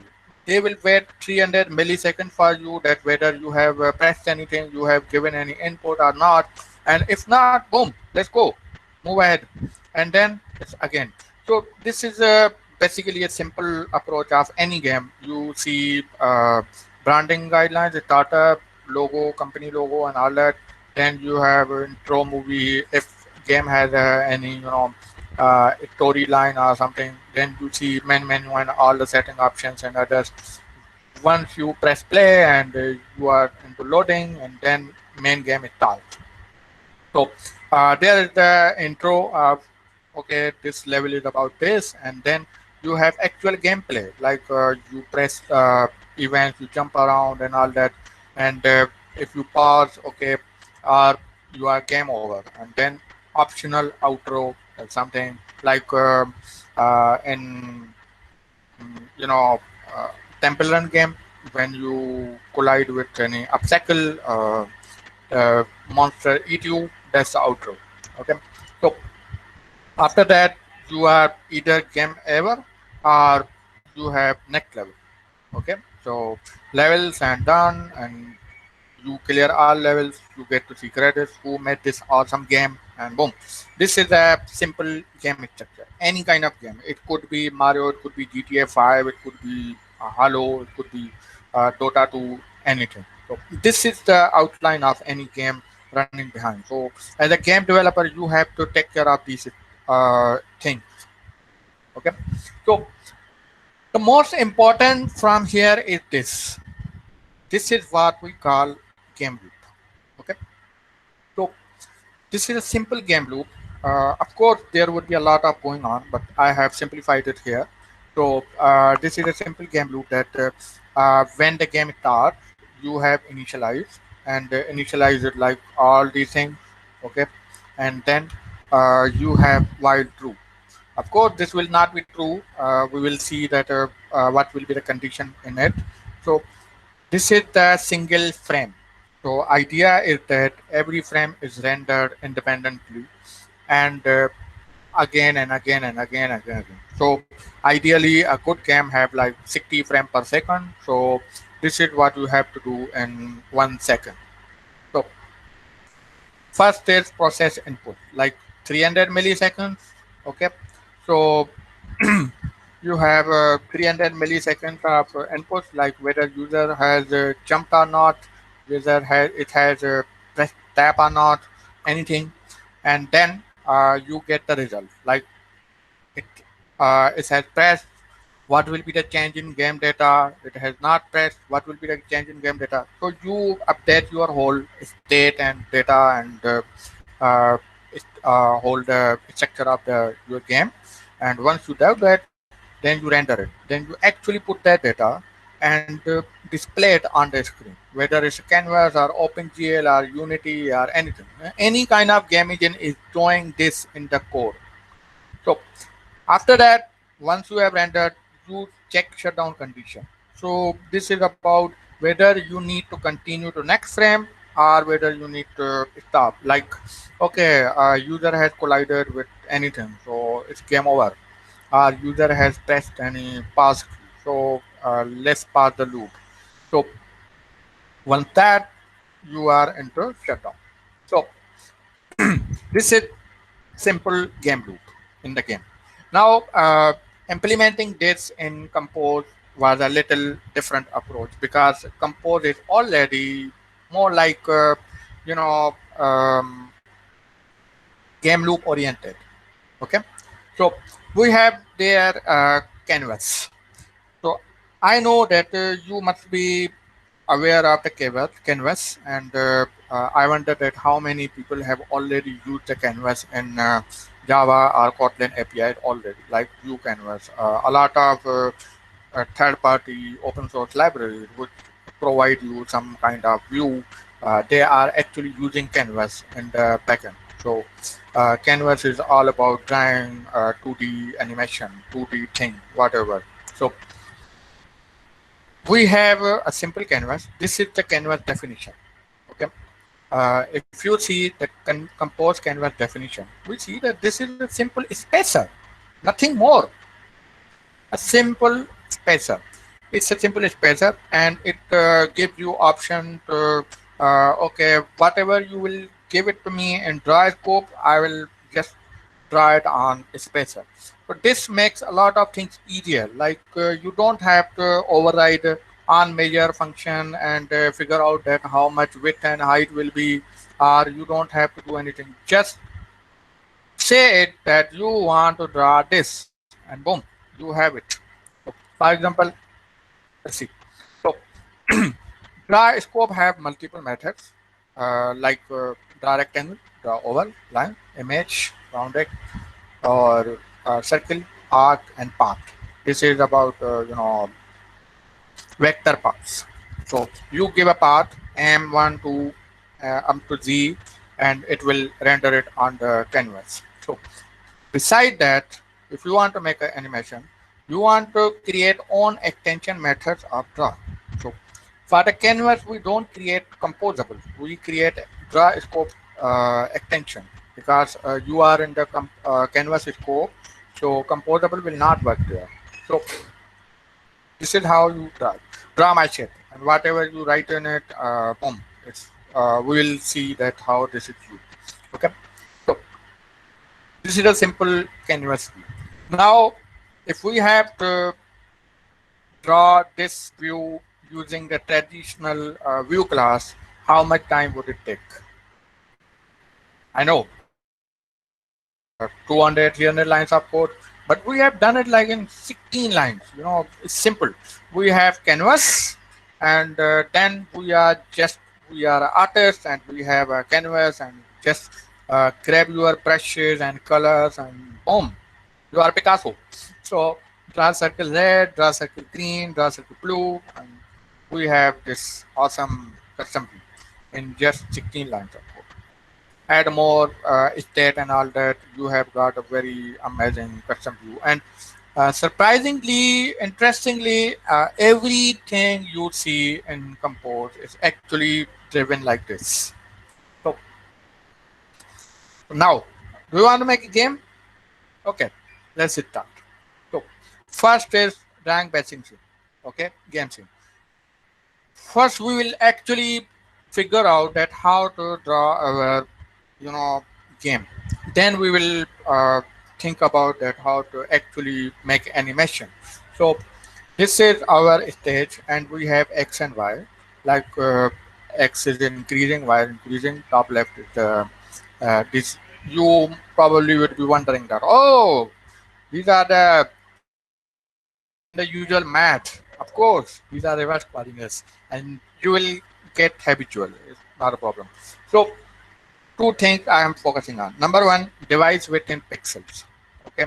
They will wait 300 milliseconds for you that whether you have pressed anything, you have given any input or not. And if not, boom, let's go. Move ahead. And then it's again. So this is basically a simple approach of any game. You see branding guidelines, startup logo, company logo, and all that. Then you have intro movie. If game has any storyline or something, then you see main menu and all the setting options and others. Once you press play and you are into loading, and then main game starts. So there is the intro of okay, this level is about this, and then you have actual gameplay like you press events, you jump around and all that, and if you pause, okay, or you are game over, and then optional outro something like in you know uh, Temple Run game. when you collide with any obstacle, monster eat you. That's the outro. Okay. So after that, you are either game ever or you have next level. Okay. So levels and done, and you clear all levels, you get to see credits, who made this awesome game, and boom. This is a simple game structure. Any kind of game. It could be Mario, it could be GTA 5, it could be Halo, it could be Dota 2, anything. So this is the outline of any game running behind. So as a game developer, you have to take care of these things. Okay. So the most important from here is this. This is what we call game loop. Okay. So this is a simple game loop. Of course, there would be a lot of going on, but I have simplified it here. So this is a simple game loop that when the game starts, you have initialize and initialize it like all these things, okay, and then you have while true. Of course, this will not be true. We will see that what will be the condition in it. So this is the single frame. So idea is that every frame is rendered independently and again and again and again and again. So ideally a good game have like 60 frames per second. So this is what you have to do in 1 second. So first is process input like 300 milliseconds. Okay. So you have 300 milliseconds of inputs like whether user has jumped or not, whether has pressed tab or not, anything, and then you get the result like it it has pressed, what will be the change in game data, it has not pressed, what will be the change in game data. So you update your whole state and data and whole the structure of the your game, and once you do that, then you render it, then you actually put that data and display it on the screen, whether it's canvas or OpenGL or Unity or anything. Any kind of game engine is doing this in the code. So after that, once you have rendered, you check shutdown condition. So this is about whether you need to continue to next frame or whether you need to stop. Like, okay, user has collided with anything, so it's game over. Our user has pressed any pass key, so let's pass the loop. So once that, you are into shutdown. So this is simple game loop in the game. Now, implementing this in Compose was a little different approach because Compose is already more like, you know, game loop oriented. Okay. So we have their canvas. So I know that you must be aware of the canvas, and I wonder that how many people have already used the canvas in Java or Kotlin API already, like Vue Canvas. A lot of third-party open source libraries would provide you some kind of view. They are actually using canvas in the backend. So canvas is all about drawing 2D animation, 2D thing, whatever. So we have a simple canvas. This is the canvas definition. Okay. If you see the compose canvas definition, we see that this is a simple spacer, nothing more. A simple spacer. It's a simple spacer, and it gives you option to okay, whatever you will give it to me in dry scope, I will just draw it on a spacer. But this makes a lot of things easier. Like you don't have to override on measure function and figure out that how much width and height will be, or you don't have to do anything. Just say it that you want to draw this, and boom, you have it. So, for example, let's see. So draw scope have multiple methods like draw rectangle, draw oval, line, image, rounded, or circle, arc, and path. This is about vector paths. So you give a path M1 to up to Z, and it will render it on the canvas. So beside that, if you want to make an animation, you want to create own extension methods of draw. So For the canvas, we don't create composable. We create draw scope extension because you are in the canvas scope, so composable will not work there. So this is how you draw my shape, and whatever you write in it, boom, it's we will see that how this is used. Okay, so this is a simple canvas view. Now, if we have to draw this view using the traditional view class, how much time would it take? I know 200, 300 lines of code, but we have done it like in 16 lines. You know, it's simple. We have canvas, and then we are artists, and we have a canvas, and just grab your brushes and colors, and boom, you are Picasso. So draw circle red, draw circle green, draw circle blue, and we have this awesome custom view in just 16 lines of code. Add more state and all that, you have got a very amazing custom view. And surprisingly, interestingly, everything you see in Compose is actually driven like this. So now, do you want to make a game? Okay, let's start. So first is rank bashing scene. Okay, game scene. First, we will actually figure out that how to draw our, game. Then we will think about that how to actually make animation. So this is our stage, and we have X and Y. Like X is increasing, Y is increasing. Top left is this. You probably would be wondering that. Oh, these are the the usual math. Of course, these are reverse coordinates, and you will get habitual. It's not a problem. So, two things I am focusing on. Number one, device width in pixels. Okay,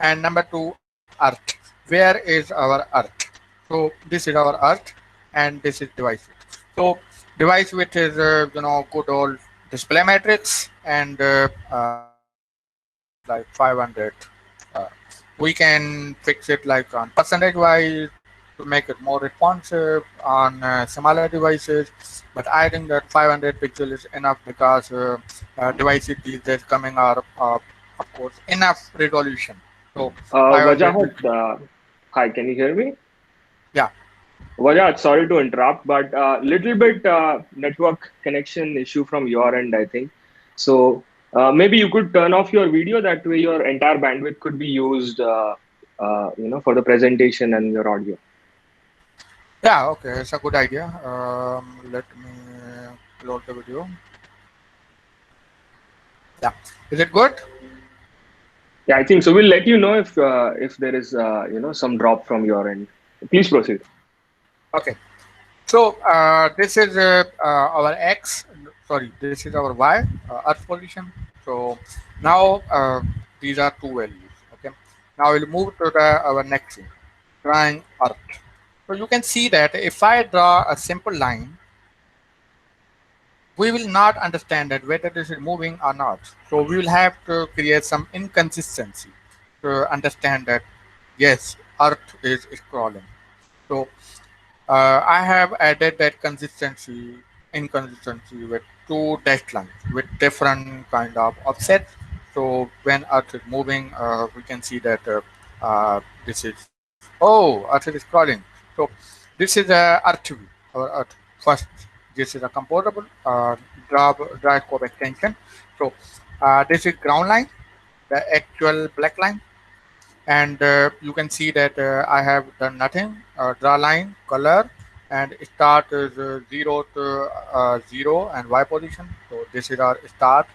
and number two, Earth. Where is our Earth? So this is our Earth, and this is device width. So device width is good old display matrix, and this is like 500. Uh, we can fix it like on percentage wise to make it more responsive on smaller devices, but I think that 500 pixel is enough because devices these days coming out of course enough resolution. So 500 will Wajahat, hi, can you hear me? yeah. Wajahat, sorry to interrupt, but little bit network connection issue from your end, I think. So maybe you could turn off your video. That way, your entire bandwidth could be used, for the presentation and your audio. Yeah, okay, it's a good idea. Let me load the video. Yeah, is it good? Yeah, I think so. We'll let you know if there is some drop from your end. Please proceed. Okay, so this is our X, sorry, this is our Y, Earth position. So now these are two values. Okay, now we'll move to our next thing, drawing Earth. So you can see that if I draw a simple line, we will not understand that whether this is moving or not. So we will have to create some inconsistency to understand that yes, Earth is scrolling. So I have added that inconsistency with two dashed lines with different kind of offsets. So when Earth is moving, we can see that this is, oh, Earth is scrolling. So this is a Earth view, our Earth first. This is a composable draw scope extension. So this is ground line, the actual black line, and you can see that I have done nothing. Draw line, color, and start is 0 to 0 and Y position. So this is our start,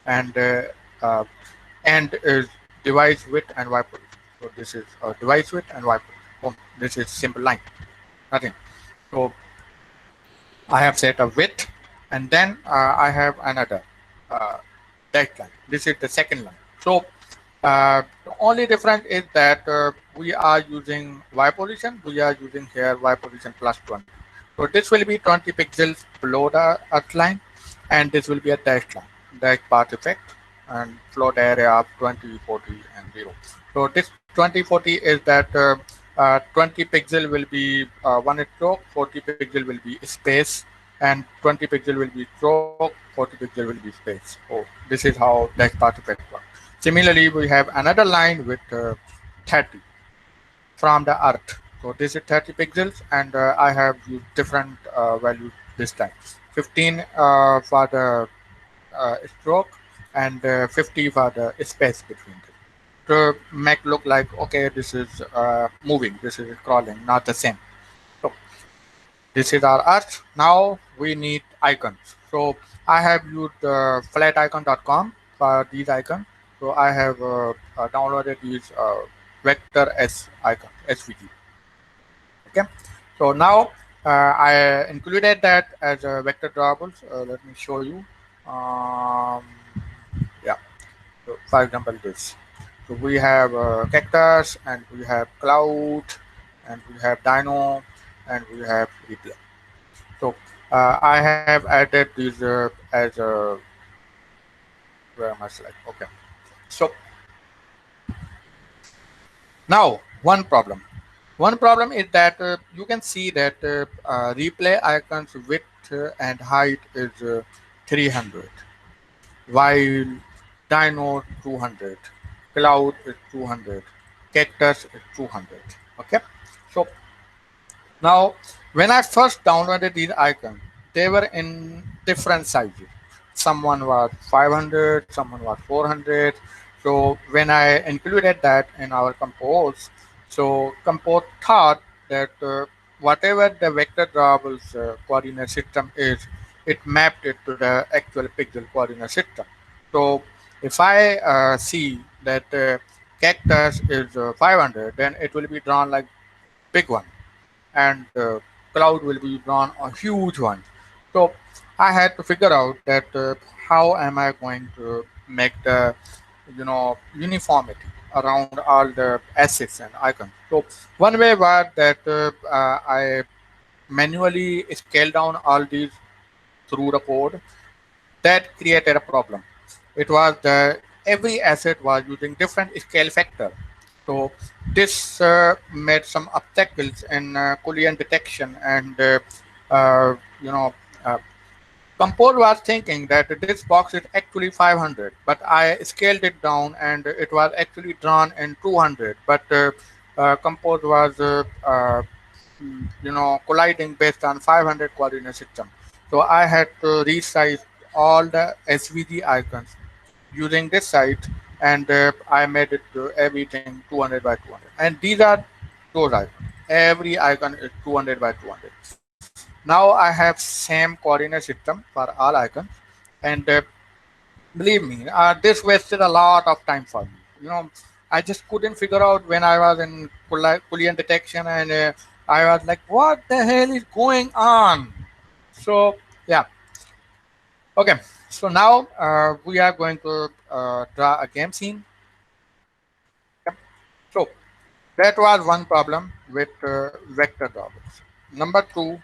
and end is device width and Y position. So this is device width and Y position. Boom. This is simple line, nothing. So I have set a width, and then I have another dash line. This is the second line. So the only difference is that we are using Y position. We are using here Y position plus 20. So this will be 20 pixels below the earth line, and this will be a dashed line, dash path effect, and float area of 20, 40, and 0. So this 20, 40 is that 20 pixel will be one stroke, 40 pixel will be space, and 20 pixel will be stroke, 40 pixel will be space. Oh, this is how text path effect works. Similarly, we have another line with 30 from the earth. So this is 30 pixels, and I have used different values this time. 15 for the stroke, and 50 for the space between them. To make look like, okay, this is moving, this is crawling, not the same. So this is our earth. Now we need icons. So I have used flaticon.com for these icons. So I have downloaded these vector S icon, SVG. Okay. So now I included that as a vector drawables. Let me show you. Um, yeah. So for example, this. So we have cactus, and we have cloud, and we have dino, and we have replay. So I have added these as a, where am I select? Okay. So now one problem. One problem is that you can see that replay icons width and height is 300, while dino 200, cloud is 200, cactus is 200. Okay. So now, when I first downloaded these icons, they were in different sizes. Someone was 500, someone was 400. So when I included that in our compose, so compose thought that whatever the vector drawables coordinate system is, it mapped it to the actual pixel coordinate system. So if I see that cactus is 500, then it will be drawn like big one, and cloud will be drawn a huge one. So I had to figure out that how am I going to make the uniformity around all the assets and icons. So one way was that I manually scale down all these through the code. That created a problem. It was the every asset was using different scale factor. So this made some obstacles in collision detection, and uh, you know uh, Compose was thinking that this box is actually 500, but I scaled it down and it was actually drawn in 200. But Compose was colliding based on 500 coordinate system. So I had to resize all the SVG icons using this site, and I made it to everything 200 by 200. And these are those icons. Every icon is 200 by 200. Now I have same coordinate system for all icons, and believe me, this wasted a lot of time for me. I just couldn't figure out when I was in collision detection, and I was like, what the hell is going on? So yeah, okay. So now we are going to draw a game scene. Okay. So that was one problem with vector doubles. Number two,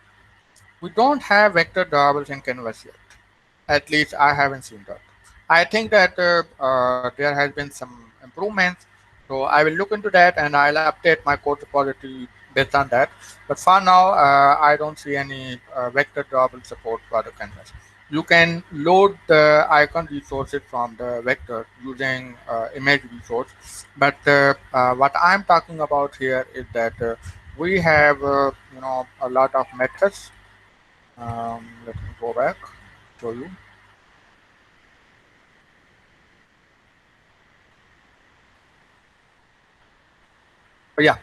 we don't have vector doubles in Canvas yet. At least I haven't seen that. I think that there has been some improvements. So I will look into that, and I'll update my code repository based on that. But for now, I don't see any vector drawable support for the canvas. You can load the icon resources from the vector using image resource. But what I'm talking about here is that we have a lot of methods. Let me go back, show you. Yeah,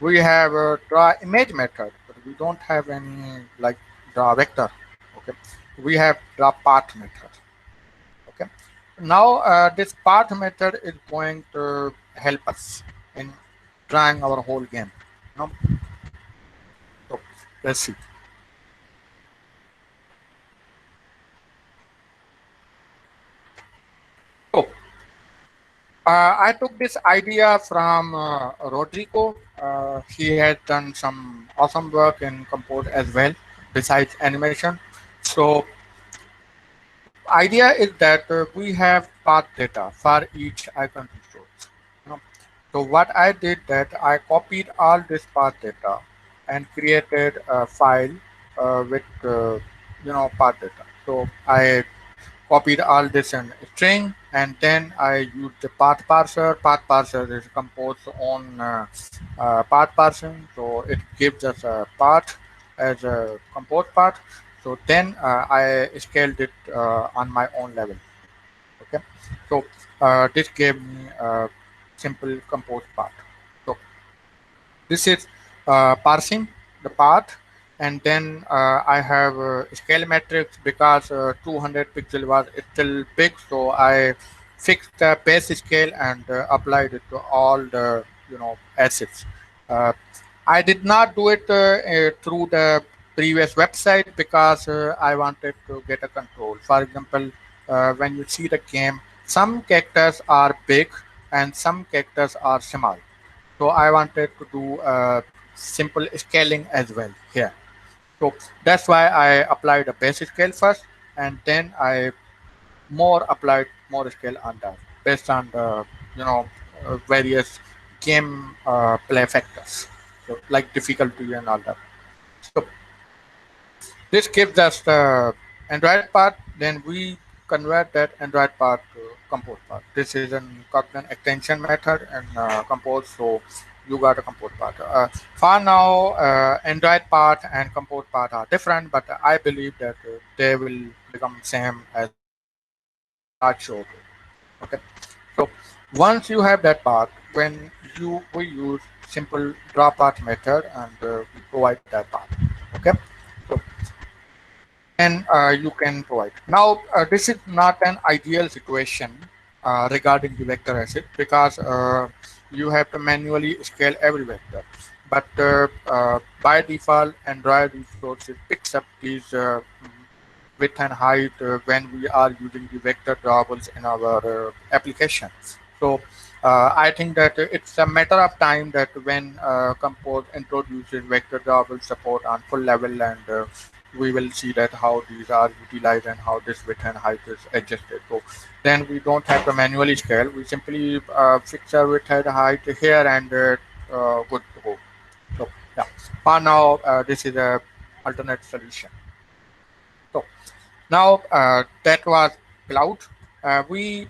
we have a draw image method, but we don't have any like draw vector. Okay, we have draw path method. Okay, now this path method is going to help us in drawing our whole game. You know? So let's see. So I took this idea from Rodrigo. He has done some awesome work in Compose as well, besides animation. So idea is that we have path data for each icon resource. You know? So what I did that I copied all this path data and created a file with path data. So I copied all this in string, and then I used the path parser. Path parser is composed on path parsing, so it gives us a path as a compose path. So then I scaled it on my own level. Okay, so this gave me a simple compose path. So this is parsing the path, and then I have scale metrics because 200 pixel was still big, so I fixed the base scale and applied it to all the assets. Uh, I did not do it through the previous website because I wanted to get a control. For example, when you see the game, some characters are big and some characters are small. So I wanted to do simple scaling as well here. So that's why I applied a basic scale first, and then I more applied more scale on that based on the various game play factors, so like difficulty and all that. So this gives us the Android part. Then we convert that Android part to compose part. This is an Kotlin extension method and compose. So you got a compose part. For now, Android part and compose part are different, but I believe that they will become same as well. I'm not sure. Okay. So once you have that part, when we use simple draw path method and we provide that path. Okay. So then you can provide. Now, this is not an ideal situation regarding the vector asset because you have to manually scale every vector. But by default, Android resources picks up these width and height when we are using the vector drawables in our application. So I think that it's a matter of time that when Compose introduces vector drawable support on full level, and we will see that how these are utilized and how this width and height is adjusted. So then we don't have to manually scale. We simply fix our width and height here and good to go. So yeah, for now this is a alternate solution. So now that was cloud. We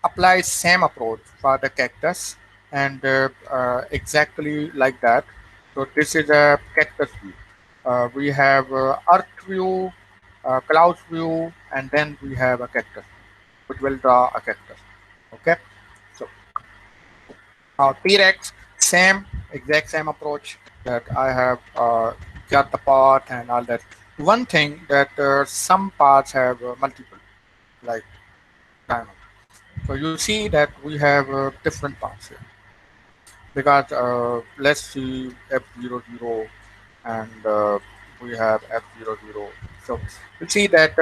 apply same approach for the cactus and exactly like that. So this is a cactus view. We have earth view, clouds view, and then we have a cactus, which will draw a cactus. Okay. So now T-Rex, same, exact same approach that I have got the part and all that. One thing that some parts have multiple, like diamond. So you see that we have different parts here because let's see F00 and we have F00. So you see that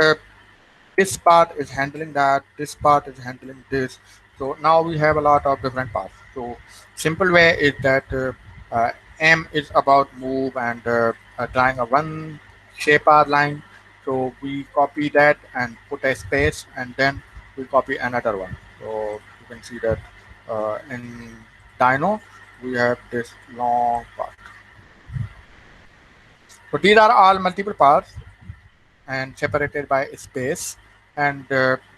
this part is handling that, this part is handling this. So now we have a lot of different parts. So simple way is that M is about move and drawing a one shape R line. So we copy that and put a space, and then we copy another one. So you can see that in Dino we have this long part. So these are all multiple parts and separated by space, and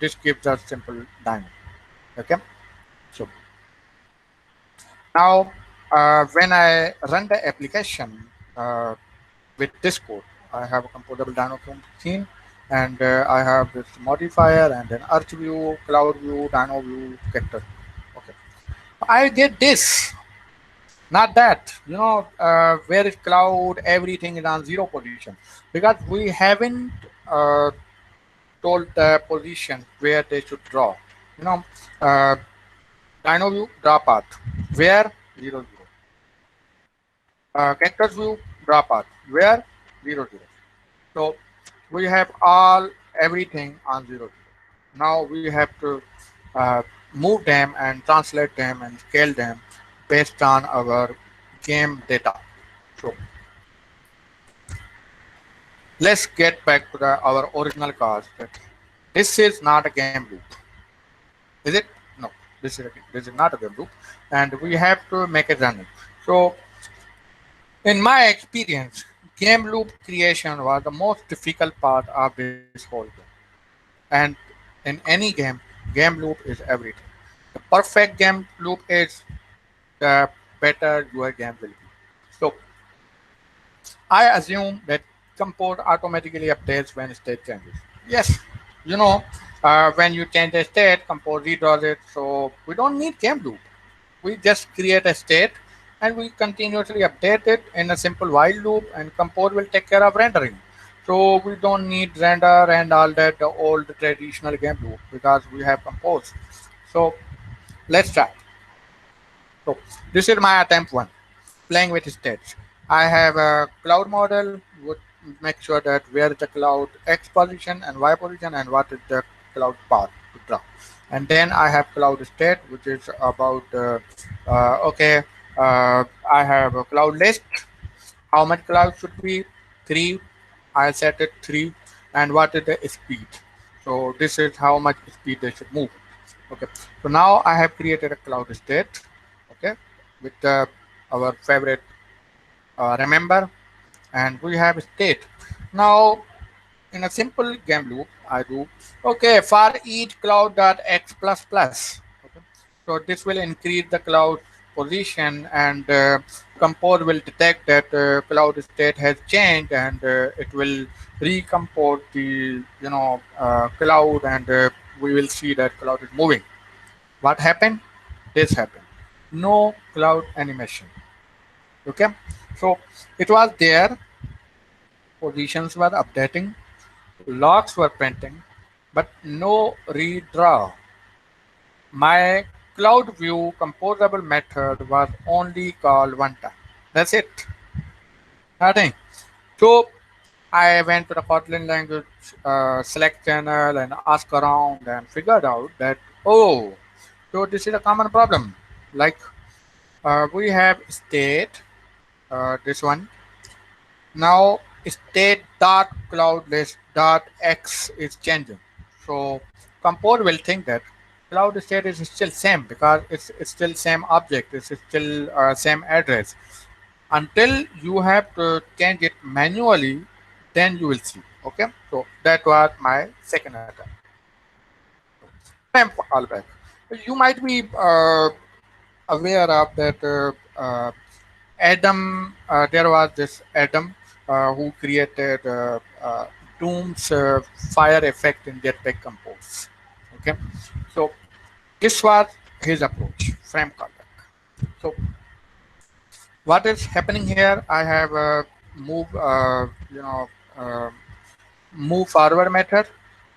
this gives us simple diamond. Okay, so now when I run the application with this code, I have a composable dino scene, and I have this modifier and an earth view, cloud view, dino view, vector. Okay, I get this, not that. Where is cloud? Everything is on zero position because we haven't uh, told the position where they should draw. You know, uh, Dino view, draw path. Where? 0, 0. Cactus view, draw path. Where? 0, 0. So we have everything on 0, 0. Now we have to move them and translate them and scale them based on our game data. So let's get back to our original cause. This is not a game loop. Is it? No. this is not a game loop, and we have to make it running. So in my experience, game loop creation was the most difficult part of this whole game. And in any game loop is everything. The perfect game loop is the better your game will be. So I assume that Compose automatically updates when state changes. Yes, you know, when you change a state, Compose redraws it. So we don't need game loop. We just create a state and we continuously update it in a simple while loop, and Compose will take care of rendering. So we don't need render and all that the old traditional game loop because we have Compose. So let's try. So this is my attempt one, playing with states. I have a cloud model, would make sure that where is the cloud X position and Y position and what is the cloud path to draw. And then I have cloud state, which is about, okay, I have a cloud list. How much cloud should be? Three. I set it three. And what is the speed? So this is how much speed they should move. Okay. So now I have created a cloud state. Okay, with our favorite remember, and we have state. Now in a simple game loop, I do okay for each cloud dot x plus plus. Okay. So this will increase the cloud position, and Compose will detect that cloud state has changed, and it will recompose the cloud, and we will see that cloud is moving. What happened? This happened. No cloud animation. Okay, so it was there, positions were updating, logs were printing, but no redraw. My cloud view composable method was only called one time. That's it. Nothing. So I went to the Kotlin language select channel and asked around and figured out that, oh, so this is a common problem. Like we have state, this one. Now state dot cloud list dot x is changing. So Compose will think that cloud state is still same because it's still same object, it's still same address. Until you have to change it manually, then you will see. Okay, so that was my second attempt. Frame callback. You might be aware of that Adam, there was this Adam who created Doom's fire effect in Jetpack Compose. Okay, so this was his approach, frame callback. So what is happening here? I have move, uh, move forward method,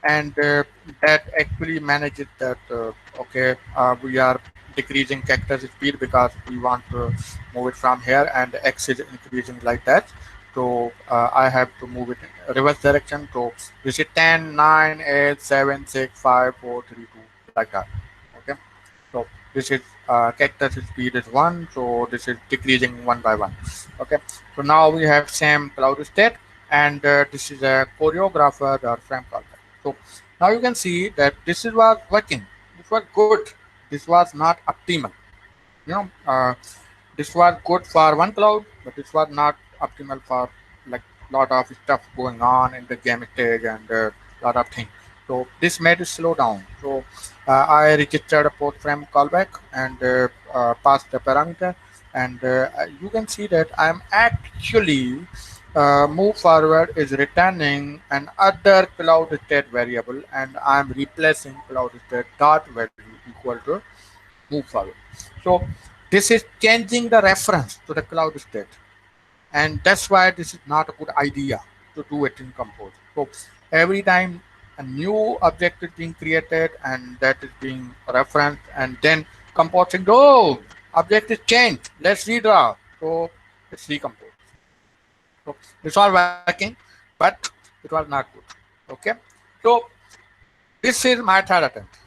and that actually manages that. Okay, we are decreasing character speed because we want to move it from here, and x is increasing like that. So I have to move it in reverse direction. So this is 10, 9, 8, 7, 6, 5, 4, 3, 2, like that. Okay, so this is character speed is 1, so this is decreasing one by one. Okay, so now we have same cloud state, and this is a choreographer or frame callback. So now you can see that this is was working. This was good. This was not optimal. You know, this was good for one cloud, but this was not optimal for like lot of stuff going on in the game stage and lot of things. So this made it slow down. So I registered a port frame callback and passed the parameter, and you can see that I'm actually move forward is returning an other cloud state variable, and I'm replacing cloud state dot value equal to move forward. So this is changing the reference to the cloud state, and that's why this is not a good idea to do it in Compose. So every time a new object is being created and that is being referenced, and then composing, oh, object is changed, let's redraw. So it's recompose. So it's all working, but it was not good. Okay. So this is my third attempt.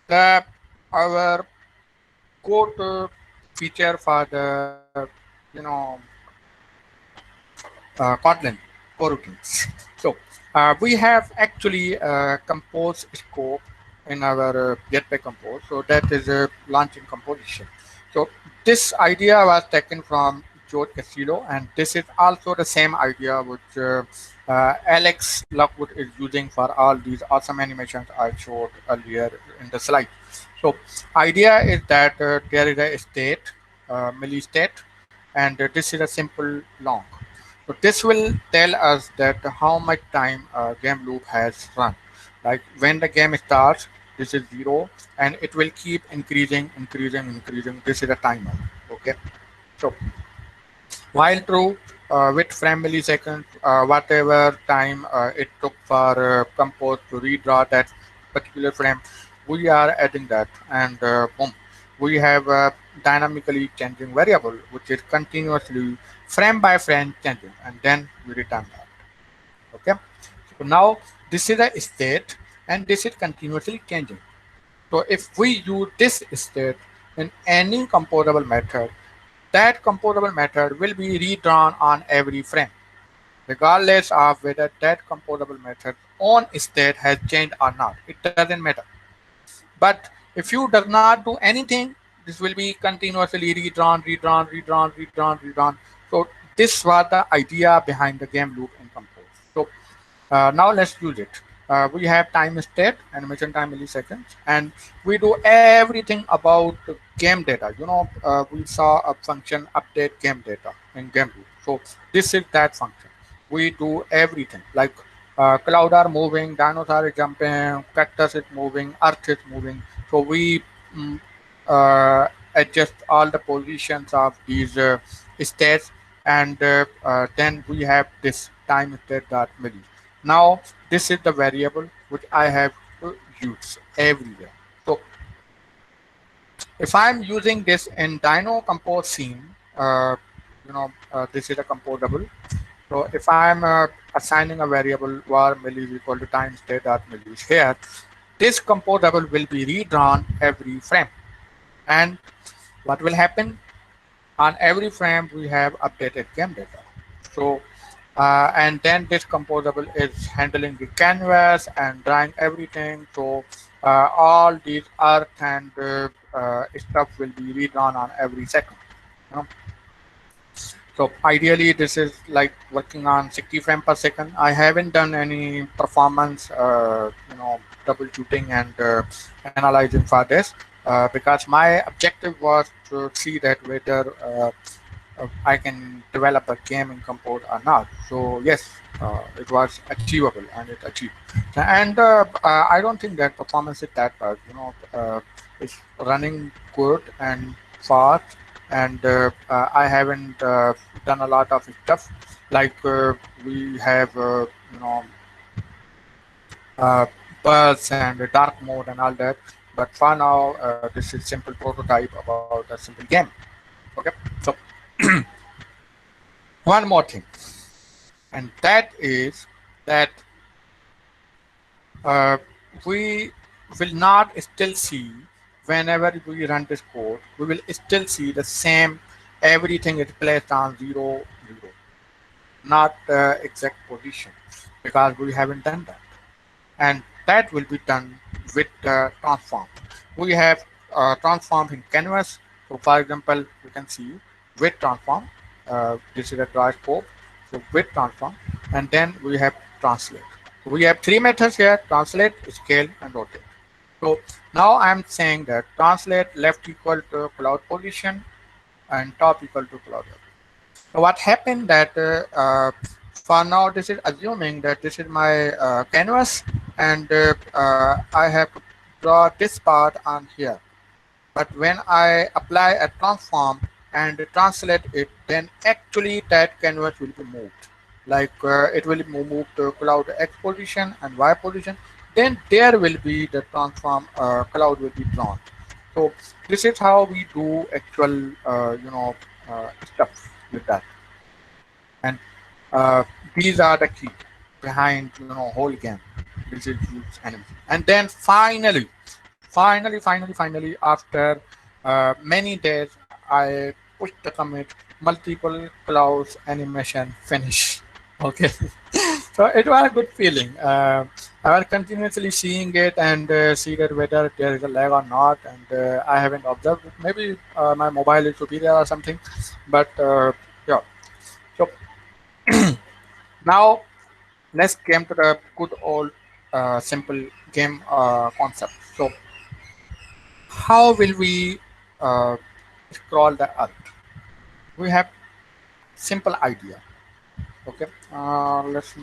The our code feature for the Kotlin coroutines. So we have actually composed scope in our Jetpack Compose. So that is a launching composition. So this idea was taken from George Castillo, and this is also the same idea which Alex Lockwood is using for all these awesome animations I showed earlier in the slide. So idea is that there is a state, milli state, and this is a simple long. So this will tell us that how much time a game loop has run. Like when the game starts, this is 0, and it will keep increasing, increasing, increasing. This is a timer. Okay. So while true, with frame milliseconds, whatever time it took for Compose to redraw that particular frame, we are adding that, and boom, we have a dynamically changing variable, which is continuously frame by frame changing, and then we return that. Okay. So now this is a state, and this is continuously changing. So if we use this state in any composable method, that composable method will be redrawn on every frame, regardless of whether that composable method own state has changed or not. It doesn't matter. But if you does not do anything, this will be continuously redrawn, redrawn, redrawn, redrawn, redrawn. So this was the idea behind the game loop in Compose. So now let's use it. We have time state, animation time milliseconds, and we do everything about the game data. We saw a function update game data in game loop. So this is that function. We do everything like cloud are moving, dinosaur is jumping, cactus is moving, earth is moving. So we mm, adjust all the positions of these states, and then we have this time state dot milli. Now this is the variable which I have to use everywhere. So if I'm using this in Dino Compose scene, this is a composable. So if I'm assigning a variable var milli is equal to time state dot milli here, this composable will be redrawn every frame. And what will happen? On every frame, we have updated game data. So, and then this composable is handling the canvas and drawing everything. So all these earth and stuff will be redrawn on every second. You know? So ideally, this is like working on 60 frames per second. I haven't done any performance, troubleshooting and analyzing for this because my objective was to see that whether I can develop a game in Compose or not. So yes, it was achievable and it achieved. And I don't think that performance is that bad. It's running good and fast, and I haven't done a lot of stuff like we have uh, buzz and dark mode and all that. But for now, this is simple prototype about a simple game. Okay, so one more thing, and that is that uh, we will not still see whenever we run this code, we will still see the same, everything is placed on 0, 0, not the exact position, because we haven't done that. And that will be done with the transform. We have transform in canvas. So for example, you can see with transform, this is a draw scope, so with transform, and then we have translate. So we have three methods here: translate, scale, and rotate. So now I'm saying that translate left equal to cloud position and top equal to cloud. So what happened that for now this is assuming that this is my canvas, and I have to draw this part on here. But when I apply a transform and translate it, then actually that canvas will be moved. Like it will be moved to cloud X position and Y position. Then there will be the transform cloud will be drawn. So this is how we do actual stuff with that. And these are the key behind whole game. This is use animation. And then finally, after many days, I pushed the commit, multiple clouds animation finish. Okay. So it was a good feeling. I was continuously seeing it and see that whether there is a lag or not, and I haven't observed. Maybe my mobile is superior or something, but yeah. So now let's come to the good old simple game concept. So how will we uh, scroll the earth? We have simple idea. Okay, let's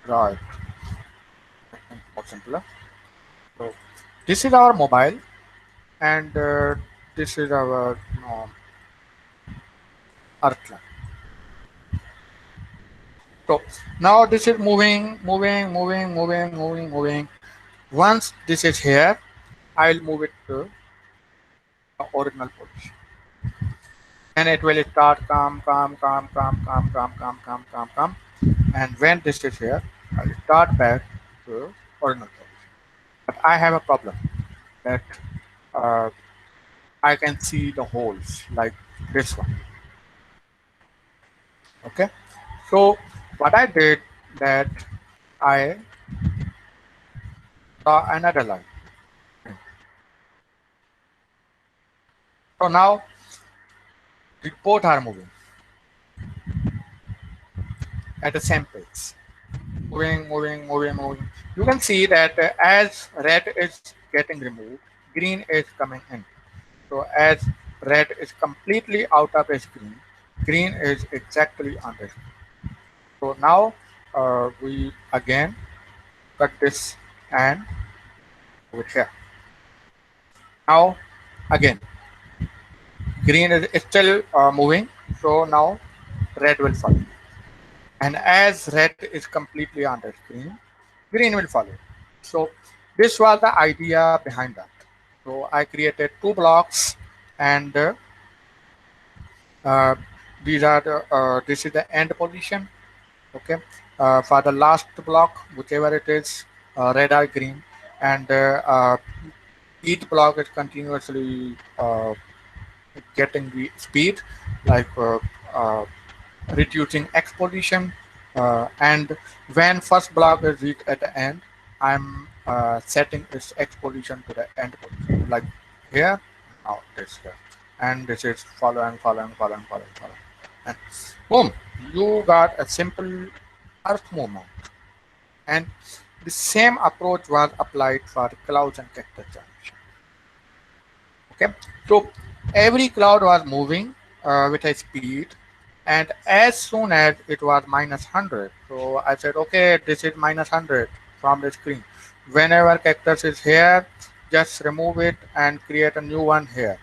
draw it more simpler. So this is our mobile, and this is our earth. So now this is moving, moving, moving, moving, moving, moving. Once this is here, I'll move it to the original position. And it will start come. And when this is here, I'll start back to original position. But I have a problem that uh, I can see the holes like this one. Okay. So what I did that I saw another line. So now the both are moving at the same pace. Moving, moving, moving, moving. You can see that as red is getting removed, green is coming in. So as red is completely out of the screen, green is exactly on the screen. So now we again cut this and over here. Now again, green is still moving. So now red will follow. And as red is completely on the screen, green will follow. So this was the idea behind that. So I created two blocks, and uh, these are this is the end position. Okay, for the last block, whichever it is, red or green, and each block is continuously getting the speed, like reducing X position, and when first block is reached at the end, I'm setting its X position to the end position, like here, now this here, and this is following, and boom, you got a simple Earth movement. And the same approach was applied for clouds and cactus generation. Okay, so every cloud was moving with a speed, and as soon as it was minus 100, so I said, okay, this is minus 100 from the screen. Whenever cactus is here, just remove it and create a new one here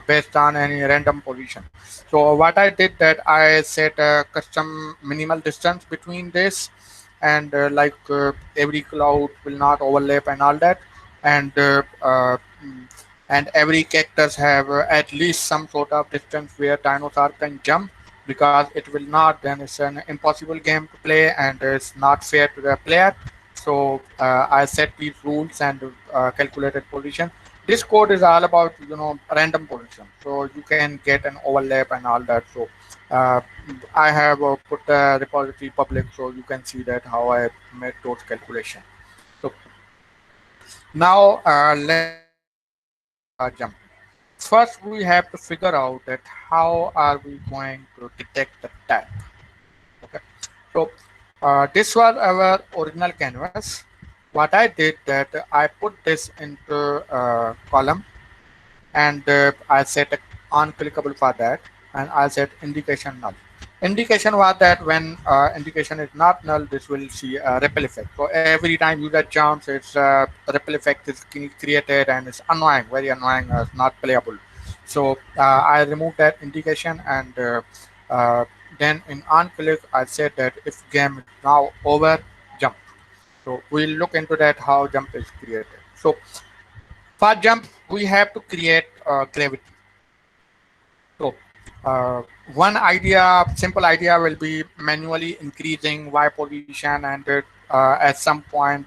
based on any random position. So what I did that I set a custom minimal distance between this, and every cloud will not overlap and all that, and and every cactus have at least some sort of distance where dinosaur can jump, because it will not, then it's an impossible game to play and it's not fair to the player. So I set these rules and calculated position. This code is all about random position, so you can get an overlap and all that. So uh, I have put the repository public, so you can see that how I made those calculations. So now let's jump. First, we have to figure out that how are we going to detect the tap. Okay, so this was our original canvas. What I did that I put this into column, and I set a unclickable for that, and I set indication null. Indication was that when indication is not null, this will see a ripple effect. So every time user jumps, it's ripple effect is created, and it's annoying, very annoying, it's not playable. So I removed that indication, and then in onClick, I said that if game is now over, jump. So we'll look into that how jump is created. So for jump, we have to create gravity. So one idea, simple idea will be manually increasing Y position, and at some point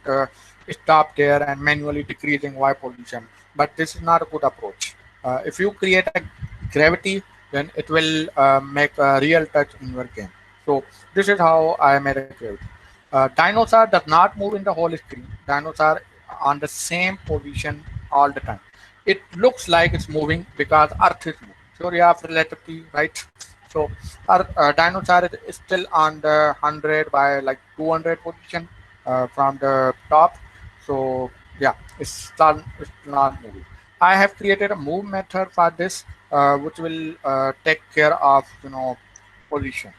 stop there and manually decreasing Y position. But this is not a good approach. If you create a gravity, then it will make a real touch in your game. So this is how I made a gravity. Dinosaur does not move in the whole screen. Dinosaur on the same position all the time. It looks like it's moving because Earth is moving. Theory of relativity, right? So our dinosaur is still on the 100 by like 200 position from the top. So yeah, it's not moving. I have created a move method for this, which will take care of position.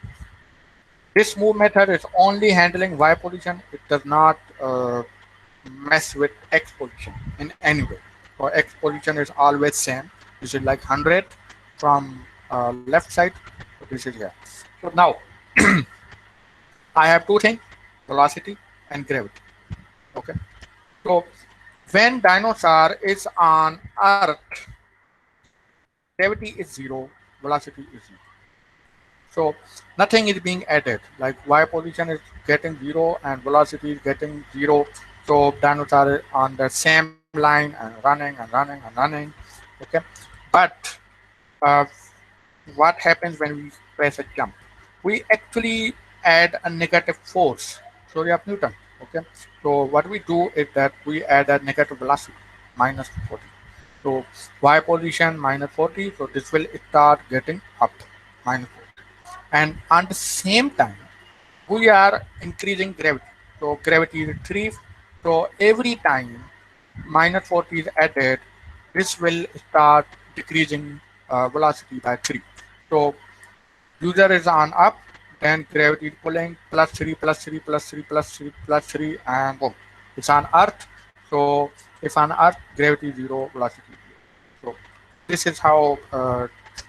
This move method is only handling Y position. It does not mess with X position in any way. So X position is always same. This is like 100 from left side. So this is here. So now I have two things: velocity and gravity. Okay. So when dinosaur is on Earth, gravity is zero, velocity is zero. So nothing is being added. Like y position is getting zero and velocity is getting zero. So dinosaur are on the same line and running. Okay, but uh, what happens when we press a jump? We actually add a negative force. Sorry of Newton. Okay, so what we do is that we add a negative velocity minus 40. So y position minus 40. So this will start getting up minus 40. And at the same time we are increasing gravity, so gravity is 3. So every time minus 40 is added, this will start decreasing velocity by 3. So user is on up, then gravity is pulling plus 3 plus 3 plus 3 plus 3 plus 3, and boom, it's on earth. So if on earth, gravity is 0, velocity is 0. So this is how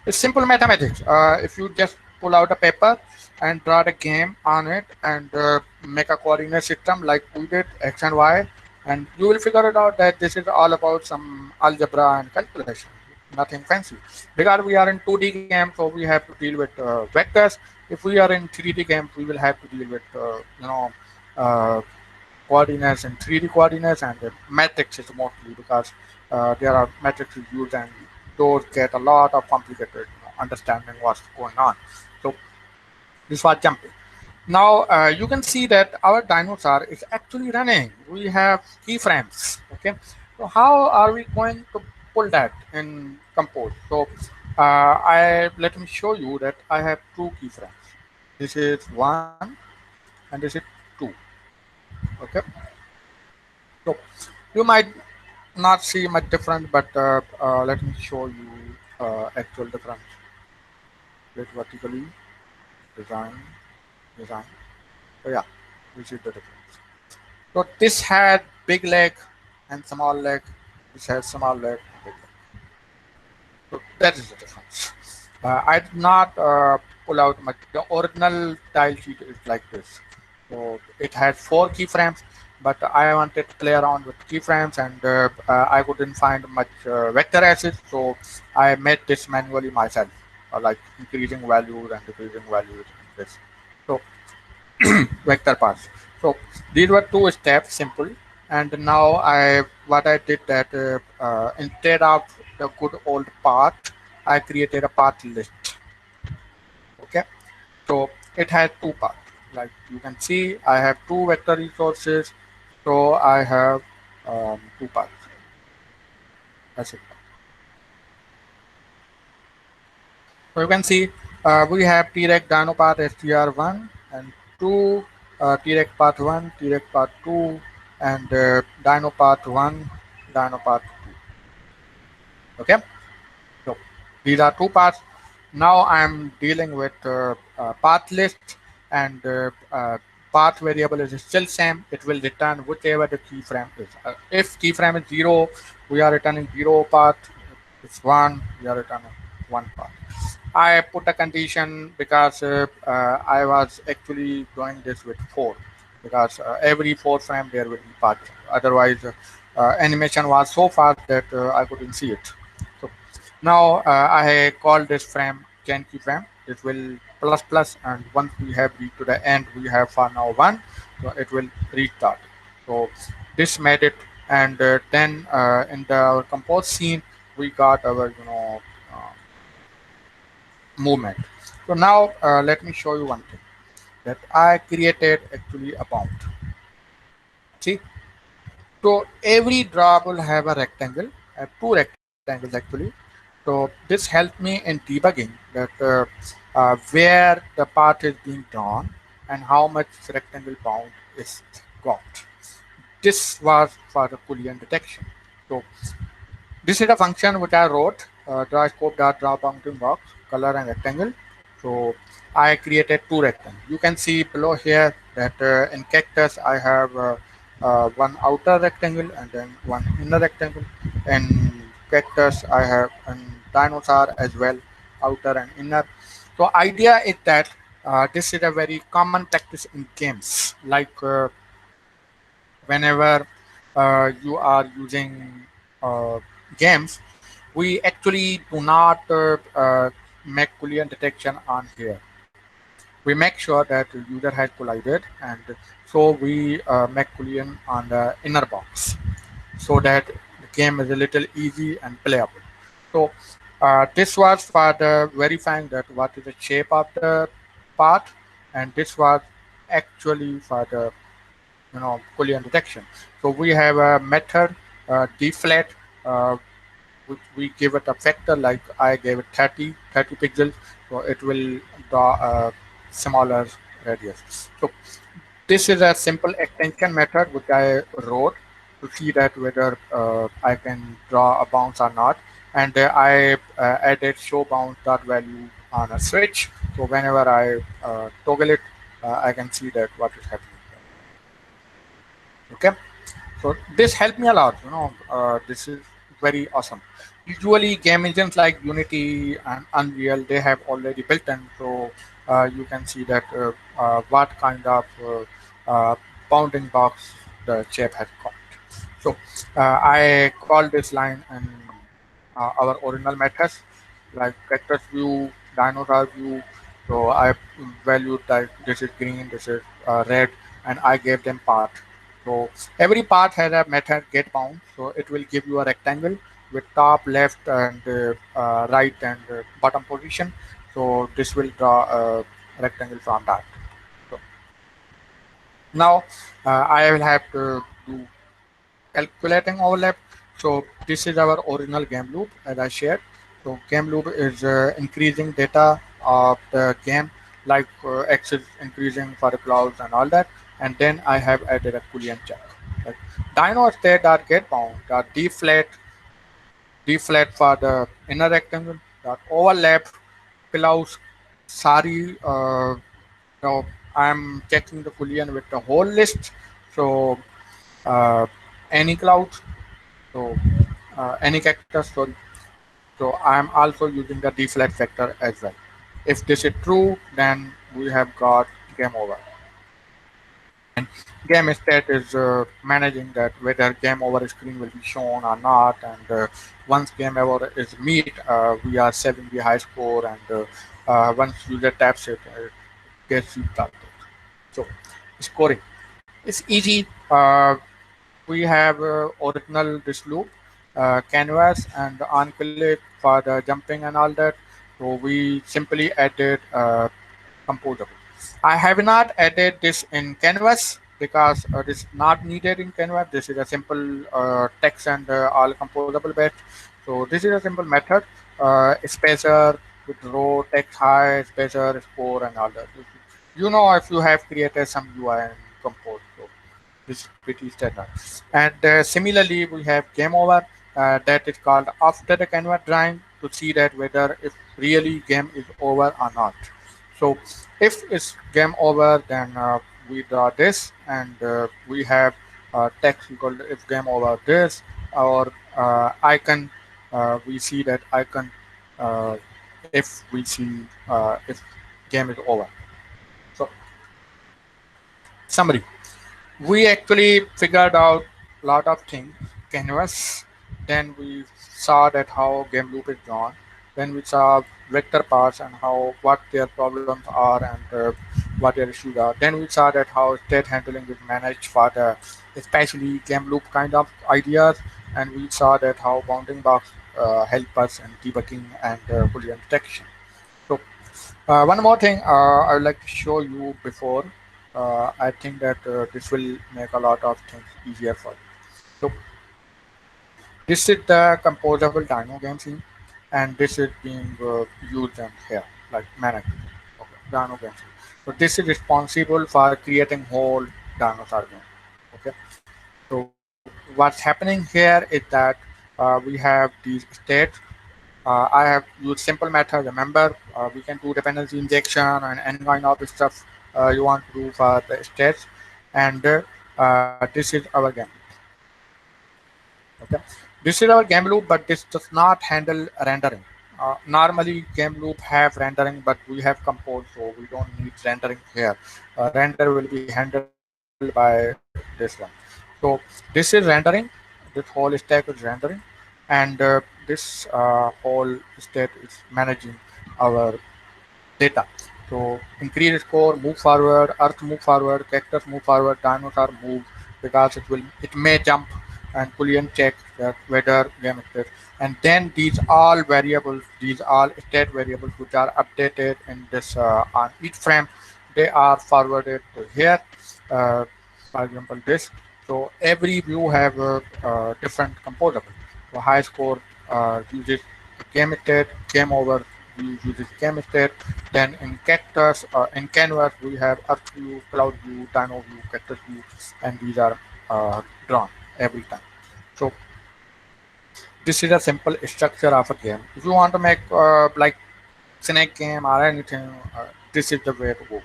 it's simple mathematics. If you just pull out a paper and draw the game on it and make a coordinate system like we did x and y, and you will figure it out that this is all about some algebra and calculation, nothing fancy. Because we are in 2D game, so we have to deal with vectors. If we are in 3D game, we will have to deal with uh, coordinates and 3D coordinates, and matrices mostly, because there are matrices used, and those get a lot of complicated understanding what's going on. So this was jumping. Now you can see that our dinosaur is actually running. We have keyframes. Okay, so how are we going to pull that in Compose? So I let me show you that I have two keyframes. This is 1 and this is 2. Okay, so you might not see much difference, but let me show you actual difference. Split vertically, design, design. So yeah, we see the difference. So this had big leg and small leg. This has small leg, big leg. So that is the difference. I did not pull out much. The original tile sheet is like this. So it had 4 keyframes, but I wanted to play around with keyframes, and I couldn't find much vector assets. So I made this manually myself, like increasing values and decreasing values in this. So vector paths. So these were 2 steps, simple. And now what I did that instead of the good old path, I created a path list. Okay, so it has 2 paths. Like you can see, I have 2 vector resources, so I have 2 paths. That's it. So you can see we have T-Rex Dino path str1 and 2, T-Rex path 1, T-Rex path 2, and Dino path 1, Dino path 2. Okay, so these are 2 paths. Now I'm dealing with path list, and path variable is still same. It will return whichever the keyframe is. If keyframe is 0, we are returning 0 path. If it's 1, we are returning 1 path. I put a condition because I was actually doing this with 4, because every 4 frame there will be path. Otherwise, animation was so fast that I couldn't see it. So now I call this frame chain key frame. It will plus plus, and once we have reached to the end, we have for now 1. So it will restart. So this made it, and then in the compose scene, we got our movement. So now let me show you one thing. that I created actually a bound. See, so every draw will have a rectangle, two rectangles actually. So this helped me in debugging that where the part is being drawn and how much rectangle bound is got. This was for the Boolean detection. So this is a function which I wrote, draw scope dot draw bounding box, color and rectangle. So I created two rectangles. You can see below here that in cactus I have one outer rectangle and then one inner rectangle. In cactus I have an dinosaur as well, outer and inner. So idea is that this is a very common practice in games, like whenever you are using uh, games, we actually do not make Boolean detection on here. We make sure that the user has collided, and so we make Boolean on the inner box so that the game is a little easy and playable. So this was for the verifying that what is the shape of the part, and this was actually for the Boolean detection. So we have a method deflate, uh, which we give it a factor, like I gave it 30 pixels, so it will draw a smaller radius. So this is a simple extension method which I wrote to see that whether I can draw a bounce or not. And I added show bounce dot value on a switch. So whenever I toggle it, I can see that what is happening. Okay, so this helped me a lot. This is very awesome. Usually game engines like Unity and Unreal, they have already built in, so you can see that what kind of bounding box the chip has got. So I call this line in our original methods like cactus view, dinosaur view. So I valued that this is green, this is red, and I gave them part. So every part has a method get bound. So it will give you a rectangle with top, left, and right and bottom position. So this will draw a rectangle from that. So now I will have to do calculating overlap. So this is our original game loop as I shared. So game loop is increasing data of the game, like X is increasing for the clouds and all that. And then I have added a Boolean check. Like dino state dot get bound dot deflate for the inner rectangle dot overlap clouds. Sorry, now I'm checking the Boolean with the whole list. So uh, any cloud, so any character, so I'm also using the deflect factor as well. If this is true, then we have got game over. And game state is managing that whether game over screen will be shown or not. And once game over is meet, we are saving the high score. And once user taps it, it gets you started. So scoring, it's easy. We have original this loop, canvas, and on click for the jumping and all that. So we simply added composable. I have not added this in canvas because this is not needed in canvas. This is a simple text and all composable batch. So this is a simple method, spacer with row, text high, spacer, score, and all that. If you have created some UI and compose. So this is pretty standard. And similarly, we have game over that is called after the canvas drawing to see that whether if really game is over or not. So if it's game over, then we draw this, and we have text equal to if game over this, or icon. We see that icon if we see if game is over. So summary. We actually figured out a lot of things. Canvas. Then we saw that how game loop is drawn. Then we saw vector parts and how what their problems are and what their issues are. Then we saw that how state handling is managed for the especially game loop kind of ideas. And we saw that how bounding box help us in debugging and Boolean detection. So One more thing I would like to show you before. I think that this will make a lot of things easier for you. So this is the composable Dino game scene, and this is being used in here, like manic. Okay, Dino game scene. So this is responsible for creating whole dinosaur game. Okay, so what's happening here is that we have these states. I have used simple method. Remember, we can do dependency injection and any kind of stuff you want to do for the states, and this is our game. Okay, this is our game loop, but this does not handle rendering. Normally, game loop have rendering, but we have compose, so we don't need rendering here. Render will be handled by this one. So this is rendering. This whole stack is rendering, and this whole state is managing our data. So increase score, move forward, earth move forward, cactus move forward, dinosaur move because it may jump and boolean check that whether game state. And then these all variables, these all state variables which are updated in this on each frame, they are forwarded to here. Uh, for example, this. So every view have a different composable. So high score uses game state, game over uses game state. Then in cactus, in canvas, we have earth view, cloud view, dino view, cactus view, and these are drawn every time. So this is a simple structure of a game. If you want to make like snake game or anything, this is the way to go.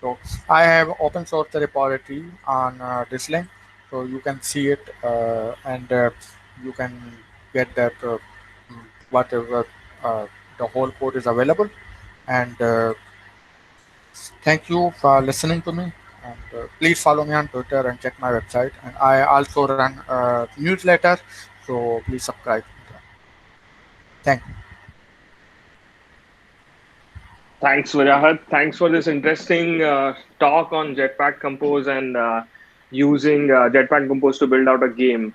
So I have open source the repository on this link, so you can see it and you can get that whatever the whole code is available. And thank you for listening to me. And please follow me on Twitter and check my website. And I also run a newsletter, so please subscribe. Thank you. Thanks, Wajahat. Thanks for this interesting talk on Jetpack Compose and using Jetpack Compose to build out a game.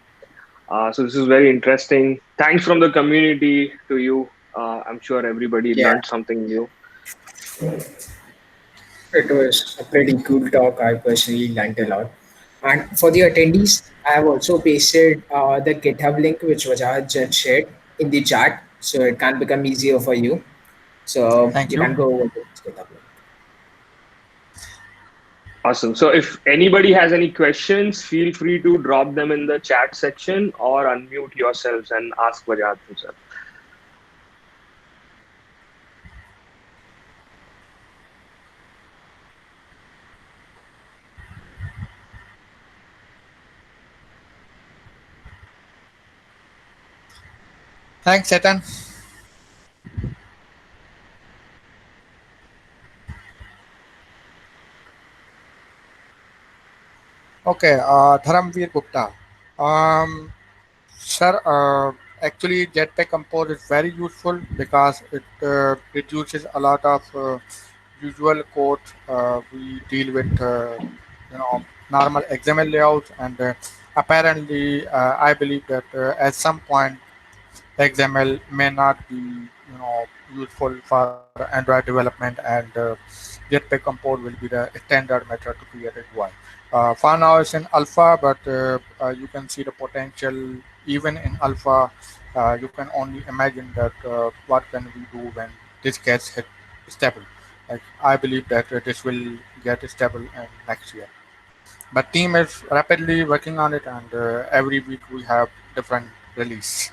So this is very interesting. Thanks from the community to you. I'm sure everybody Yeah, learned something new. it was a pretty cool talk. I personally learned a lot. And for the attendees, I have also pasted the GitHub link which Wajah just shared in the chat, so it can become easier for you. So Thank you you. can go over to this GitHub link. Awesome. So if anybody has any questions, feel free to drop them in the chat section or unmute yourselves and ask Wajahat himself. Thanks, Chetan. Okay, Dharamveer Gupta. Um, Sir, actually, Jetpack Compose is very useful because it reduces a lot of usual code we deal with, normal XML layouts, and apparently, I believe that at some point XML may not be, useful for Android development, and Jetpack Compose will be the standard method to create a UI. For now, it's in alpha, but you can see the potential even in alpha. You can only imagine that what can we do when this gets hit stable. Like I believe that this will get stable in next year. But team is rapidly working on it, and every week we have different release.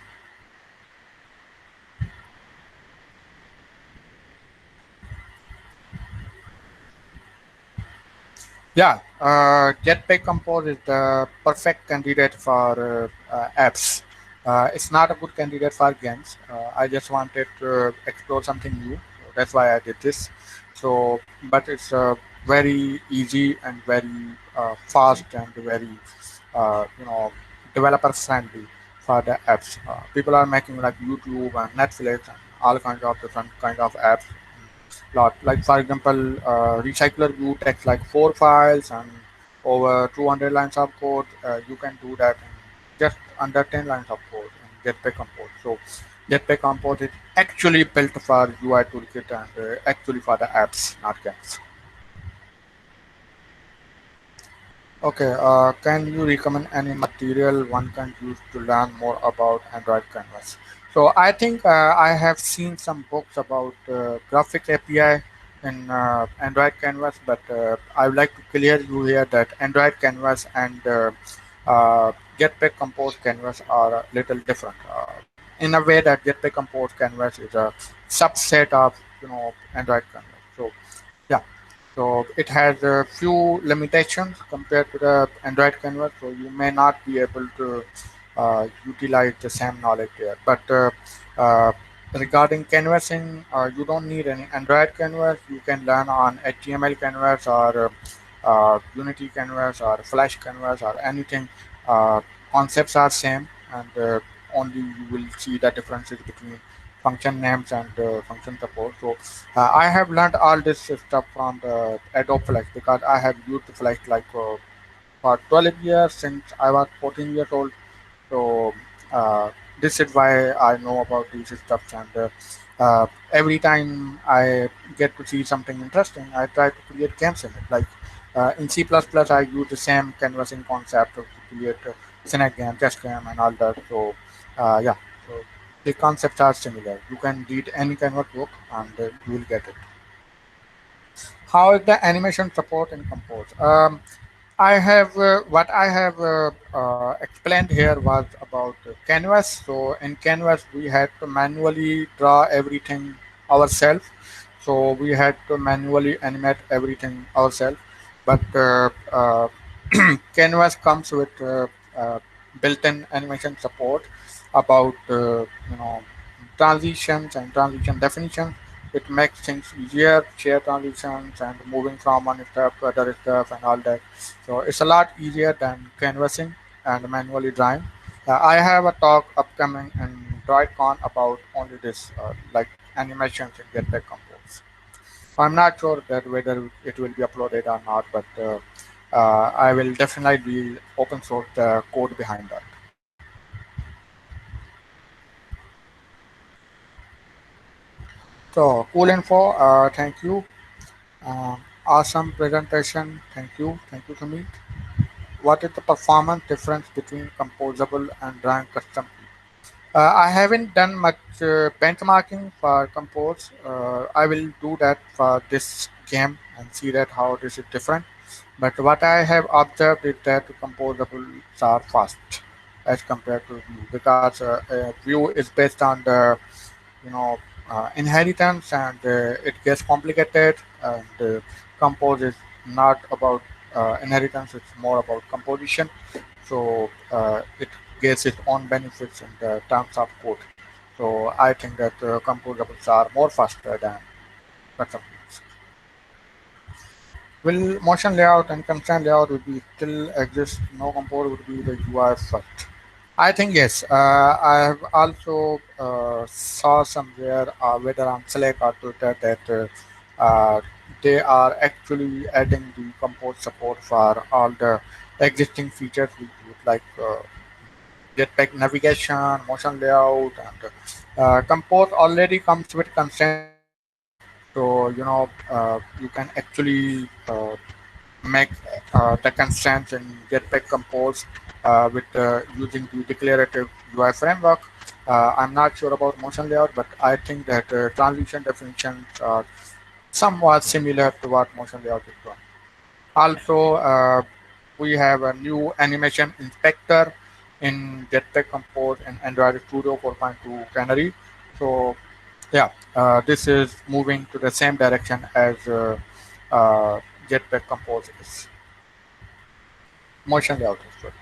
Yeah, Jetpack Compose is the perfect candidate for apps. It's not a good candidate for games. I just wanted to explore something new. So that's why I did this. So, but it's very easy and very fast and very, developer friendly for the apps. People are making like YouTube and Netflix and all kinds of different kind of apps lot. Like for example, recycler view takes like 4 files and over 200 lines of code. You can do that in just under 10 lines of code. Jetpack Compose. So Jetpack Compose is actually built for UI toolkit and actually for the apps, not games. Okay, can you recommend any material one can use to learn more about Android Canvas? So I think I have seen some books about graphics API in Android Canvas, but I would like to clear you here that Android Canvas and Jetpack Compose Canvas are a little different. In a way that Jetpack Compose Canvas is a subset of Android Canvas. So yeah, so it has a few limitations compared to the Android Canvas, so you may not be able to utilize the same knowledge there. But uh, regarding canvassing, you don't need any Android Canvas. You can learn on HTML Canvas or Unity Canvas or Flash Canvas or anything. Uh, Concepts are same, and only you will see the differences between function names and function support. So I have learned all this stuff from the Adobe Flex because I have used Flex like for 12 years since I was 14 years old. So uh, this is why I know about these stuff. And every time I get to see something interesting, I try to create games in it. Like in C++, I use the same canvassing concept to create Snake game, chess game, and all that. So yeah, so the concepts are similar. You can read any kind of book and you will get it. How is the animation support in Compose? I have what I have explained here was about Canvas. So in Canvas, we had to manually draw everything ourselves. So we had to manually animate everything ourselves. But Canvas comes with built-in animation support about transitions and transition definitions. It makes things easier, share transitions and moving from one step to other stuff and all that. So it's a lot easier than canvassing and manually drawing. I have a talk upcoming in DroidCon about only this, like animations in Jetpack Compose. So I'm not sure that whether it will be uploaded or not, but I will definitely open source the code behind that. So cool info. Thank you. Awesome presentation. Thank you, Sumit. What is the performance difference between composable and drawing custom? I haven't done much benchmarking for Compose. I will do that for this game and see that how this is different. But what I have observed is that composables are fast as compared to Vue because Vue is based on the you know inheritance and it gets complicated and Compose is not about inheritance; it's more about composition. So it gets its own benefits in the terms of code. So I think that composables are more faster than custom fields. Will motion layout and constraint layout would be still exist? No compose would be the UI first. I think yes. I have also saw somewhere, whether on Slack or Twitter, that they are actually adding the compose support for all the existing features we use, like Jetpack navigation, motion layout, and compose already comes with constraint support. So you can actually make the constraints in Jetpack Compose with using the declarative UI framework. I'm not sure about motion layout, but I think that transition definitions are somewhat similar to what motion layout is doing. Also, we have a new animation inspector in Jetpack Compose and Android Studio 4.2 Canary. So yeah, this is moving to the same direction as Jetpack Compose is. Motion layout is good.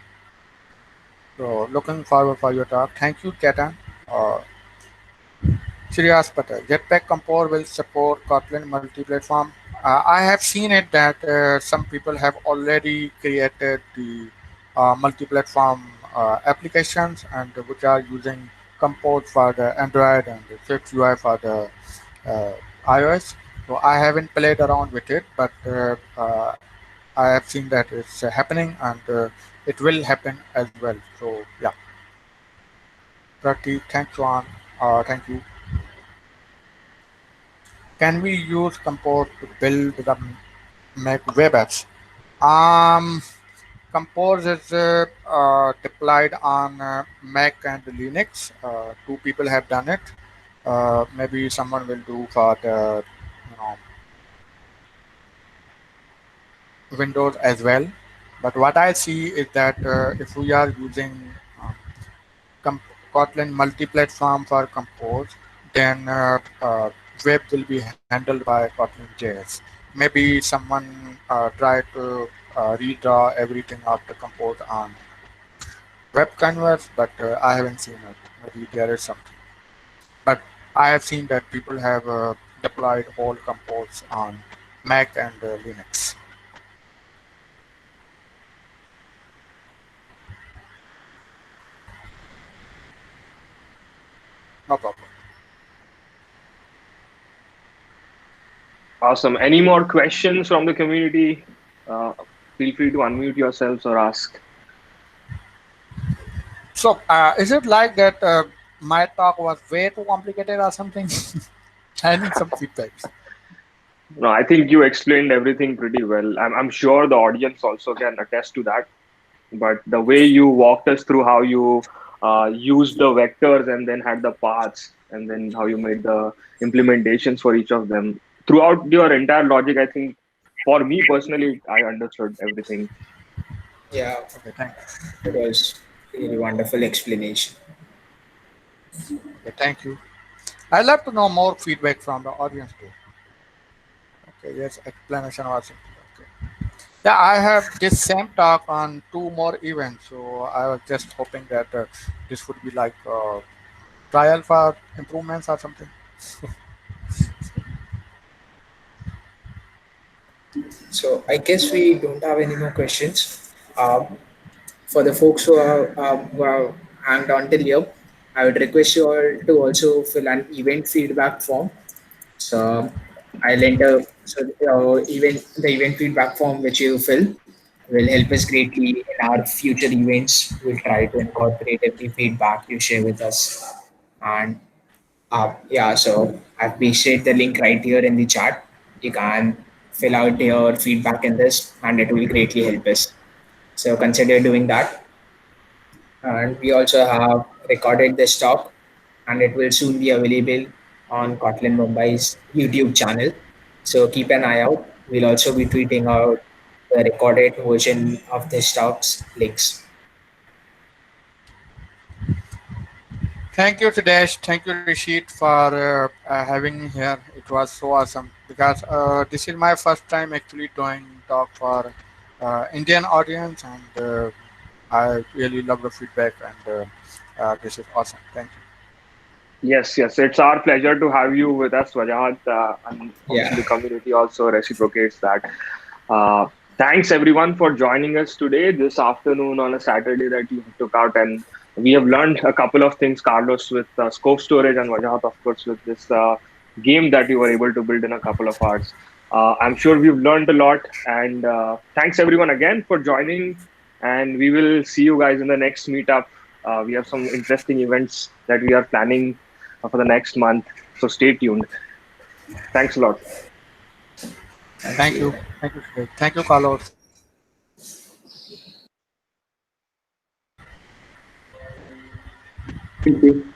So looking forward for your talk. Thank you, Ketan. Uh, Shreyas Patel. Jetpack Compose will support Kotlin multi-platform. I have seen it that some people have already created the multi-platform applications and which are using Compose for the Android and the Swift UI for the uh, iOS. So I haven't played around with it, but I have seen that it's happening and it will happen as well. So yeah, Pratik, thank you, thank you. Can we use Compose to build the Mac web apps? Um, Compose is deployed on Mac and Linux. Two people have done it. Maybe someone will do for the you know Windows as well. But what I see is that if we are using uh, com- Kotlin multi-platform for Compose, then web will be handled by Kotlin JS. Maybe someone try to redraw everything of the Compose on web canvas, but I haven't seen it. Maybe there is something. But I have seen that people have deployed whole Compose on Mac and Linux. No problem. Awesome. Any more questions from the community? Uh, Feel free to unmute yourselves or ask. So, is it like that my talk was way too complicated or something? I need some feedbacks. No, I think you explained everything pretty well. I'm sure the audience also can attest to that. But the way you walked us through how you used the vectors and then had the paths and then how you made the implementations for each of them throughout your entire logic, I think for me personally, I understood everything. Yeah, Okay, thank it was really wonderful explanation. okay, thank you. I'd love to know more feedback from the audience too. Okay, yes, explanation was okay. Yeah, I have this same talk on two more events, so I was just hoping that this would be like trial for improvements or something. So I guess we don't have any more questions. For the folks who are hanged on till here, I would request you all to also fill an event feedback form. So I'll enter. So the event feedback form which you fill will help us greatly in our future events. We'll try to incorporate every feedback you share with us. And yeah, so I've pasted the link right here in the chat. You can fill out your feedback in this, and it will greatly help us. So consider doing that. And we also have recorded this talk, and it will soon be available on Kotlin Mumbai's YouTube channel. So keep an eye out. We'll also be tweeting out the recorded version of this talk's links. Thank you, Sudesh. Thank you, Rishit, for having me here. It was so awesome because this is my first time actually doing talk for Indian audience, and I really love the feedback, and this is awesome. Thank you. Yes, yes, it's our pleasure to have you with us, Wajahat, and hopefully Yeah. the community also reciprocates that. Uh, Thanks everyone for joining us today, this afternoon on a Saturday that you took out, and we have learned a couple of things, Carlos, with scope storage, and Wajahat, of course, with this game that you were able to build in a couple of hours. I'm sure we've learned a lot, and thanks everyone again for joining. And we will see you guys in the next meetup. We have some interesting events that we are planning for the next month. So stay tuned. Thanks a lot. Thank Thank you. you. Thank you, Sudesh. Thank you, Carlos. Thank you.